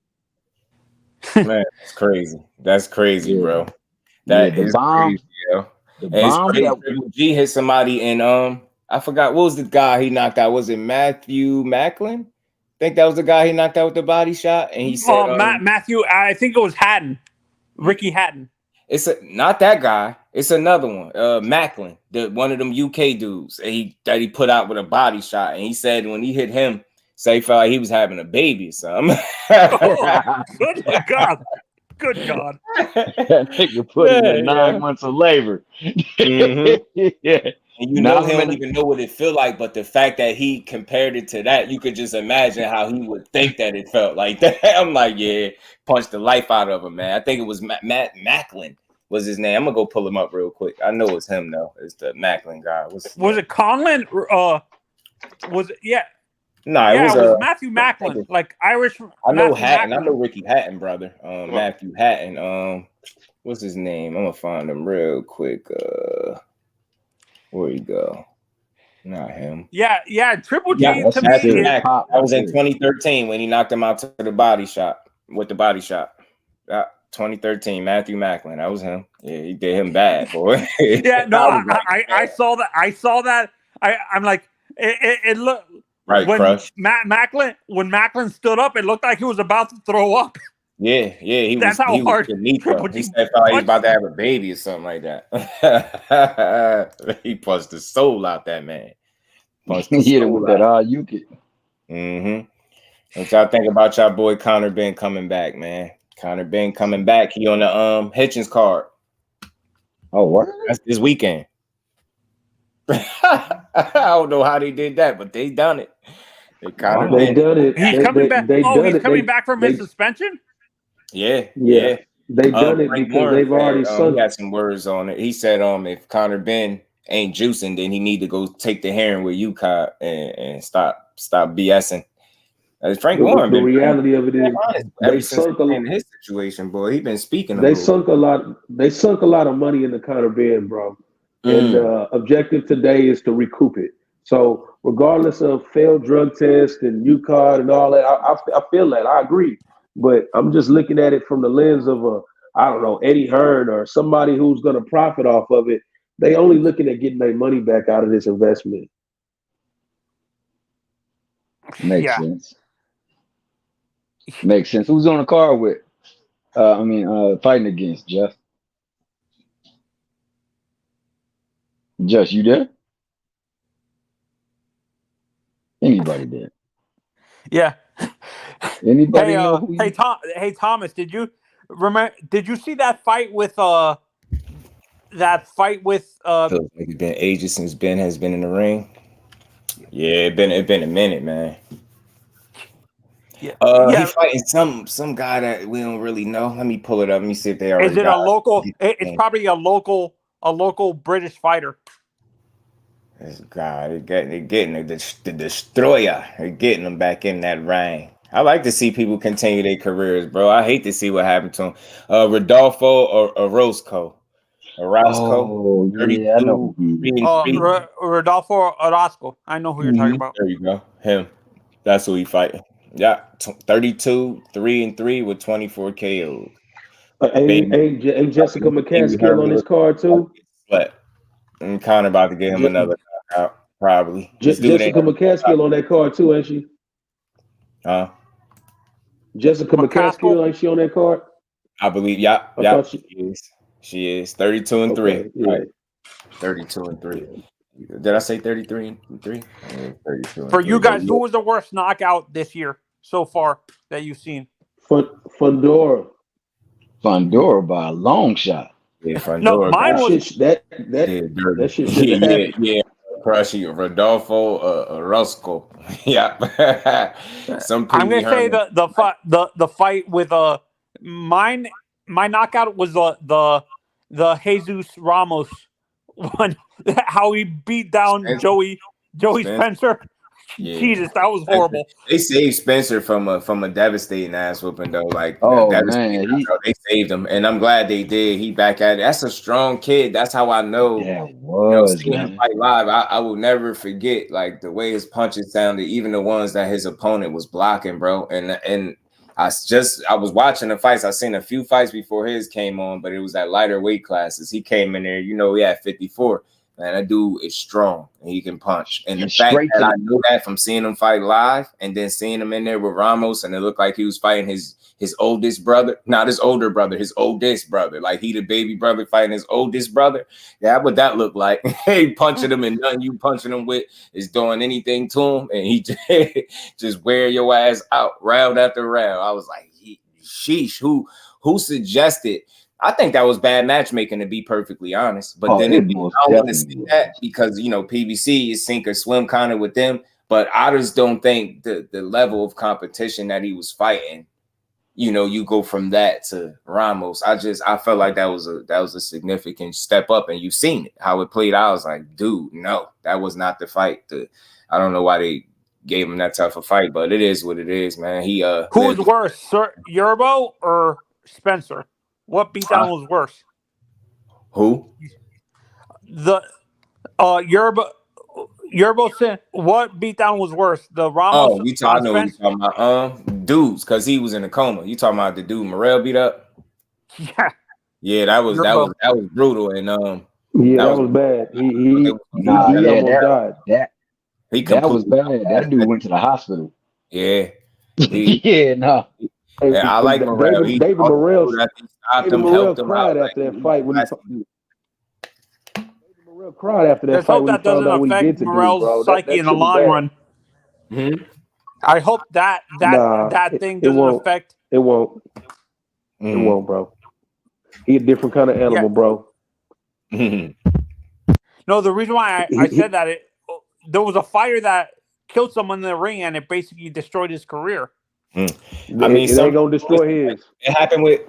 Man, that's crazy. That's crazy, bro. That is crazy, yo. Triple G hit somebody in, I forgot, what was the guy he knocked out? Was it Matthew Macklin? I think that was the guy he knocked out with the body shot, and he said, Matthew. I think it was Hatton, Ricky Hatton. It's not that guy. It's another one. Macklin, one of them UK dudes that he put out with a body shot. And he said when he hit him, he felt like he was having a baby or something. Oh, good God. Good God. Nigga put him in 9 months of labor. Yeah. And you know he don't even know what it feel like, but the fact that he compared it to that, you could just imagine how he would think that it felt like that. I'm like, yeah, punched the life out of him, man. I think it was Matt Macklin was his name. I'm gonna go pull him up real quick. I know it's him though. It's the Macklin guy. Was it Conlon? Was it? Yeah. No, it was Matthew Macklin, like Irish. I know Hatton. Macklin. I know Ricky Hatton, brother. Matthew Hatton. What's his name? I'm gonna find him real quick. Where you go? Not him. Yeah. Triple G to me. That was in 2013 when he knocked him out to the body shot with the body shot. 2013, Matthew Macklin. That was him. Yeah, he did him bad, boy. Yeah, no, I saw that. I saw that. I'm like, it looked right. When Macklin stood up, it looked like he was about to throw up. Yeah, he That's was. How hard. He said he was about to have a baby or something like that. He punched the soul out that man. Punched the soul with that UKAD. What y'all think about y'all boy Conor Benn coming back, man? Conor Benn coming back. He on the Hitchens card. Oh, what? That's this weekend. I don't know how they did that, but they done it. They done it. He's coming back. He's coming back from his suspension. Yeah. They done it Frank because Warren they've already he had some words on it. He said, if Conor Benn ain't juicing, then he need to go take the hearing with UKAD and stop BSing. Frank Warren. The reality of it is, ever since in his situation, boy, he been speaking. They sunk a lot. They sunk a lot of money into Conor Benn, bro. And objective today is to recoup it. So regardless of failed drug tests and UKAD and all that, I feel that. I agree. But I'm just looking at it from the lens of I don't know, Eddie Hearn or somebody who's going to profit off of it. They only looking at getting their money back out of this investment. Makes sense. Makes sense. Who's on the card with? Fighting against Jeff. Just you there? Anybody there? Yeah. Anybody know who Hey Thomas, did you see that fight with feels like it's been ages since Ben has been in the ring. Yeah, it been a minute, man. He's fighting some guy that we don't really know. Let me pull it up. Let me see if they already. Is it a local? It's probably a local British fighter. This guy, they're getting the destroyer. They're getting them back in that ring. I like to see people continue their careers, bro. I hate to see what happened to him. Rodolfo or Orozco. Oh, yeah, I know. Rodolfo Orozco. I know who you're talking about. There you go. Him. That's who he fighting. Yeah, 32, 3-3 with 24 KOs. Ain't Jessica McCaskill on his card too? But I'm kind of about to get him another knockout, probably. Jessica McCaskill on that card too, ain't she? Jessica McCaskill, ain't she on that card? I believe, she is 32-3. Okay, right. 32-3. Did I say 33-3? Yeah, 32. For you guys, who was the worst knockout this year so far that you've seen? Fundora by a long shot. Yeah, Fundora. No, mine was that shit should have happened. Yeah. Crushing Rodolfo Orozco. Yeah. I'm gonna say the fight with my knockout was the Jesus Ramos one. How he beat down Joey Spencer. Yeah. Jesus, that was horrible. They saved Spencer from a devastating ass whooping though. Like, man, they saved him, and I'm glad they did. He back at it. That's a strong kid. That's how I know. Yeah, it was. Seeing him fight live, I will never forget like the way his punches sounded, even the ones that his opponent was blocking, bro. And I was watching the fights. I seen a few fights before his came on, but it was at lighter weight classes. He came in there, he had 54. man, that dude is strong and he can punch. And the And fact straight that to I the know that from seeing him fight live and then seeing him in there with Ramos, and it looked like he was fighting his oldest brother, not his older brother, his oldest brother. Like he the baby brother fighting his oldest brother. Yeah, what that looked like. He punching him and nothing you punching him with is doing anything to him, and he just wear your ass out round after round. I was like, sheesh, who suggested? I think that was bad matchmaking, to be perfectly honest. But then I don't want to see that because, you know, PBC is sink or swim kind of with them. But I just don't think the level of competition that he was fighting, you know, you go from that to Ramos. I felt like that was a significant step up, and you've seen it, how it played out. I was like, dude, no, that was not the fight. I don't know why they gave him that tough a fight, but it is what it is, man. Who's worse, Sir Yerbo or Spencer? What beatdown was worse? Who? The Yerbo said what beatdown was worse? The Ramos. Oh, I know what you're talking about. Dudes, because he was in a coma. You talking about the dude Morrell beat up? Yeah. Yeah, that was brutal. And that was bad. He was bad. That dude went to the hospital. Yeah. I like Morrell. David Morrell cried after that fight. David Morrell cried after that fight when he found out what he did to Morrell's psyche in the long run. Mm-hmm. I hope that thing doesn't affect. It won't. It won't, bro. He a different kind of animal, bro. No, the reason why I said that, there was a fighter that killed someone in the ring, and it basically destroyed his career. I mean, it ain't gonna destroy his. It happened with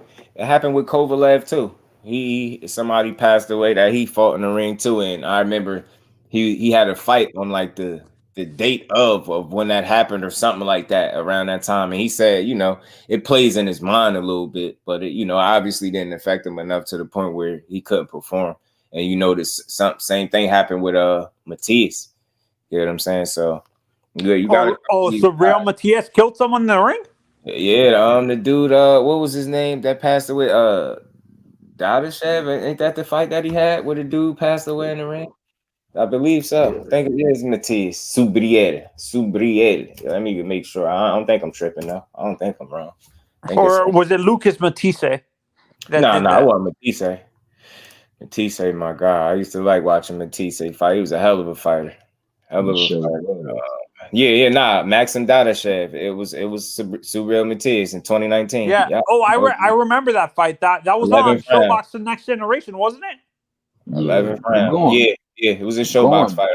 Kovalev too. Somebody passed away that he fought in the ring too, and I remember he had a fight on like the date of when that happened or something like that around that time, and he said, you know, it plays in his mind a little bit, but it, you know, obviously didn't affect him enough to the point where he couldn't perform. And you notice same thing happened with Matthias. You know what I'm saying? So. Yeah, you got so real Mathias killed someone in the ring? Yeah, the dude, what was his name that passed away? Dadashev, ain't that the fight that he had where the dude passed away in the ring? I believe so. I think it is Mathias. Subriel. Let me make sure. I don't think I'm tripping though. I don't think I'm wrong. Or was it Lucas Matisse? No, it wasn't Matisse. Matisse, my God. I used to like watching Matisse fight. He was a hell of a fighter. Maxim Dadashev. It was Subriel Matthias in 2019. Yeah. Oh, I remember that fight. That was on Showbox The Next Generation, wasn't it? 11th round. Yeah. It was a Showbox fight,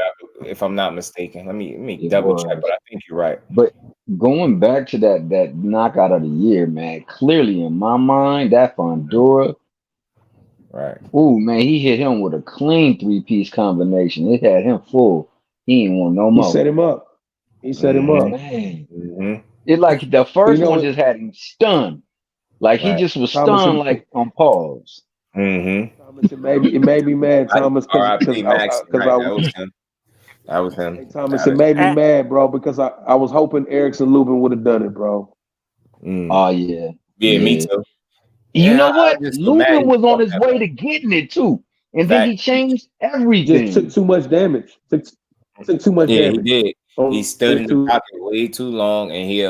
if I'm not mistaken. Let me double check, but I think you're right. But going back to that knockout of the year, man, clearly in my mind, that Fondura. Right. Ooh, man, he hit him with a clean 3-piece combination. It had him full. He ain't want no more. He set him up. Man. It like the first one just had him stunned. Like he just was stunned, like on pause. Thomas, it made me mad, Thomas, because that was him. Hey, Thomas, it made me mad, bro, because I was hoping Erickson Lubin would have done it, bro. Oh yeah, me too. You know what? Lubin was on his way to getting it too, and then he changed everything. Just took too much damage. Took too much damage. He did. He stood in the pocket way too long, and he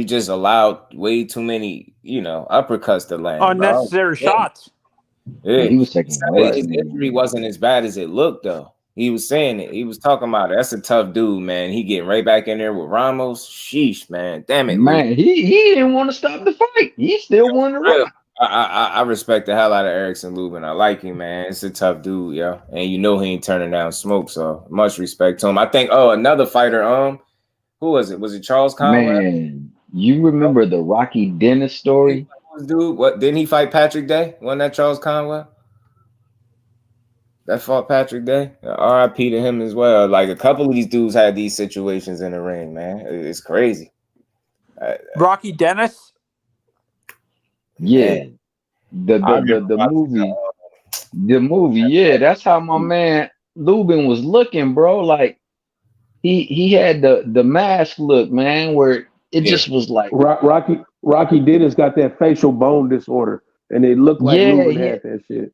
just allowed way too many, you know, uppercuts to land. Unnecessary shots. Yeah, he was taking his injury wasn't as bad as it looked, though. He was saying it. He was talking about it. That's a tough dude, man. He getting right back in there with Ramos. Sheesh, man. Damn it, man. He didn't want to stop the fight. He still wanted to run. I respect the hell out of Erickson Lubin. I like him, man. It's a tough dude, yo. And you know he ain't turning down smoke, so much respect to him. I think, another fighter, who was it? Was it Charles Conway? Man, you remember the Rocky Dennis story? Dude, what didn't he fight Patrick Day? Wasn't that Charles Conway? That fought Patrick Day. RIP to him as well. Like a couple of these dudes had these situations in the ring, man. It's crazy. Rocky Dennis. Yeah, the movie. Yeah, that's how my man Lubin was looking, bro. Like he had the mask look, man, where it just was like Rocky Dennis got that facial bone disorder, and it looked like Lubin had that shit.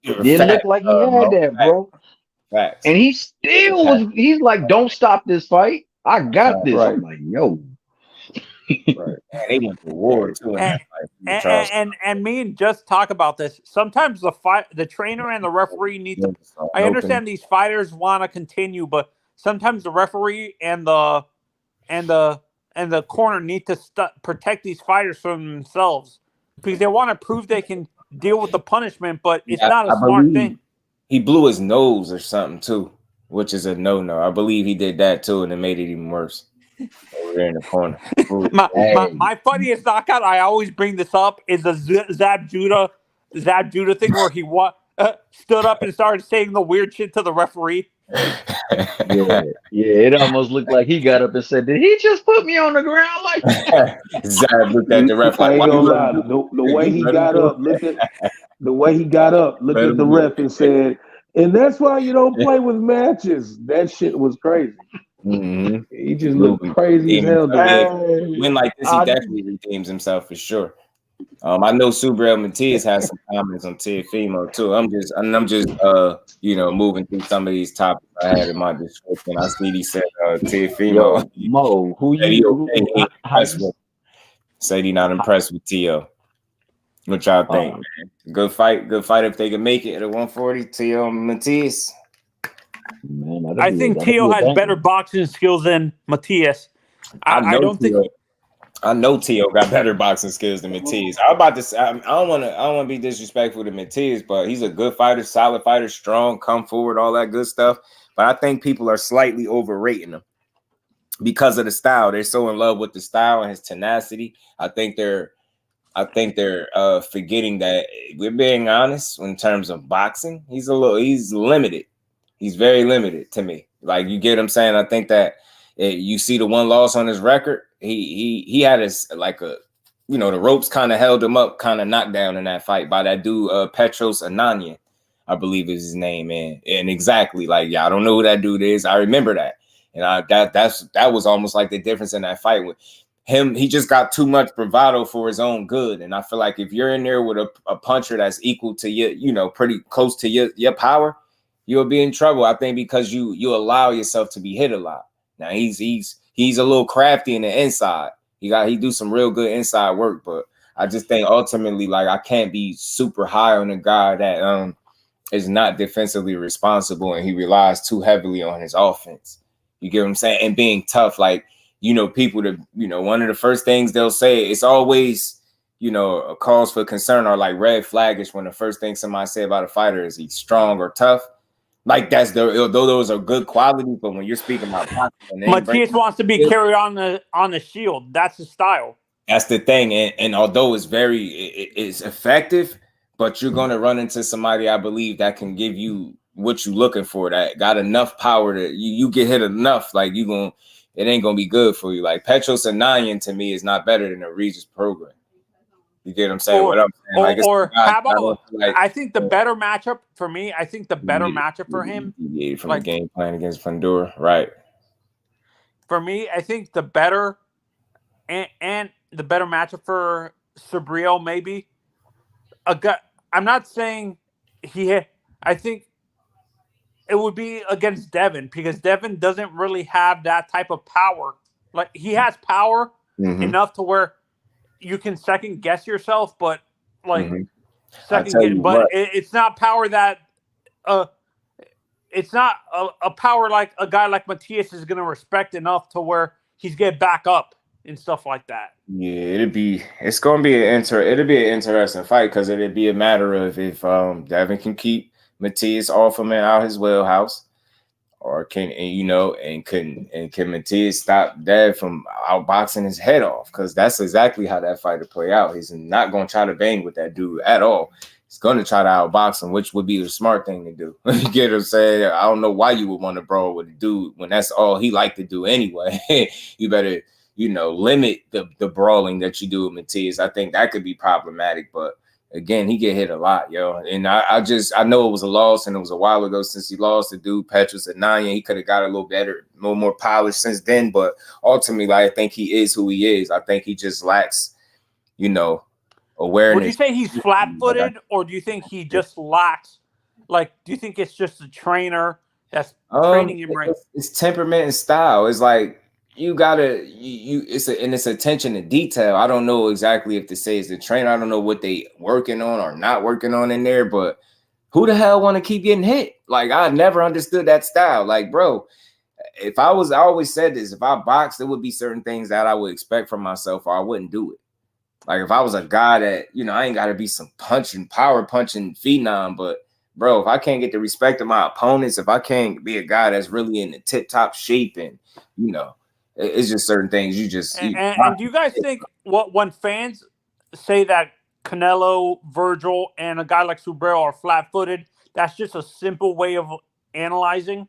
It looked like he had that, bro. Facts. And he still was. He's like, "Don't stop this fight. I got this." Right. I'm like, "Yo." Right. And they went to war too in that fight. And me and Just talk about this. Sometimes the trainer and the referee need to. I understand these fighters want to continue, but sometimes the referee and the corner need to protect these fighters from themselves because they want to prove they can deal with the punishment, but it's not a smart thing. He blew his nose or something too, which is a no-no. I believe he did that too, and it made it even worse. Over there in the corner. my funniest knockout, I always bring this up, is the Zab Judah thing where he stood up and started saying the weird shit to the referee. Yeah, it almost looked like he got up and said, "Did he just put me on the ground like that?" Zab looked at the ref like, I ain't gonna lie. The way he got up, looked at the ref and said, "And that's why you don't play with matches." That shit was crazy. Mm-hmm. He just looked crazy as hell. When like this, he definitely redeems himself for sure. I know SUBRIEL Matias has some comments on TEOFIMO too. I'm just moving through some of these topics I had in my description. I see he said TEOFIMO. Mo, said he not impressed with Teo. What y'all think, man? Good fight if they can make it at 140. Teo Matias. Man, I think Teo has better boxing skills than Mathias. I know Teo got better boxing skills than Matias. I'm about to say, I don't want to be disrespectful to Matias, but he's a good fighter, solid fighter, strong, come forward, all that good stuff. But I think people are slightly overrating him because of the style. They're so in love with the style and his tenacity. I think they're forgetting that we're being honest in terms of boxing. He's limited. He's very limited to me. Like, you get what I'm saying? I think that you see the one loss on his record. He had the ropes kind of held him up, kind of knocked down in that fight by that dude Petros Ananian, I believe is his name, man. And exactly, like, I don't know who that dude is. I remember that, and that was almost like the difference in that fight with him. He just got too much bravado for his own good, and I feel like if you're in there with a puncher that's equal to your, pretty close to your power, you'll be in trouble. I think because you allow yourself to be hit a lot. Now he's a little crafty in the inside. He do some real good inside work, but I just think ultimately, like, I can't be super high on a guy that is not defensively responsible and he relies too heavily on his offense. You get what I'm saying? And being tough, like, people that, one of the first things they'll say, it's always, a cause for concern or like red flagish when the first thing somebody say about a fighter is he's strong or tough. Like, though those are good qualities, but when you're speaking about boxing, Mathias wants to be carried on the shield. That's his style. That's the thing, and although it's it's effective, but you're gonna run into somebody, I believe, that can give you what you're looking for. That got enough power to you get hit enough, like it ain't gonna be good for you. Like Petros Ananian to me is not better than a Regis program. You get what I'm saying? How about I think the better matchup for me, matchup for him. From the game plan against Fundora, right? For me, I think the better and the better matchup for SUBRIEL maybe. I'm not saying I think it would be against Devin because Devin doesn't really have that type of power. Like, he has power enough to where you can second guess yourself, but it's not power that it's not a power like a guy like Mathias is going to respect enough to where he's get back up and stuff like that. Yeah, it'll be an interesting fight because it'll be a matter of if Devin can keep Mathias off him and out his wheelhouse, or can Mathias stop Dev from outboxing his head off? Because that's exactly how that fight will play out. He's not going to try to bang with that dude at all. He's going to try to outbox him, which would be the smart thing to do. You get what I'm saying? I don't know why you would want to brawl with a dude when that's all he liked to do anyway. You better, limit the brawling that you do with Mathias. I think that could be problematic, but again, he get hit a lot, yo. And I know it was a loss, and it was a while ago since he lost to dude Petros Ananian. He could have got a little better, a little more polished since then. But ultimately, I think he is who he is. I think he just lacks, awareness. Would you say he's flat-footed, or do you think he just lacks? Like, do you think it's just the trainer That's training him right. It's temperament and style. It's like you gotta it's attention to detail. I don't know exactly if to say it's the trainer. I don't know what they working on or not working on in there, but who the hell want to keep getting hit? Like, I never understood that style. Like, bro, I always said this, if I boxed, there would be certain things that I would expect from myself or I wouldn't do it. Like, if I was a guy that, I ain't got to be some power punching phenom, but bro, if I can't get the respect of my opponents, if I can't be a guy that's really in the tip top shape and, it's just certain things and do you guys think when fans say that Canelo, Virgil, and a guy like SUBRIEL are flat-footed, that's just a simple way of analyzing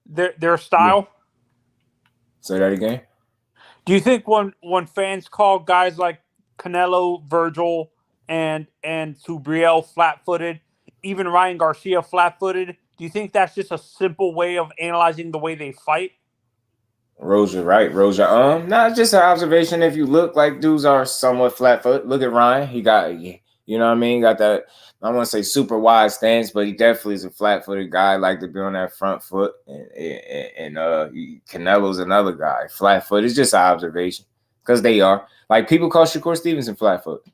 their style? Say that again. Do you think when fans call guys like Canelo, Virgil, and SUBRIEL flat-footed, even Ryan Garcia flat-footed, do you think that's just a simple way of analyzing the way they fight? Roja, right? Roja. It's just an observation. If you look like dudes are somewhat flat-footed, look at Ryan. He got, what I mean? Got that, I don't want to say super wide stance, but he definitely is a flat-footed guy. Like to be on that front foot. And Canelo's another guy. Flat-footed. It's just an observation. Because they are. Like, people call Shakur Stevenson flat-footed.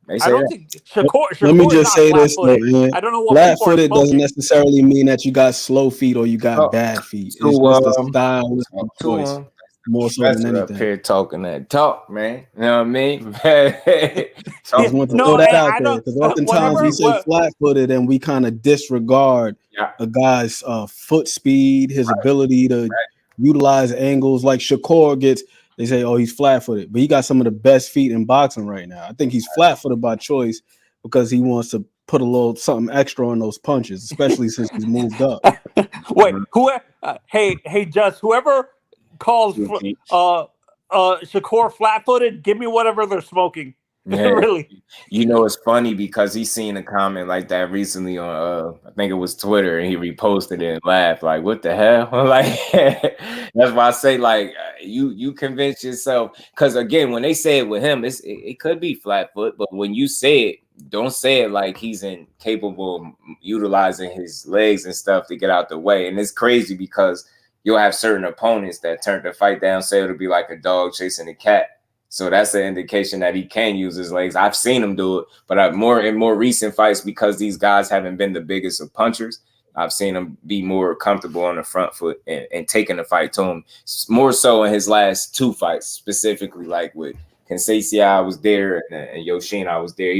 I don't think Shakur. Let me just say this, though, man. I don't know what flat-footed doesn't necessarily mean that you got slow feet or you got bad feet. It's just a style of choice, more so than anything. Up here talking that talk, man. You know what I mean? I just want to throw that out there because oftentimes we say flat-footed and we kind of disregard a guy's foot speed, his ability to utilize angles. Like Shakur gets. They say, oh, he's flat-footed, but he got some of the best feet in boxing right now. I think he's flat-footed by choice because he wants to put a little something extra on those punches, especially since he's moved up. Wait, hey, Just whoever calls Shakur flat-footed, give me whatever they're smoking. Yeah. Really? It's funny because he's seen a comment like that recently on I think it was Twitter, and he reposted it and laughed like, what the hell? Like, that's why I say, like, you convince yourself, because again, when they say it with him, it could be flat foot, but when you say it, don't say it like he's incapable of utilizing his legs and stuff to get out the way. And it's crazy because you'll have certain opponents that turn the fight down, say it'll be like a dog chasing a cat. So that's an indication that he can use his legs. I've seen him do it, but in more recent fights, because these guys haven't been the biggest of punchers, I've seen him be more comfortable on the front foot and taking the fight to him. More so in his last two fights, specifically like with Conceição, I was there, and Yoshino, I was there.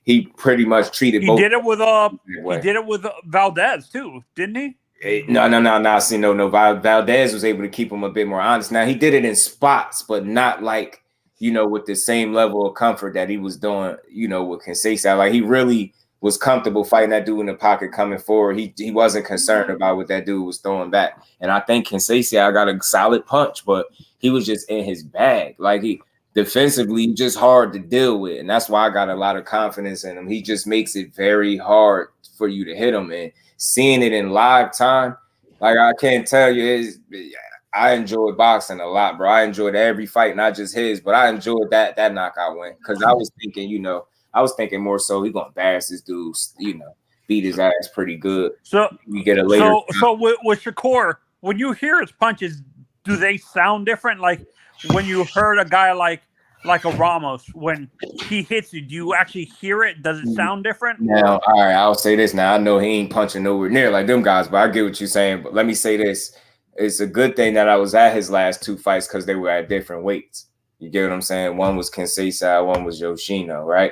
He pretty much treated both. He did it with Valdez too, didn't he? No. See, no. Valdez was able to keep him a bit more honest. Now he did it in spots, but not like, with the same level of comfort that he was doing, with Conceição. Like, he really was comfortable fighting that dude in the pocket coming forward. He wasn't concerned about what that dude was throwing back. And I think Conceição got a solid punch, but he was just in his bag. Like, he defensively just hard to deal with. And that's why I got a lot of confidence in him. He just makes it very hard for you to hit him. And seeing it in live time, like, I can't tell you, I enjoyed boxing a lot, bro. I enjoyed every fight, not just his, but I enjoyed that knockout win, because I was thinking, more so he gonna embarrass this dude, beat his ass pretty good. So we get a later. So with Shakur, when you hear his punches, do they sound different? Like when you heard a guy like a Ramos, when he hits you, do you actually hear it? Does it sound different? Now, all right, I'll say this. Now I know he ain't punching nowhere near like them guys, but I get what you're saying. But let me say this. It's a good thing that I was at his last two fights because they were at different weights. You get what I'm saying? One was Conceição, one was Yoshino, right?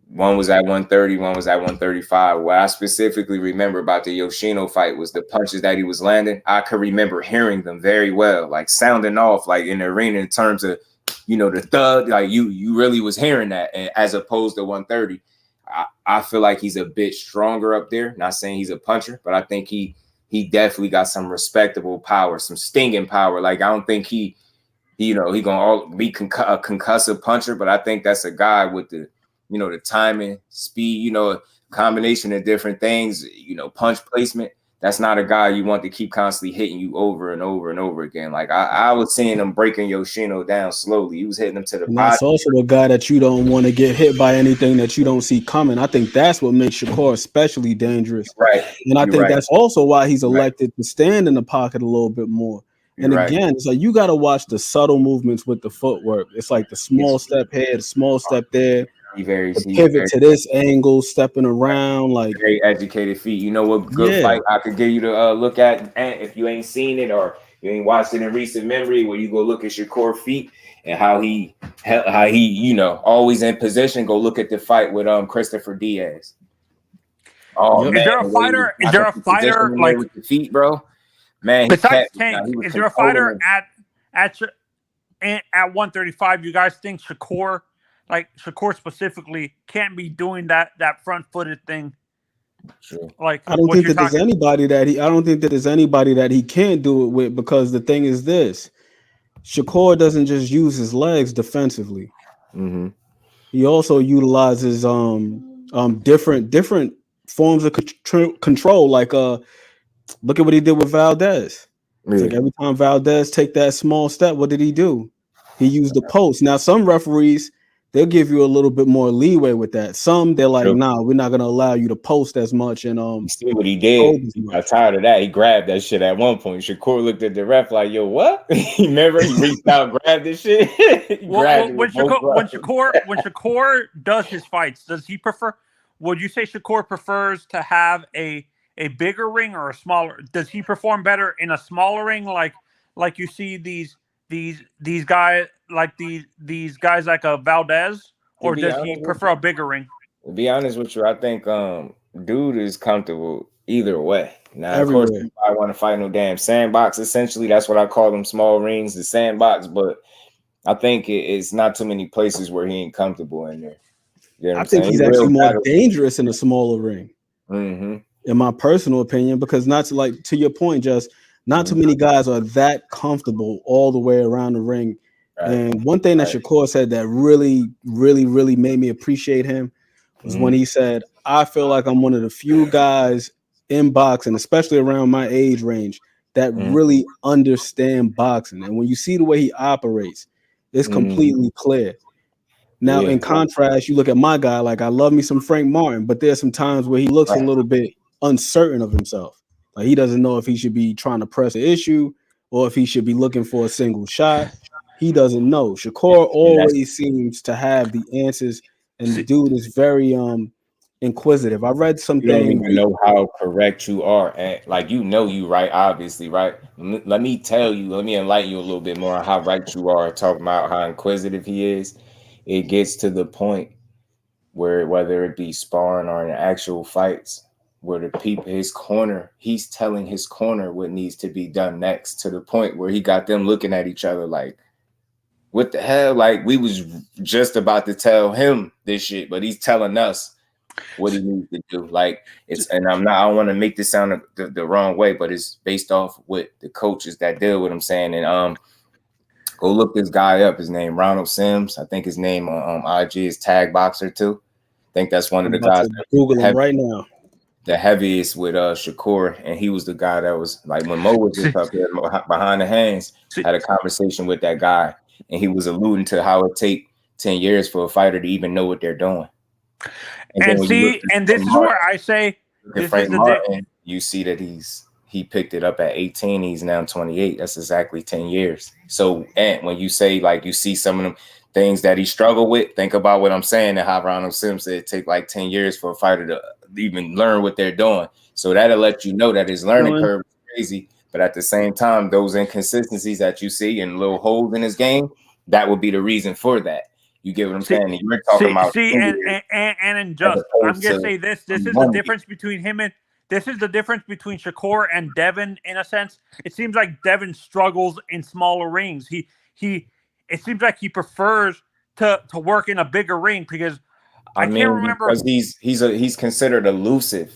One was at 130, one was at 135. What I specifically remember about the Yoshino fight was the punches that he was landing. I could remember hearing them very well, like sounding off like in the arena in terms of, the thud, like you really was hearing that, and as opposed to 130. I feel like he's a bit stronger up there. Not saying he's a puncher, but I think he definitely got some respectable power, some stinging power. Like, I don't think he gonna be a concussive puncher, but I think that's a guy with the, the timing, speed, a combination of different things, punch placement that's not a guy you want to keep constantly hitting you over and over and over again. Like I was seeing him breaking Yoshino down slowly. He was hitting him to the and body. that's also a guy that you don't want to get hit by anything that you don't see coming. I think that's what makes Shakur especially dangerous. Right. And I think that's also why he's elected to stand in the pocket a little bit more. And again, it's like you got to watch the subtle movements with the footwork. It's like the small step here, the small step there. The pivot to this angle, stepping around, like very educated feet. You know what good fight I could give you to look at, and if you ain't seen it or you ain't watched it in recent memory, where you go look at Shakur feet and how he you know always in position. Go look at the fight with Christopher Diaz. Oh man, is there a fighter? Is there a fighter like with the feet, bro? Man, besides Tank, is there a fighter at 135? You guys think Shakur? Like Shakur specifically can't be doing that front-footed thing. Sure. Like I don't think that there's anybody that he can't do it with, because the thing is this: Shakur doesn't just use his legs defensively. Mm-hmm. He also utilizes different forms of control. Like look at what he did with Valdez. It's like every time Valdez take that small step, what did he do? He used the post. Now some referees, they'll give you a little bit more leeway with that. Some they're like, nah, we're not gonna allow you to post as much. And you see what he did? He got tired of that. He grabbed that shit at one point. Shakur looked at the ref like, yo, what? Remember, he reached out, grabbed this shit. When Shakur does his fights, does he prefer? Would you say Shakur prefers to have a bigger ring or a smaller? Does he perform better in a smaller ring, like you see these guys like these guys like a Valdez, or does he prefer a bigger ring? To be honest with you, I think dude is comfortable either way. Now, of course, I want to fight no damn sandbox. Essentially, that's what I call them, small rings, the sandbox. But I think it's not too many places where he ain't comfortable in there. You know I think he's actually more dangerous in a smaller ring, in my personal opinion, because to your point, just not too many guys are that comfortable all the way around the ring. Right. And one thing that Shakur said that really, really, really made me appreciate him was when he said, I feel like I'm one of the few guys in boxing, especially around my age range, that really understand boxing. And when you see the way he operates, it's completely clear. Now, in contrast, you look at my guy, like I love me some Frank Martin, but there's some times where he looks a little bit uncertain of himself. Like he doesn't know if he should be trying to press the issue or if he should be looking for a single shot. He doesn't know. Shakur always seems to have the answers, and the dude is very inquisitive. I read something. You don't even know how correct you are, and like you right, obviously, right. Let me enlighten you a little bit more on how right you are, talking about how inquisitive he is. It gets to the point where whether it be sparring or in actual fights, where the people, his corner, he's telling his corner what needs to be done next, to the point where he got them looking at each other like, what the hell? Like we was just about to tell him this shit, but he's telling us what he needs to do. Like I don't want to make this sound the wrong way, but it's based off what the coaches that deal with him saying. And go look this guy up. His name Ronald Sims. I think his name on IG is Tag Boxer too. I think that's one of the guys. Google him right now. The heaviest with Shakur, and he was the guy that was like when Mo was just up here behind the hands, had a conversation with that guy, and he was alluding to how it take 10 years for a fighter to even know what they're doing. And this is where I say Frank Martin, you see that he picked it up at 18, he's now 28. That's exactly 10 years. So, and when you say like you see some of them things that he struggled with, think about what I'm saying, and how Ronald Sims said it take like 10 years for a fighter to even learn what they're doing. So that'll let you know that his learning curve is crazy. But at the same time, those inconsistencies that you see and little holes in his game, that would be the reason for that. You get what I'm saying? And you're talking about I'm gonna say this. This is the difference between him and Shakur and Devin in a sense. It seems like Devin struggles in smaller rings. It seems like he prefers to work in a bigger ring because I can't remember, because he's considered elusive.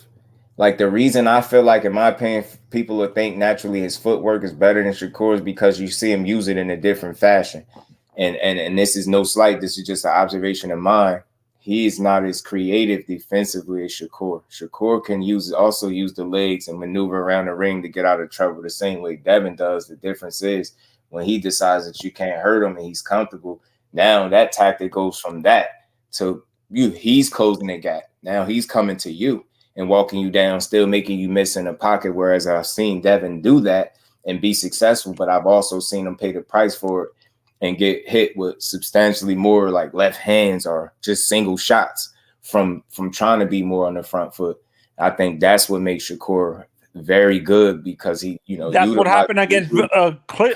Like the reason I feel like, in my opinion, people will think naturally his footwork is better than Shakur's because you see him use it in a different fashion. And this is no slight. This is just an observation of mine. he's not as creative defensively as Shakur. Shakur can also use the legs and maneuver around the ring to get out of trouble the same way Devin does. The difference is when he decides that you can't hurt him and he's comfortable, now that tactic goes from that to you. He's closing the gap. Now he's coming to you and walking you down, still making you miss in the pocket. Whereas I've seen Devin do that and be successful, but I've also seen him pay the price for it and get hit with substantially more like left hands or just single shots from trying to be more on the front foot. I think that's what makes Shakur very good, because he, that's what happened against Clip.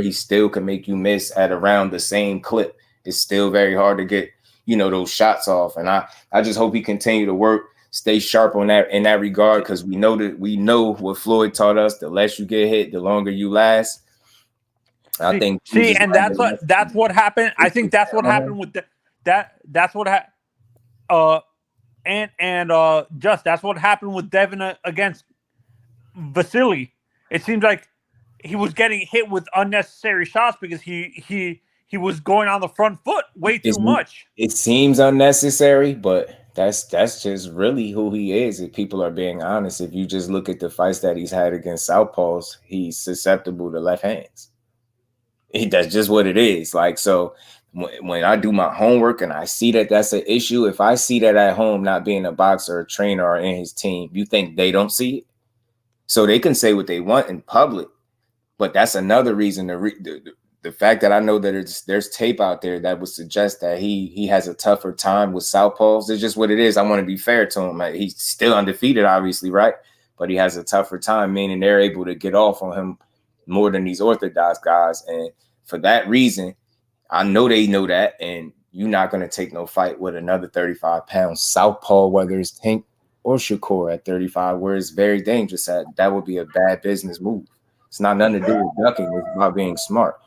He still can make you miss at around the same clip. It's still very hard to get, those shots off. And I just hope he continue to work, stay sharp on that in that regard, because we know what Floyd taught us: the less you get hit, the longer you last. I think and that's what happened. I think that's what happened with that's what happened. That's what happened with Devin against Vasily. It seems like he was getting hit with unnecessary shots because he was going on the front foot way too much. It seems unnecessary, but that's just really who he is. If people are being honest, if you just look at the fights that he's had against southpaws, he's susceptible to left hands. That's just what it is. Like, so when I do my homework and I see that that's an issue, if I see that at home, not being a boxer, a trainer, or in his team, you think they don't see it? So they can say what they want in public, but that's another reason the fact that I know that there's tape out there that would suggest that he has a tougher time with southpaws. It's just what it is. I want to be fair to him. Like, he's still undefeated, obviously, right? But he has a tougher time, meaning they're able to get off on him more than these orthodox guys. And for that reason, I know they know that, and you're not going to take no fight with another 35-pound southpaw, whether it's Tank or Shakur at 35, where it's very dangerous. That would be a bad business move. It's not nothing to do with ducking. It's about being smart.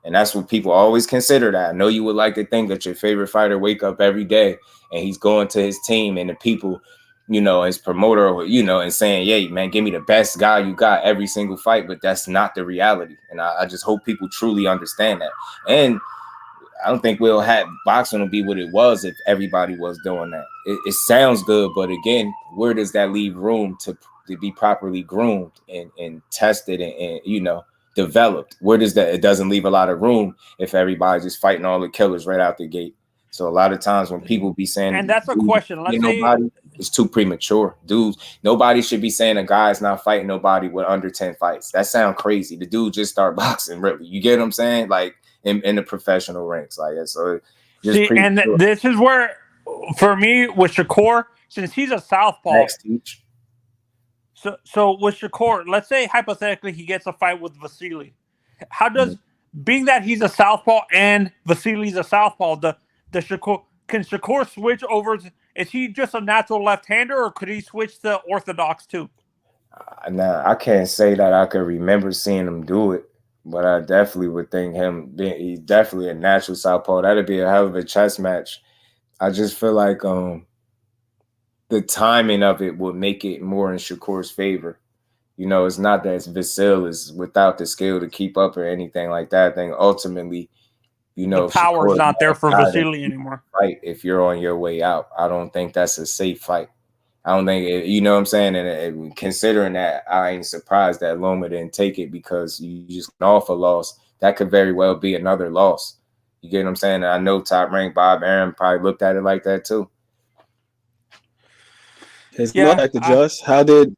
And that's what people always consider that. I know you would like to think that your favorite fighter wake up every day and he's going to his team and the people, his promoter, and saying, "Hey, man, give me the best guy you got every single fight." But that's not the reality. And I just hope people truly understand that. And I don't think boxing will be what it was if everybody was doing that. It sounds good, but again, where does that leave room to be properly groomed and tested and developed? Where does that? It doesn't leave a lot of room if everybody's just fighting all the killers right out the gate. So a lot of times when people be saying, and that's a question, let's say it's too premature. Dudes, nobody should be saying a guy's not fighting nobody with under 10 fights. That sounds crazy. The dude just start boxing, really. You get what I'm saying? Like in the professional ranks, like that. So just and this is where, for me, with Shakur, since he's a southpaw. So with Shakur, let's say hypothetically he gets a fight with Vasily. How does, being that he's a southpaw and Vasily's a southpaw, can Shakur switch over? Is he just a natural left-hander, or could he switch to orthodox too? Now, I can't say that I could remember seeing him do it, but I definitely would think he's definitely a natural southpaw. That'd be a hell of a chess match. I just feel like the timing of it would make it more in Shakur's favor. It's not that Vasily is without the skill to keep up or anything like that. I think ultimately, the power is not there for Vasily anymore. Fight if you're on your way out. I don't think that's a safe fight. I don't think you know what I'm saying. And considering that, I ain't surprised that Loma didn't take it, because you just went off a loss. That could very well be another loss. You get what I'm saying? And I know Top Rank Bob Arum probably looked at it like that too. Back to Just. How did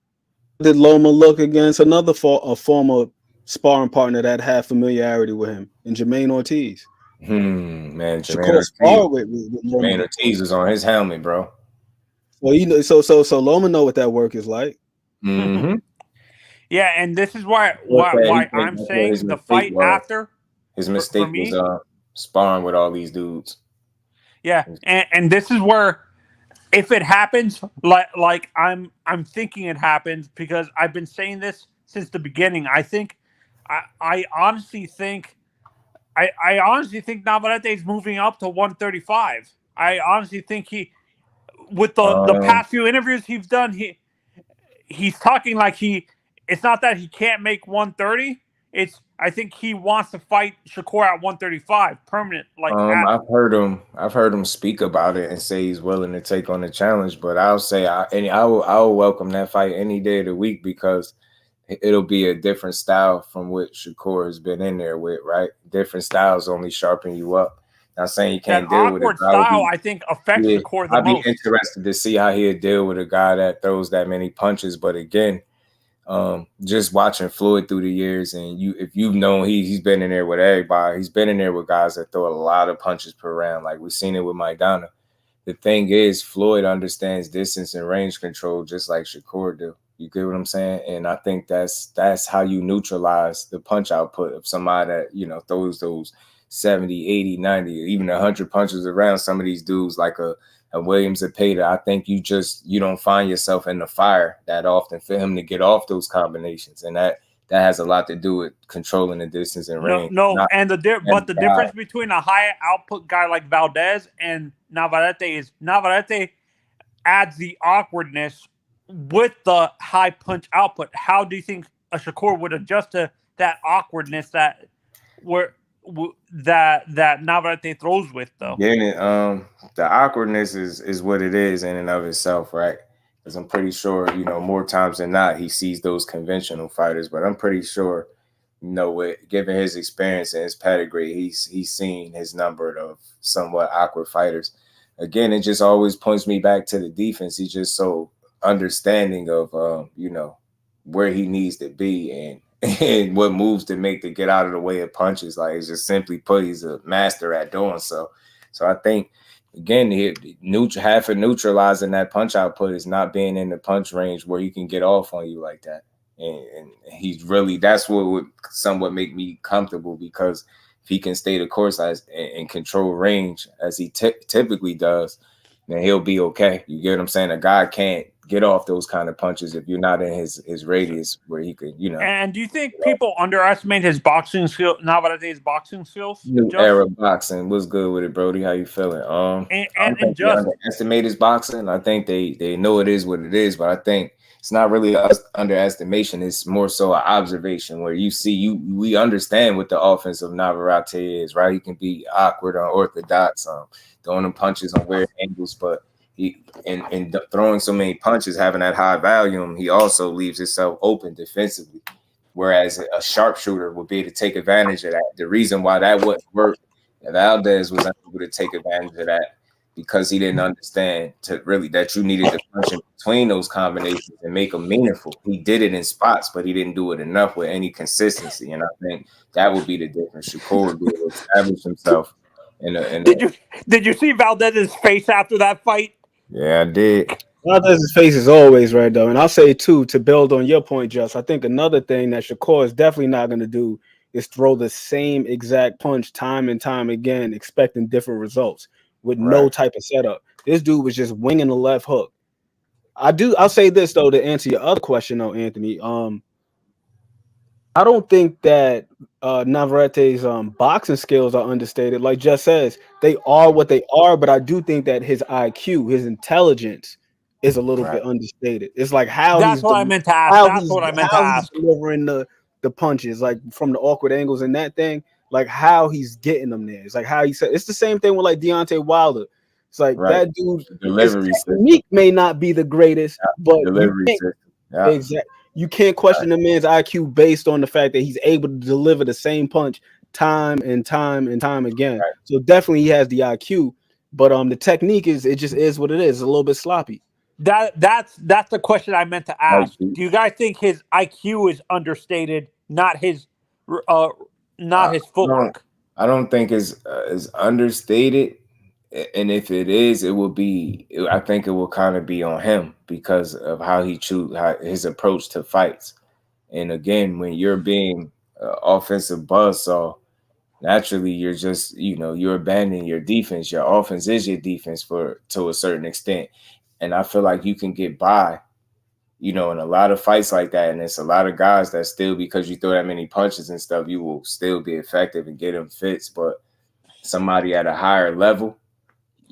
Loma look against a former sparring partner that had familiarity with him, and Jermaine Ortiz? Man, Jermaine Ortiz was on his helmet, bro. Well, so Loma know what that work is like. Mm-hmm. Yeah, and this is why I'm saying the fight after. His mistake was sparring with all these dudes. Yeah, and this is where, if it happens, like I'm thinking it happens, because I've been saying this since the beginning. I honestly think Navarrete is moving up to 135. I honestly think with the past few interviews he's done, he's talking like it's not that he can't make 130. I think he wants to fight Shakur at 135 permanent. Like I've heard him speak about it and say he's willing to take on the challenge. But I'll say I will welcome that fight any day of the week because it'll be a different style from what Shakur has been in there with, right? Different styles only sharpen you up. Not saying you can't deal with it. Awkward style, I think, affects Shakur the most. I'd be interested to see how he'll deal with a guy that throws that many punches. But again, just watching Floyd through the years, and if you've known he's been in there with everybody. He's been in there with guys that throw a lot of punches per round. Like we've seen it with Maidana. The thing is, Floyd understands distance and range control just like Shakur do. You get what I'm saying? And I think that's how you neutralize the punch output of somebody that, throws those 70, 80, 90, even 100 punches around some of these dudes like a Williams Zepeda. I think you don't find yourself in the fire that often for him to get off those combinations. And that has a lot to do with controlling the distance and range. The difference between a high output guy like Valdez and Navarrete is Navarrete adds the awkwardness with the high punch output. How do you think a Shakur would adjust to that awkwardness that Navarrete throws with, though? Yeah, the awkwardness is what it is in and of itself, right? Because I'm pretty sure, more times than not, he sees those conventional fighters. But I'm pretty sure, given his experience and his pedigree, he's seen his number of somewhat awkward fighters. Again, it just always points me back to the defense. He's just so understanding of, where he needs to be and what moves to make to get out of the way of punches. Like, it's just simply put, he's a master at doing so. So I think, again, half of neutralizing that punch output is not being in the punch range where he can get off on you like that. And he's really, that's what would somewhat make me comfortable, because if he can stay the course and control range as he typically does, then he'll be okay. You get what I'm saying? A guy can't get off those kind of punches if you're not in his radius where he could, And do you think people underestimate his boxing skill, Navarrete's boxing skills? New era boxing. What's good with it, Brody? How you feeling? I think they underestimate his boxing. I think they know it is what it is, but I think it's not really underestimation. It's more so an observation where we understand what the offense of Navarrete is, right? He can be awkward, unorthodox, throwing them punches on weird angles, but he and throwing so many punches, having that high volume, he also leaves himself open defensively. Whereas a sharpshooter would be able to take advantage of that. The reason why that wouldn't work, Valdez was unable to take advantage of that because he didn't understand that you needed to punch in between those combinations and make them meaningful. He did it in spots, but he didn't do it enough with any consistency. And I think that would be the difference. Shakur would be able to establish himself. Did you see Valdez's face after that fight? Yeah, I did. Valdez's face is always right, though. And I'll say, too, to build on your point, Just, I think another thing that Shakur is definitely not going to do is throw the same exact punch time and time again, expecting different results with no type of setup. This dude was just winging the left hook. I'll say this, though, to answer your other question, though, Anthony. I don't think that Navarrete's boxing skills are understated. Like Just says, they are what they are, but I do think that his IQ, his intelligence, is a little bit understated. It's like how that's what I meant to ask. That's what I meant to ask. Delivering the punches, like from the awkward angles and that thing, like how he's getting them there. It's like how he said. It's the same thing with like Deontay Wilder. It's like that dude's technique may not be the greatest, but exactly. You can't question the man's IQ based on the fact that he's able to deliver the same punch time and time and time again. Right. So definitely he has the IQ, but the technique just is what it is. It's a little bit sloppy. That's the question I meant to ask. Do you guys think his IQ is understated, not his footwork? I don't think it's understated. And if it is, I think it will kind of be on him because of how his approach to fights. And again, when you're being offensive buzzsaw, naturally you're just, you're abandoning your defense. Your offense is your defense to a certain extent. And I feel like you can get by, in a lot of fights like that. And it's a lot of guys that still, because you throw that many punches and stuff, you will still be effective and get them fits. But somebody at a higher level,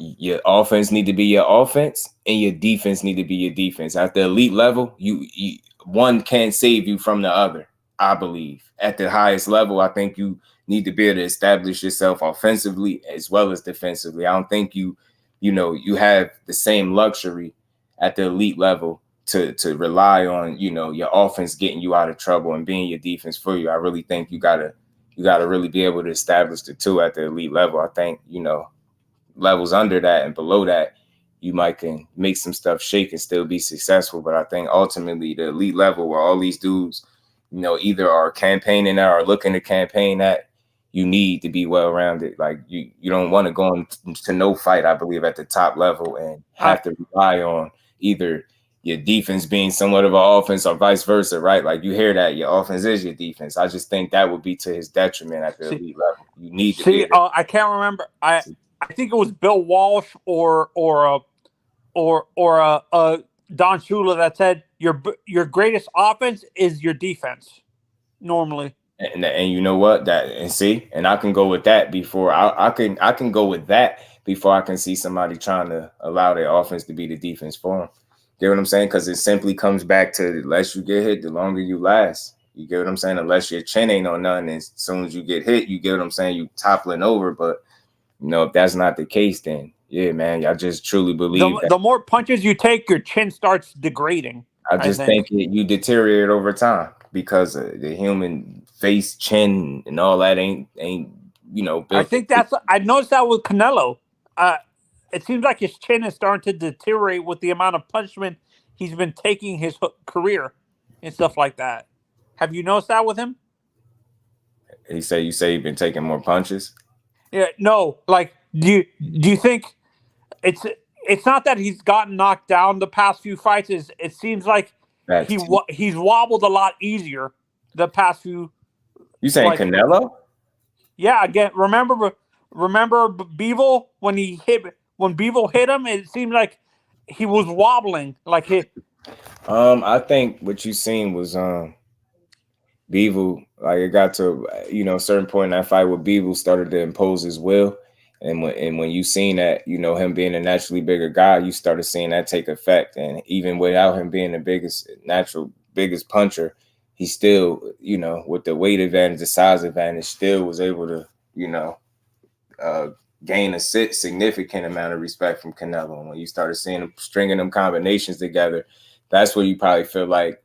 your offense need to be your offense and your defense need to be your defense. At the elite level, you one can't save you from the other. I believe. At the highest level, I think you need to be able to establish yourself offensively as well as defensively. I don't think you have the same luxury at the elite level to rely on, your offense getting you out of trouble and being your defense for you. I really think you gotta really be able to establish the two at the elite level. I think, levels under that and below that, you might can make some stuff shake and still be successful. But I think ultimately the elite level where all these dudes, either are campaigning at or looking to campaign at, you need to be well-rounded. Like you don't want to go into no fight, I believe, at the top level and have to rely on either your defense being somewhat of an offense or vice versa, right? Like you hear that your offense is your defense. I just think that would be to his detriment at the elite level. You need to be I can't remember. I think it was Bill Walsh or Don Shula that said your greatest offense is your defense normally. And you know what? And I can go with that before I can go with that before I can see somebody trying to allow their offense to be the defense for them. You get what I'm saying? Because it simply comes back to the less you get hit, the longer you last. You get what I'm saying? Unless your chin ain't on nothing, as soon as you get hit, you get what I'm saying? You toppling over. But if that's not the case, then yeah, man, I just truly believe the more punches you take, your chin starts degrading. I just think you deteriorate over time because the human face, chin, and all that ain't built. I think I noticed that with Canelo. It seems like his chin is starting to deteriorate with the amount of punishment he's been taking his career and stuff like that. Have you noticed that with him? You say he's been taking more punches? Yeah, no. Like, do you think it's not that he's gotten knocked down the past few fights? It seems like he's wobbled a lot easier the past few. You saying Canelo? Yeah, again, remember Bivol when Bivol hit him? It seemed like he was wobbling like hit. I think what you seen was Bivol, like it got to a certain point in that fight where Bivol started to impose his will. And when you seen that, him being a naturally bigger guy, you started seeing that take effect. And even without him being the biggest puncher, he still, with the weight advantage, the size advantage, still was able to, gain a significant amount of respect from Canelo. And when you started seeing him stringing them combinations together, that's where you probably feel like,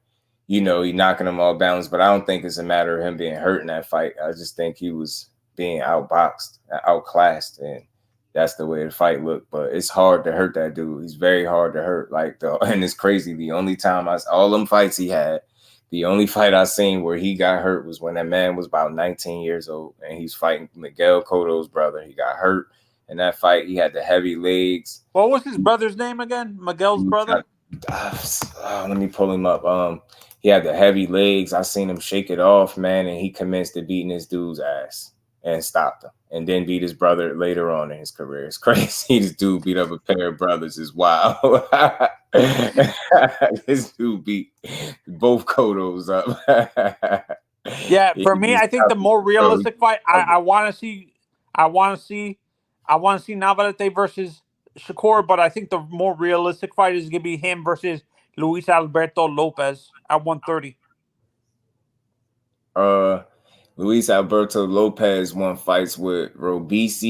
he knocking them all balanced. But I don't think it's a matter of him being hurt in that fight. I just think he was being outboxed, outclassed, and that's the way the fight looked. But it's hard to hurt that dude. He's very hard to hurt. And it's crazy. The only time all them fights he had, the only fight I seen where he got hurt was when that man was about 19 years old and he's fighting Miguel Cotto's brother. He got hurt in that fight. He had the heavy legs. What was his brother's name again? Miguel's brother? Let me pull him up. He had the heavy legs. I seen him shake it off, man, and he commenced to beating this dude's ass and stopped him, and then beat his brother later on in his career. It's crazy. This dude beat up a pair of brothers. Is wild. This dude beat both Cottos up. Yeah, for me, I think the more realistic fight I want to see Navarrete versus Shakur, but I think the more realistic fight is gonna be him versus Luis Alberto Lopez at 130. Luis Alberto Lopez won fights with Robisi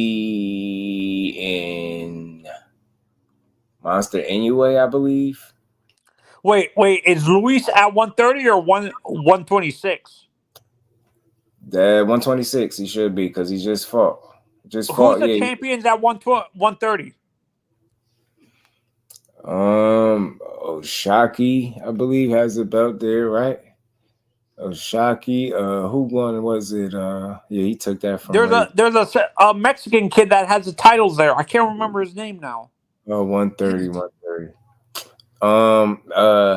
and Monster Inoue, I believe. Wait, is Luis at 130 or 126? That 126 he should be because he just fought. Who's the champions at 130? Oshaki, I believe, has the belt there, right? Oshaki, who won? Was it? He took that from. There's a Mexican kid that has the titles there. I can't remember his name now. 130.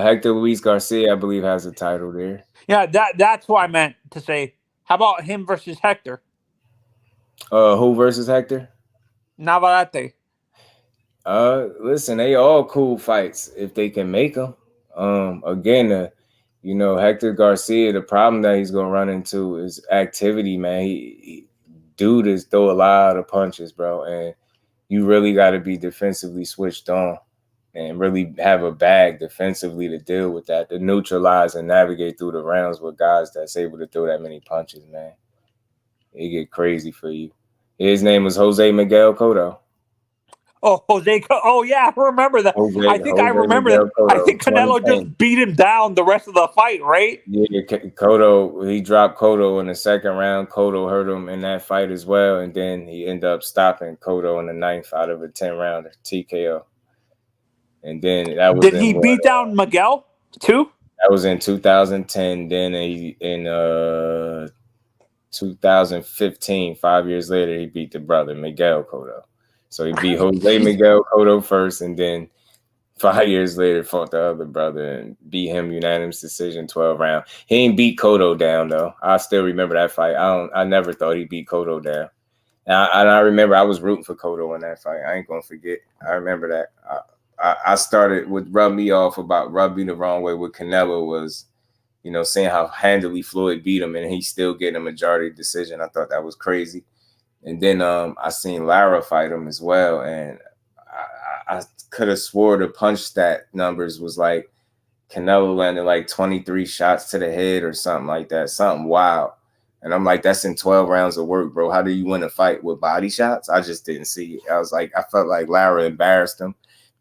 Hector Luis Garcia, I believe, has a title there. Yeah, that's what I meant to say. How about him versus Hector? Who versus Hector? Navarrete. Listen, they all cool fights if they can make them. Again, Hector Garcia, the problem that he's gonna run into is activity, man. Dude is throw a lot of punches, bro, and you really got to be defensively switched on. and really have a bag defensively to deal with that, to neutralize and navigate through the rounds with guys that's able to throw that many punches, man. It get crazy for you. His name was Jose Miguel Cotto. Oh, oh yeah, I remember that. I remember that. I think Canelo just beat him down the rest of the fight, right? Yeah, Cotto, he dropped Cotto in the second round. Cotto hurt him in that fight as well, and then he ended up stopping Cotto in the 9th out of a 10-rounder TKO. And then that was he beat down Miguel too? That was in 2010. Then in 2015, 5 years later, he beat the brother Miguel Cotto. So he beat Jose Miguel Cotto first, and then 5 years later fought the other brother and beat him unanimous decision 12 round. He ain't beat Cotto down though. I still remember that fight. I never thought he beat Cotto down. And I remember I was rooting for Cotto in that fight. I ain't gonna forget. I remember that. I started with rub me the wrong way with Canelo was, seeing how handily Floyd beat him and he's still getting a majority decision. I thought that was crazy. And then I seen Lara fight him as well, and I could have swore the punch stat numbers was like Canelo landed like 23 shots to the head or something like that, something wild. And I'm like, that's in 12 rounds of work, bro. How do you win a fight with body shots? I just didn't see it. I felt like Lara embarrassed him,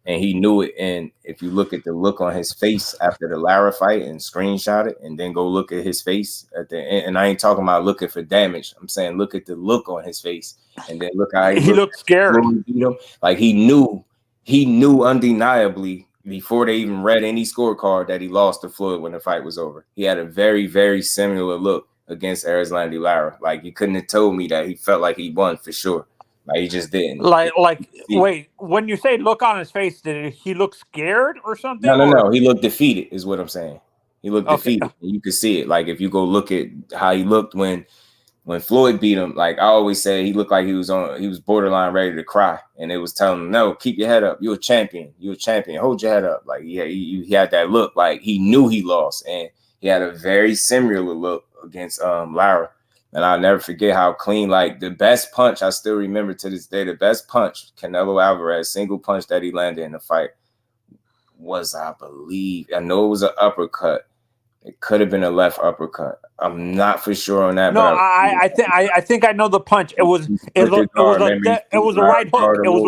and he knew it. And if you look at the look on his face after the Lara fight and screenshot it, and then go look at his face at the end, and I ain't talking about looking for damage. I'm saying look at the look on his face, and then look how he looked scared. Like he knew undeniably before they even read any scorecard that he lost to Floyd when the fight was over. He had a very, very similar look against Erislandy Lara. Like he couldn't have told me that he felt like he won for sure. Like he just didn't. Wait, when you say look on his face, did he look scared or something? No. He looked defeated, is what I'm saying. He looked defeated. You could see it. Like if you go look at how he looked when Floyd beat him, like I always say, he looked like he was borderline ready to cry, and it was telling him, no, keep your head up. You're a champion. Hold your head up. Like he had that look, like he knew he lost, and he had a very similar look against Lara. And I'll never forget how clean, like the best punch, I still remember to this day, the best punch, Canelo Alvarez, single punch that he landed in the fight was, I know it was an uppercut. It could have been a left uppercut. I'm not for sure on that. No, but I think I know the punch. It was a right hook. It was a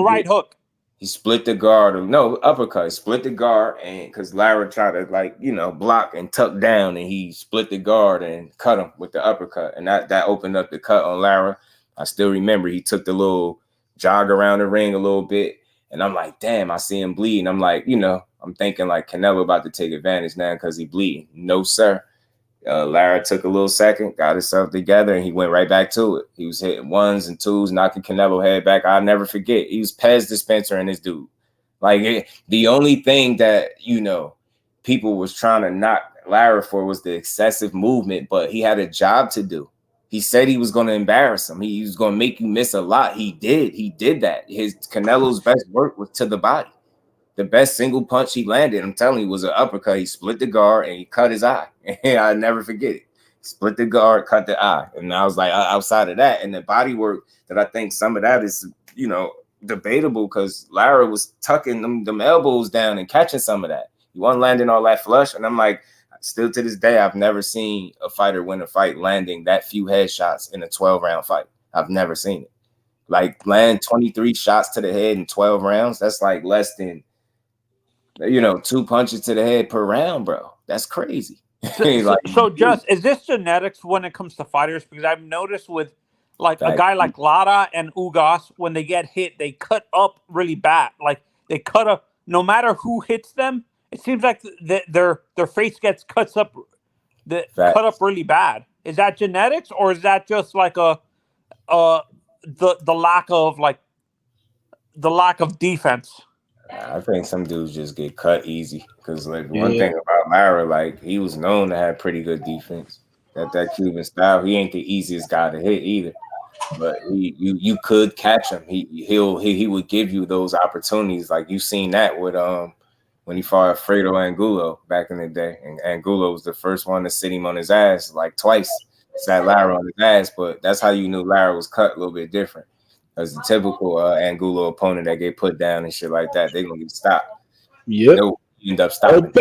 right hook. He split the guard. No, uppercut. He split the guard, and because Lara tried to block and tuck down, and he split the guard and cut him with the uppercut, and that opened up the cut on Lara. I still remember he took the little jog around the ring a little bit, and I'm like, damn, I see him bleed. And I'm like, I'm thinking like Canelo about to take advantage now because he bleeding. No, sir. Lara took a little second, got himself together, and he went right back to it. He was hitting ones and twos, knocking Canelo head back. I'll never forget. He was Pez dispenser in this dude. The only thing that, people was trying to knock Lara for was the excessive movement, but he had a job to do. He said he was going to embarrass him. He was going to make you miss a lot. He did. He did that. Canelo's best work was to the body. The best single punch he landed, I'm telling you, was an uppercut. He split the guard and he cut his eye. I'll never forget it. Split the guard, cut the eye. And I was like, outside of that, and the body work that I think some of that is, debatable because Lara was tucking them elbows down and catching some of that. He wasn't landing all that flush. And I'm like, still to this day, I've never seen a fighter win a fight landing that few headshots in a 12-round fight. I've never seen it. Like land 23 shots to the head in 12 rounds. That's like less than 2 punches to the head per round, bro. That's crazy. So just is this genetics when it comes to fighters? Because I've noticed with like a guy like Lara and Ugas, when they get hit, they cut up really bad. Like they cut up, no matter who hits them. It seems like their face gets cut up really bad. Is that genetics, or is that just like the lack of defense? I think some dudes just get cut easy because one thing about Lara, he was known to have pretty good defense. That Cuban style, he ain't the easiest guy to hit either. But you could catch him. He would give you those opportunities. Like you seen that with when he fought Fredo Angulo back in the day, and Angulo was the first one to sit him on his ass twice. Sat Lara on his ass, but that's how you knew Lara was cut a little bit different. As the typical Angulo opponent that get put down and shit like that, they're gonna get stopped. Yep. No, he ended up stopping.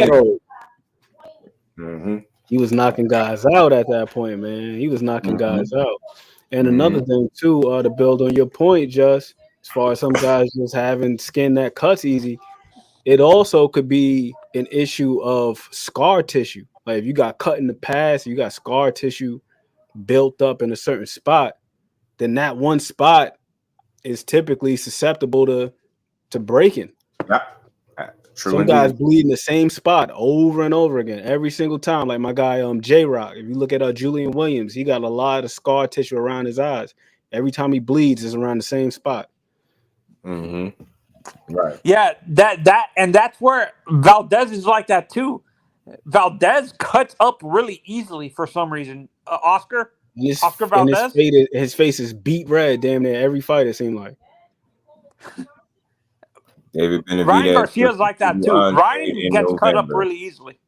He was knocking guys out at that point, man. He was knocking guys out. And another thing too, to build on your point, just as far as some guys just having skin that cuts easy, it also could be an issue of scar tissue. Like if you got cut in the past, you got scar tissue built up in a certain spot, then that one spot is typically susceptible to breaking. Yeah. True. Some guys bleed in the same spot over and over again every single time. Like my guy J-Rock. If you look at Julian Williams, he got a lot of scar tissue around his eyes. Every time he bleeds, it's around the same spot. Right. Yeah, that's where Valdez is like that too. Valdez cuts up really easily for some reason. Oscar Valdez. His face is beat red damn near every fight, it seemed like. David Benavidez. Ryan Garcia's like that too. Ryan gets cut up really easily.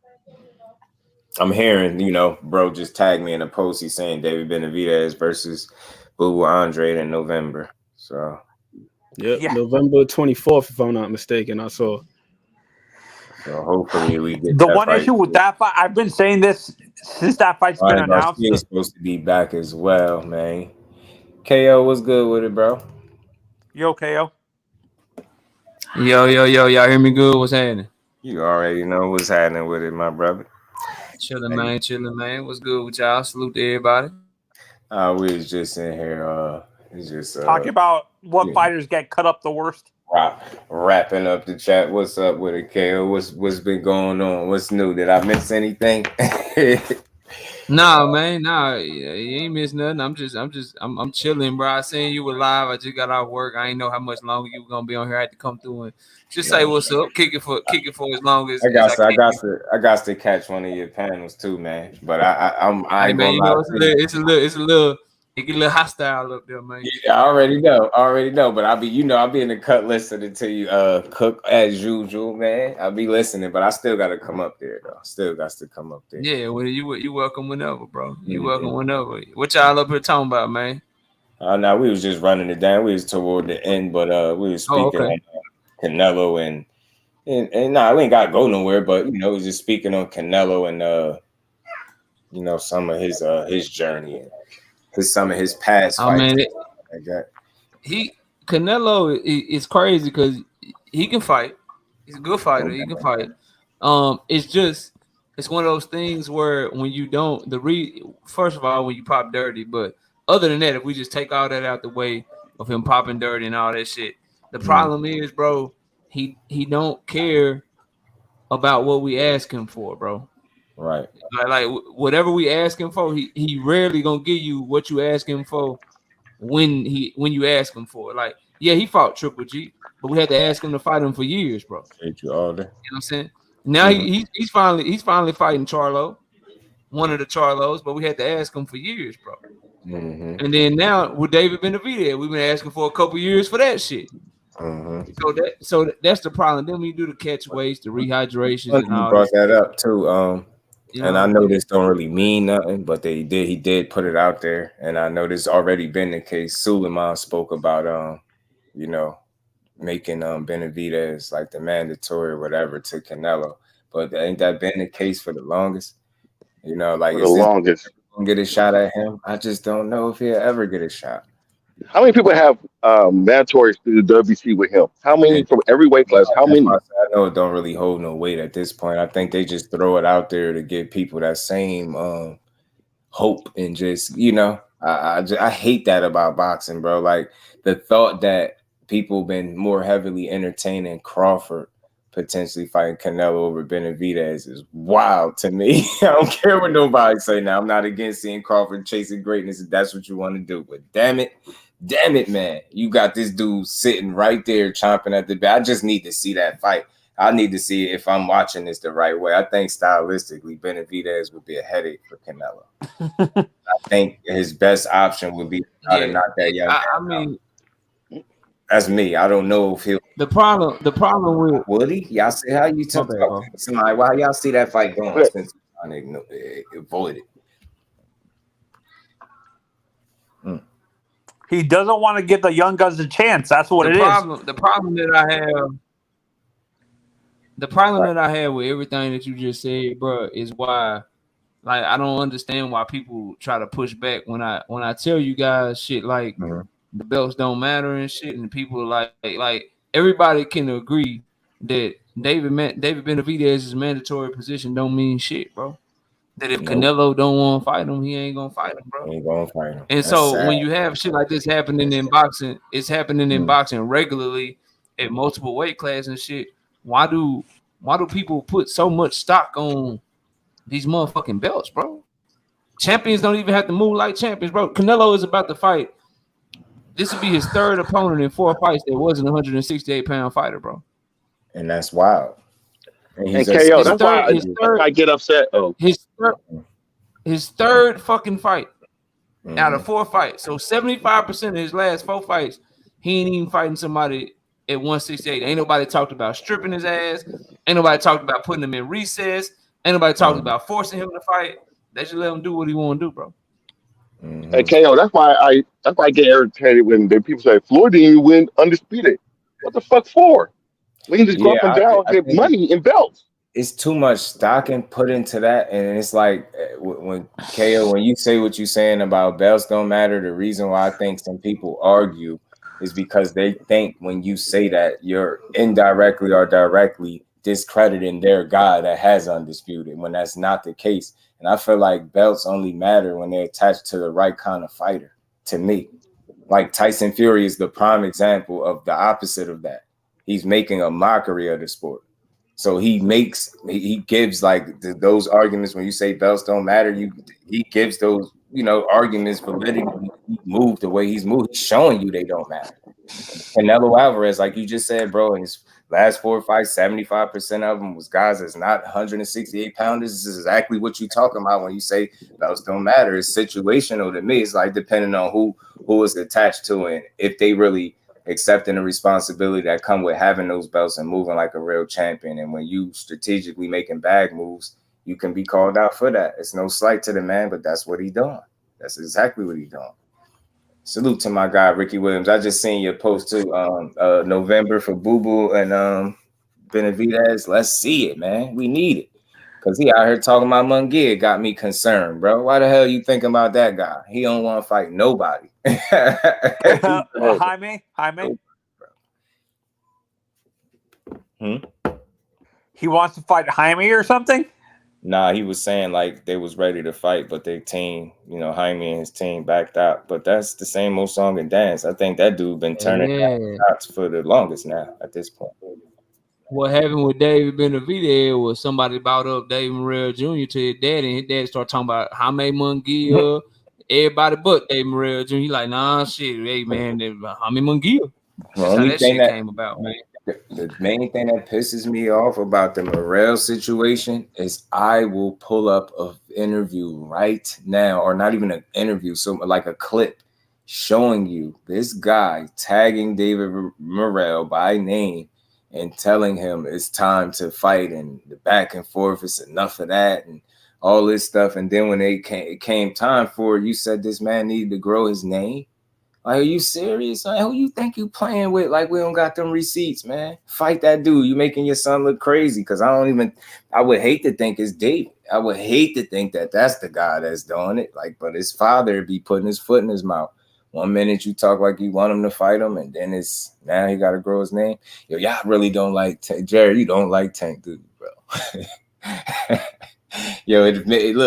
I'm hearing, bro just tagged me in a post. He's saying David Benavidez versus Boo Andre in November. So, yeah, November 24th, if I'm not mistaken. I saw. So hopefully we get the one issue with that fight. I've been saying this since that fight's been announced. He's supposed to be back as well, man. KO, what's good with it, bro? Yo, KO. Yo, y'all hear me good? What's happening? You already know what's happening with it, my brother. Chilling, man. What's good with y'all? Salute to everybody. We was just in here, talking about what fighters get cut up the worst. Wrapping up the chat. What's up with it, KO? What's been going on? What's new? Did I miss anything? Nah, man. Nah, you ain't missed nothing. I'm chilling, bro. I seen you were live. I just got out work. I ain't know how much longer you were gonna be on here. I had to come through and just say what's up. Kick it for as long as I got to catch one of your panels too, man. But I ain't man, gonna lie. It's a little. It get a little hostile up there, man. Yeah, I already know. But I'll be in the cut listening to you cook as usual, man. I'll be listening, but I still gotta come up there though. Still got to come up there. Yeah, well, you welcome whenever, bro. You welcome whenever. What y'all up here talking about, man? Now we was just running it down. We was toward the end, but we was speaking on Canelo and nah, we ain't gotta go nowhere, but we was just speaking on Canelo and some of his journey and some of his past fights. Like that. Canelo is crazy because he can fight. He's a good fighter. He can fight. It's one of those things where when you don't first of all when you pop dirty, but other than that, if we just take all that out the way of him popping dirty and all that shit, the problem is, bro, he don't care about what we ask him for, bro. Right. Like whatever we ask him for, he rarely gonna give you what you ask him for when you ask him for it. Like, yeah, he fought Triple G, but we had to ask him to fight him for years, bro. Hate you all day. You know what I'm saying? Now he's finally fighting Charlo, one of the Charlos, but we had to ask him for years, bro. And then now with David Benavidez, we've been asking for a couple years for that shit. So that's the problem. Then we do the catch weights, the rehydrations, and all brought that up too. And I know this don't really mean nothing, but he did put it out there, and I know this already been the case. Suliman spoke about making Benavidez like the mandatory or whatever to Canelo, but ain't that been the case for the longest? Like for the longest. Get a shot at him. I just don't know if he'll ever get a shot. How many people have mandatories through the WC with him? How many from every weight class? How many? I know it don't really hold no weight at this point. I think they just throw it out there to give people that same hope and just I hate that about boxing, bro. Like the thought that people been more heavily entertaining Crawford potentially fighting Canelo over Benavidez is wild to me. I don't care what nobody say now. I'm not against seeing Crawford chasing greatness if that's what you want to do, but damn it, man. You got this dude sitting right there chomping at the bit. I just need to see that fight. I need to see if I'm watching this the right way. I think stylistically, Benavidez would be a headache for Canelo. I think his best option would be to knock that young man out. That's me. I don't know if he'll. The problem with would he? Y'all see how you talk about somebody? Why y'all see that fight going since trying to avoid it? He doesn't want to give the young guns a chance. That's what it is. The problem that I have. the problem that I have with everything that you just said, bro, is why, like, I don't understand why people try to push back when I tell you guys shit like the belts don't matter and shit, and people like everybody can agree that David Benavidez's mandatory position don't mean shit, bro. That if Canelo don't want to fight him, he ain't gonna fight him, bro. He ain't gonna fight him. And That's so sad. when you have shit like this happening in boxing, it's happening in boxing regularly at multiple weight classes and shit. Why do people put so much stock on these motherfucking belts, bro? Champions don't even have to move like champions, bro. Canelo is about to fight. This would be his third opponent in 4 fights that wasn't a 168-pound fighter, bro. And that's wild. And KO, that's why I get upset. Oh, his third fucking fight out of 4 fights. So 75% of his last 4 fights, he ain't even fighting somebody at 168. Ain't nobody talked about stripping his ass. Ain't nobody talked about putting him in recess. Ain't nobody talked about forcing him to fight. They should let him do what he want to do, bro. And KO, that's why I get irritated when people say Floyd didn't even win undisputed. What the fuck for? We can just go up and down and get money and belts. It's too much stock and put into that, and it's like when KO, when you say what you're saying about belts don't matter, the reason why I think some people argue is because they think when you say that, you're indirectly or directly discrediting their guy that has undisputed, when that's not the case. And I feel like belts only matter when they're attached to the right kind of fighter, to me. Like Tyson Fury is the prime example of the opposite of that. He's making a mockery of the sport. So he gives like those arguments when you say belts don't matter. He gives those, arguments for letting him move the way he's moved. He's showing you they don't matter. Canelo Alvarez, like you just said, bro, in his last 4 fights, 75% of them was guys that's not 168 pounders. This is exactly what you're talking about when you say belts don't matter. It's situational to me. It's like depending on who is attached to it, if they really accepting the responsibility that come with having those belts and moving like a real champion. And when you strategically making bag moves, you can be called out for that. It's no slight to the man, but that's what he's doing. That's exactly what he's doing. Salute to my guy, Ricky Williams. I just seen your post too, November for Boo Boo and Benavidez. Let's see it, man. We need it. Because he out here talking about Munguia got me concerned, bro. Why the hell you thinking about that guy? He don't want to fight nobody. Jaime? He wants to fight Jaime or something? Nah, he was saying like they was ready to fight, but their team, Jaime and his team backed out. But that's the same old song and dance. I think that dude been turning shots for the longest now at this point. What happened with David Benavidez was somebody brought up David Morrell Jr. to his dad, and his dad started talking about Jaime Munguia, everybody but David Morrell Jr. He like, nah, shit, hey, man, Jaime Munguia. That's how that shit came about, man. The main thing that pisses me off about the Morrell situation is I will pull up an interview right now, or not even an interview, so like a clip showing you this guy tagging David Morrell by name and telling him it's time to fight, and the back and forth, it's enough of that and all this stuff. And then when it came time for it, you said this man needed to grow his name. Like, are you serious? Like, who you think you playing with? Like, we don't got them receipts, man. Fight that dude. You making your son look crazy, because I would hate to think it's David. I would hate to think that that's the guy that's doing it. Like, but his father be putting his foot in his mouth. 1 minute you talk like you want him to fight him, and then now he got to grow his name. Yo, y'all really don't like Jerry. You don't like Tank, do you, bro? Yo, look,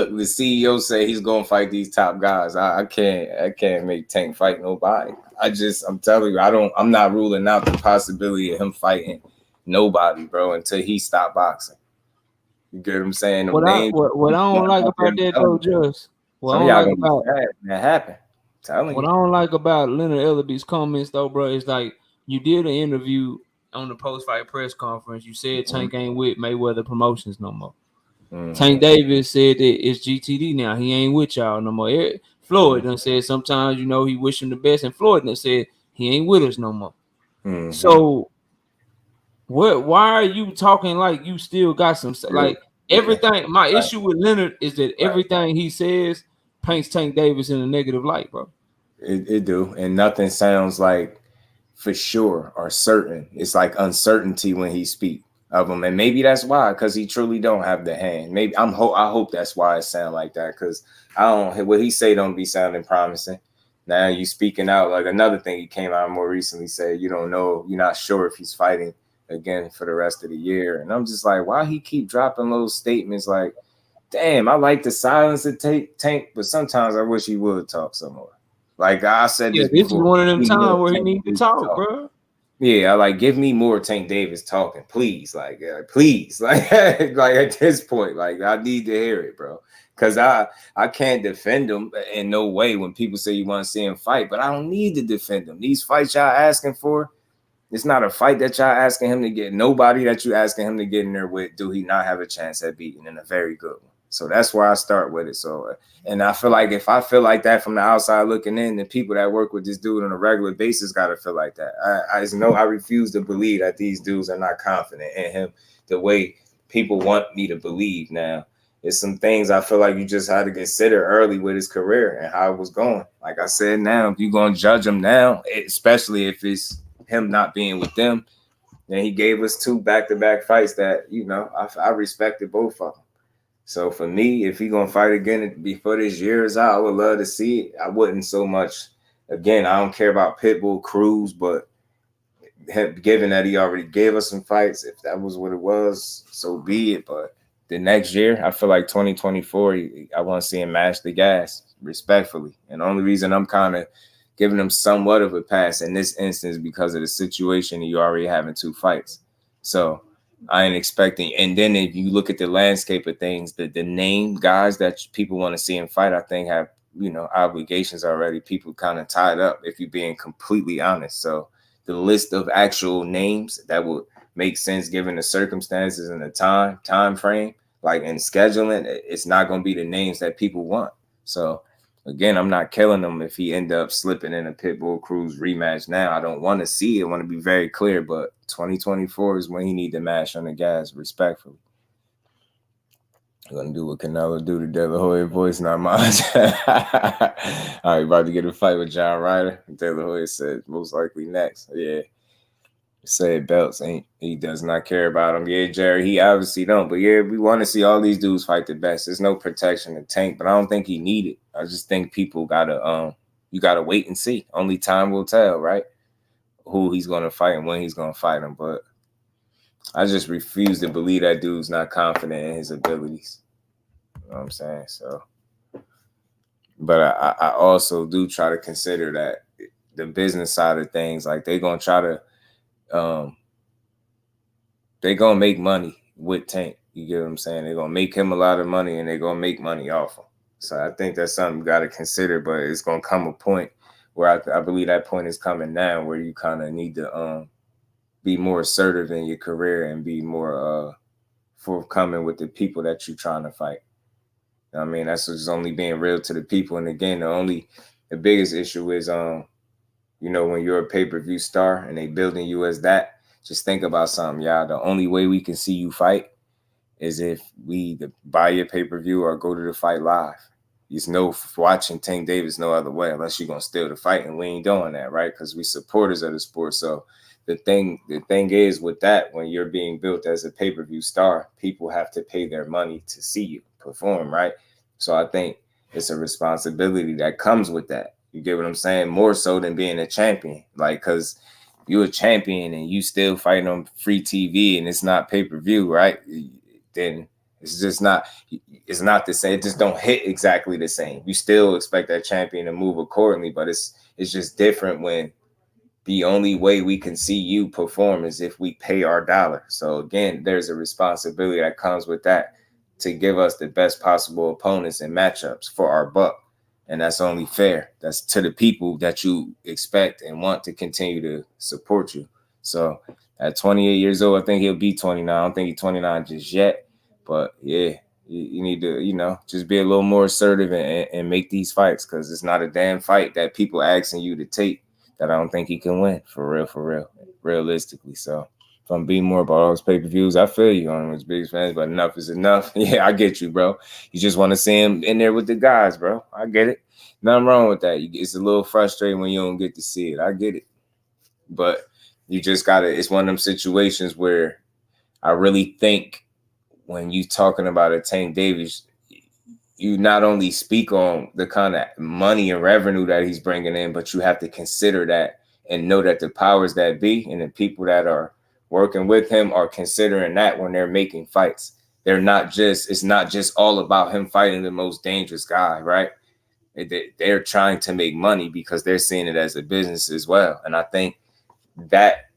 the CEO say he's gonna fight these top guys. I can't make Tank fight nobody. I'm telling you, I'm not ruling out the possibility of him fighting nobody, bro, until he stop boxing. You get what I'm saying? What I don't like about that though, Just what I don't like about that happened. What I don't like about Leonard Ellerby's comments though, bro, is like you did an interview on the post-fight press conference. You said Tank ain't with Mayweather Promotions no more. Tank Davis said that it's GTD now. He ain't with y'all no more. Floyd done said sometimes, he wish him the best, and Floyd done said he ain't with us no more. So why are you talking like you still got some like everything? My issue with Leonard is that everything he says paints Tank Davis in a negative light, bro. It do, and nothing sounds like for sure or certain. It's like uncertainty when he speaks. of him, and maybe that's why, because he truly don't have the hand. Maybe I hope that's why it sound like that, because I don't, what he say don't be sounding promising. Now you speaking out, like another thing he came out more recently, said you don't know, you're not sure if he's fighting again for the rest of the year, and I'm just like, why he keep dropping those statements? Like, damn, I like the silence of Tank, but sometimes I wish he would talk some more. Like I said, this is one of them times where he needs to talk, bro. Yeah, I like, give me more Tank Davis talking, please. Like, please, like, like at this point, like I need to hear it, bro. Because I can't defend him in no way when people say you want to see him fight, but I don't need to defend him. These fights y'all asking for, it's not a fight that y'all asking him to get. Nobody that you asking him to get in there with, do he not have a chance at beating, in a very good one. So that's where I start with it. So, and I feel like if I feel like that from the outside looking in, the people that work with this dude on a regular basis got to feel like that. I refuse to believe that these dudes are not confident in him the way people want me to believe. Now, it's some things I feel like you just had to consider early with his career and how it was going. Like I said, now, if you're going to judge him now, especially if it's him not being with them, then he gave us 2 back-to-back fights that, you know, I respected both of them. So for me, if he gonna fight again before this year is out, I would love to see it. I wouldn't so much. Again, I don't care about Pitbull, Cruz, but given that he already gave us some fights, if that was what it was, so be it. But the next year, I feel like 2024, I want to see him mash the gas respectfully. And the only reason I'm kind of giving him somewhat of a pass in this instance because of the situation, you already having 2 fights. So I ain't expecting. And then if you look at the landscape of things, the name guys that people want to see him fight, I think have, you know, obligations already. People kind of tied up, if you're being completely honest. So the list of actual names that would make sense given the circumstances and the time frame, like in scheduling, it's not going to be the names that people want. So again, I'm not killing him if he end up slipping in a Pitbull Cruz rematch now. I don't want to see it. I want to be very clear, but 2024 is when he need to mash on the gas respectfully. I'm going to do what Canelo do to De La Hoya voice, not mine. All right, about to get a fight with John Ryder. De La Hoya said most likely next. Yeah. Said belts, he does not care about him. Yeah, Jerry, he obviously don't. But yeah, we want to see all these dudes fight the best. There's no protection to Tank, but I don't think he need it. I just think people gotta you gotta wait and see. Only time will tell, right? Who he's gonna fight and when he's gonna fight him. But I just refuse to believe that dude's not confident in his abilities. You know what I'm saying? So, but I also do try to consider that the business side of things, like they're gonna try to they're gonna make money with Tank. You get what I'm saying? They're gonna make him a lot of money and they're gonna make money off him. So I think that's something you gotta consider, but it's gonna come a point where I believe that point is coming now where you kind of need to be more assertive in your career and be more forthcoming with the people that you're trying to fight. You know what I mean, that's just only being real to the people. And again, the biggest issue is you know, when you're a pay-per-view star and they building you as that, just think about something, y'all. The only way we can see you fight is if we either buy your pay-per-view or go to the fight live. There's no watching Tank Davis no other way unless you're going to steal the fight, and we ain't doing that, right? Because we supporters of the sport. So the thing is with that, when you're being built as a pay-per-view star, people have to pay their money to see you perform, right? So I think it's a responsibility that comes with that. You get what I'm saying? More so than being a champion. Like, because you're a champion and you still fighting on free TV and it's not pay-per-view, right? Then it's just not, it's not the same. It just don't hit exactly the same. You still expect that champion to move accordingly, but it's just different when the only way we can see you perform is if we pay our dollar. So again, there's a responsibility that comes with that to give us the best possible opponents and matchups for our buck. And that's only fair. That's to the people that you expect and want to continue to support you. So at 28 years old, I think he'll be 29. I don't think he's 29 just yet. But yeah, you need to, you know, just be a little more assertive and make these fights, because it's not a damn fight that people asking you to take that I don't think he can win for real, realistically. So if I'm being more about all those pay-per-views, I feel you on his biggest fans, but enough is enough. Yeah, I get you, bro. You just want to see him in there with the guys, bro. I get it. Nothing wrong with that. It's a little frustrating when you don't get to see it. I get it. But you just got to, it's one of them situations where I really think when you talking about a Tank Davis, you not only speak on the kind of money and revenue that he's bringing in, but you have to consider that and know that the powers that be and the people that are working with him are considering that when they're making fights. They're not just, it's not just all about him fighting the most dangerous guy, right? They're trying to make money because they're seeing it as a business as well. And I think that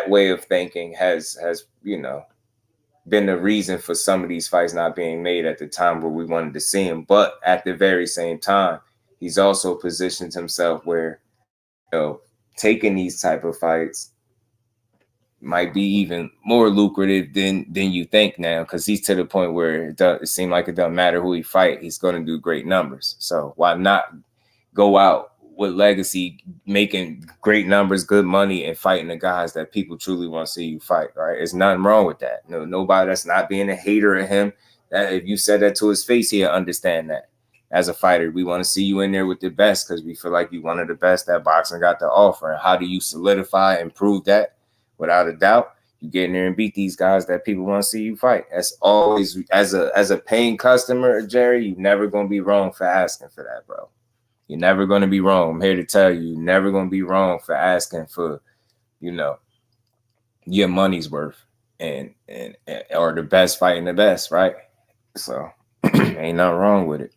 way of thinking has, you know, been the reason for some of these fights not being made at the time where we wanted to see him. But at the very same time, he's also positioned himself where, you know, taking these type of fights might be even more lucrative than you think now, because he's to the point where it seems like it doesn't matter who he fight, he's going to do great numbers. So why not go out with legacy, making great numbers, good money, and fighting the guys that people truly want to see you fight, right? There's nothing wrong with that. No, nobody that's not being a hater of him, that if you said that to his face, he'll understand that. As a fighter, we want to see you in there with the best because we feel like you're one of the best that boxing got to offer. And how do you solidify and prove that? Without a doubt, you get in there and beat these guys that people want to see you fight. That's always, as a paying customer, Jerry, you're never going to be wrong for asking for that, bro. You're never going to be wrong. I'm here to tell you, you're never going to be wrong for asking for, you know, your money's worth and or the best fighting the best, right? So ain't nothing wrong with it.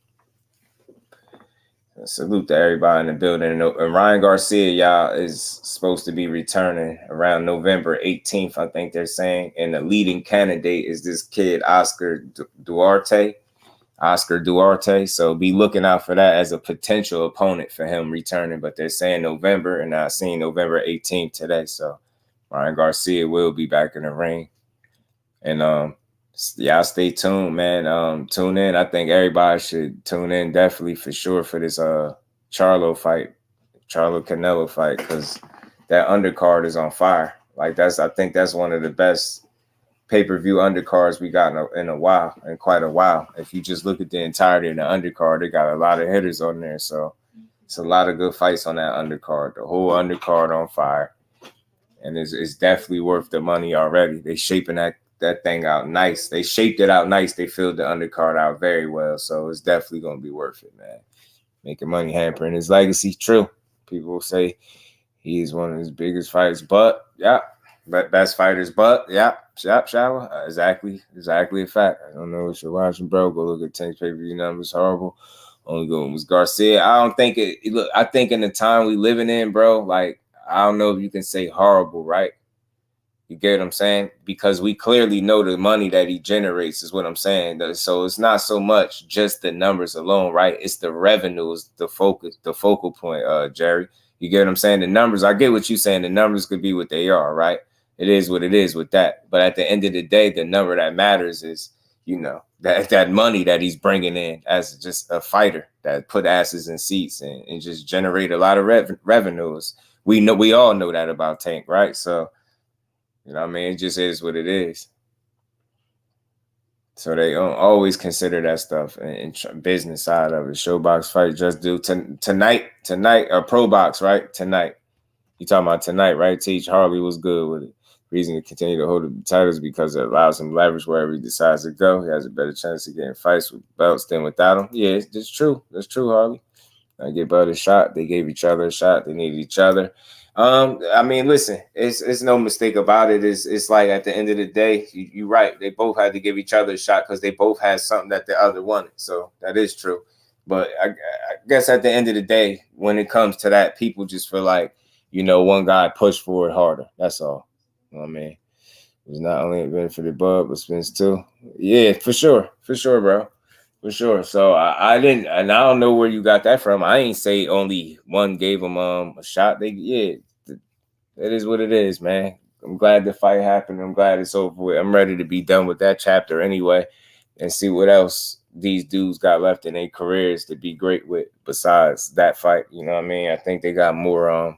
Salute to everybody in the building. And Ryan Garcia, y'all, is supposed to be returning around November 18th, I think they're saying. And the leading candidate is this kid, Oscar Duarte. So be looking out for that as a potential opponent for him returning. But they're saying November, and I seen November 18th today. So Ryan Garcia will be back in the ring. And y'all stay tuned, man. Tune in. I think everybody should tune in definitely for sure for this Charlo Canelo fight, because that undercard is on fire. Like I think that's one of the best pay-per-view undercards we got in quite a while. If you just look at the entirety of the undercard, they got a lot of hitters on there. So it's a lot of good fights on that undercard. The whole undercard on fire. And it's definitely worth the money already. They shaping that thing out nice. They shaped it out nice. They filled the undercard out very well. So it's definitely going to be worth it, man. Making money hampering his legacy. True. People say he's one of his biggest fighters, but yeah, best fighters, but yeah, shower. Exactly a fact. I don't know what you're watching, bro. Go look at Tank's pay-per-view numbers. Horrible. Only good one was Garcia. I don't think look, I think in the time we living in, bro, like, I don't know if you can say horrible, right? You get what I'm saying? Because we clearly know the money that he generates is what I'm saying. So it's not so much just the numbers alone, right? It's the revenues, the focal point, Jerry. You get what I'm saying? The numbers, I get what you're saying. The numbers could be what they are, right? It is what it is with that. But at the end of the day, the number that matters is, you know, that money that he's bringing in as just a fighter that put asses in seats and just generate a lot of revenues. We all know that about Tank, right? So, you know what I mean? It just is what it is. So they always consider that stuff in business side of it. Showbox fight, just do tonight, or pro box, right? Tonight. You talking about tonight, right? Teach Harley was good with it. Reason to continue to hold the titles because it allows him leverage wherever he decides to go. He has a better chance of getting fights with belts than without them. Yeah, that's true. That's true, Harley. I give Bud a shot. They gave each other a shot. They needed each other. I mean, listen, it's no mistake about it. It's like at the end of the day, you're right. They both had to give each other a shot because they both had something that the other wanted. So that is true. But I guess at the end of the day, when it comes to that, people just feel like, you know, one guy pushed for it harder. That's all. You know what I mean? It's not only a benefit of Bud, but Spence too. Yeah, for sure. For sure, bro. For sure. So I didn't, and I don't know where you got that from. I ain't say only one gave him a shot. It is what it is, man. I'm glad the fight happened. I'm glad it's over with. I'm ready to be done with that chapter anyway and see what else these dudes got left in their careers to be great with besides that fight. You know what I mean? I think they got more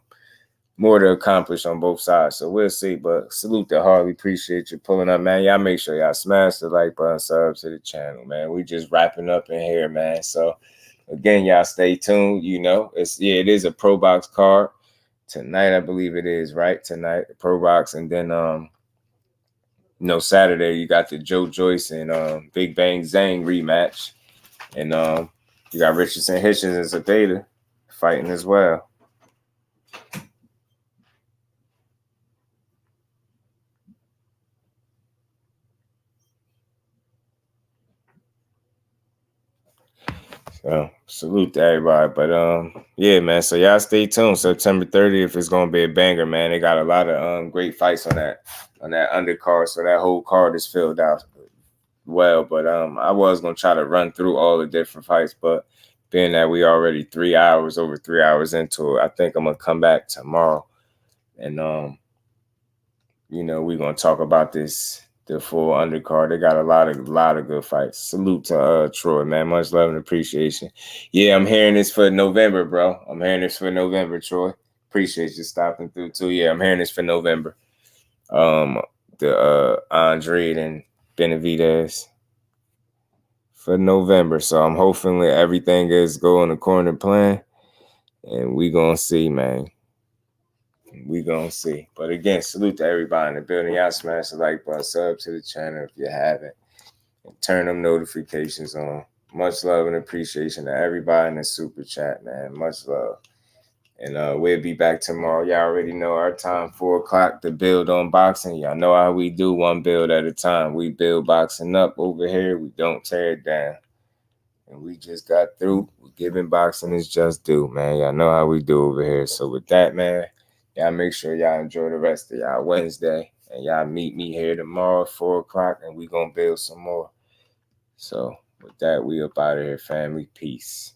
to accomplish on both sides. So we'll see. But salute to Harley. Appreciate you pulling up, man. Y'all make sure y'all smash the like button, sub to the channel, man. We just wrapping up in here, man. So again, y'all stay tuned. You know, it is a pro box card. Tonight, I believe it is, right? Tonight, pro box, and then Saturday you got the Joe Joyce and Big Bang Zhang rematch, and you got Richardson, Hitchens, and Zepeda fighting as well. So salute to everybody. But yeah, man. So y'all stay tuned. September 30th is gonna be a banger, man. They got a lot of great fights on that undercard. So that whole card is filled out well. But I was gonna try to run through all the different fights, but being that we already over 3 hours into it, I think I'm gonna come back tomorrow and we're gonna talk about the full undercard. They got a lot of good fights. Salute to Troy, man. Much love and appreciation. Yeah, I'm hearing this for November, bro. I'm hearing this for November, Troy. Appreciate you stopping through too. Yeah, I'm hearing this for November. The Andre and Benavidez for November. So I'm hoping everything is going according to plan. And we gonna see, man. We gonna see. But again, salute to everybody in the building. Y'all smash the like button, sub to the channel if you haven't, and turn them notifications on. Much love and appreciation to everybody in the super chat, man. Much love. And we'll be back tomorrow. Y'all already know our time, 4 o'clock, to build on boxing. Y'all know how we do, one build at a time. We build boxing up over here. We don't tear it down. And we just got through. We're giving boxing its just due, man. Y'all know how we do over here. So with that, man, y'all make sure y'all enjoy the rest of y'all Wednesday. And y'all meet me here tomorrow at 4 o'clock, and we going to build some more. So with that, we up out of here, family. Peace.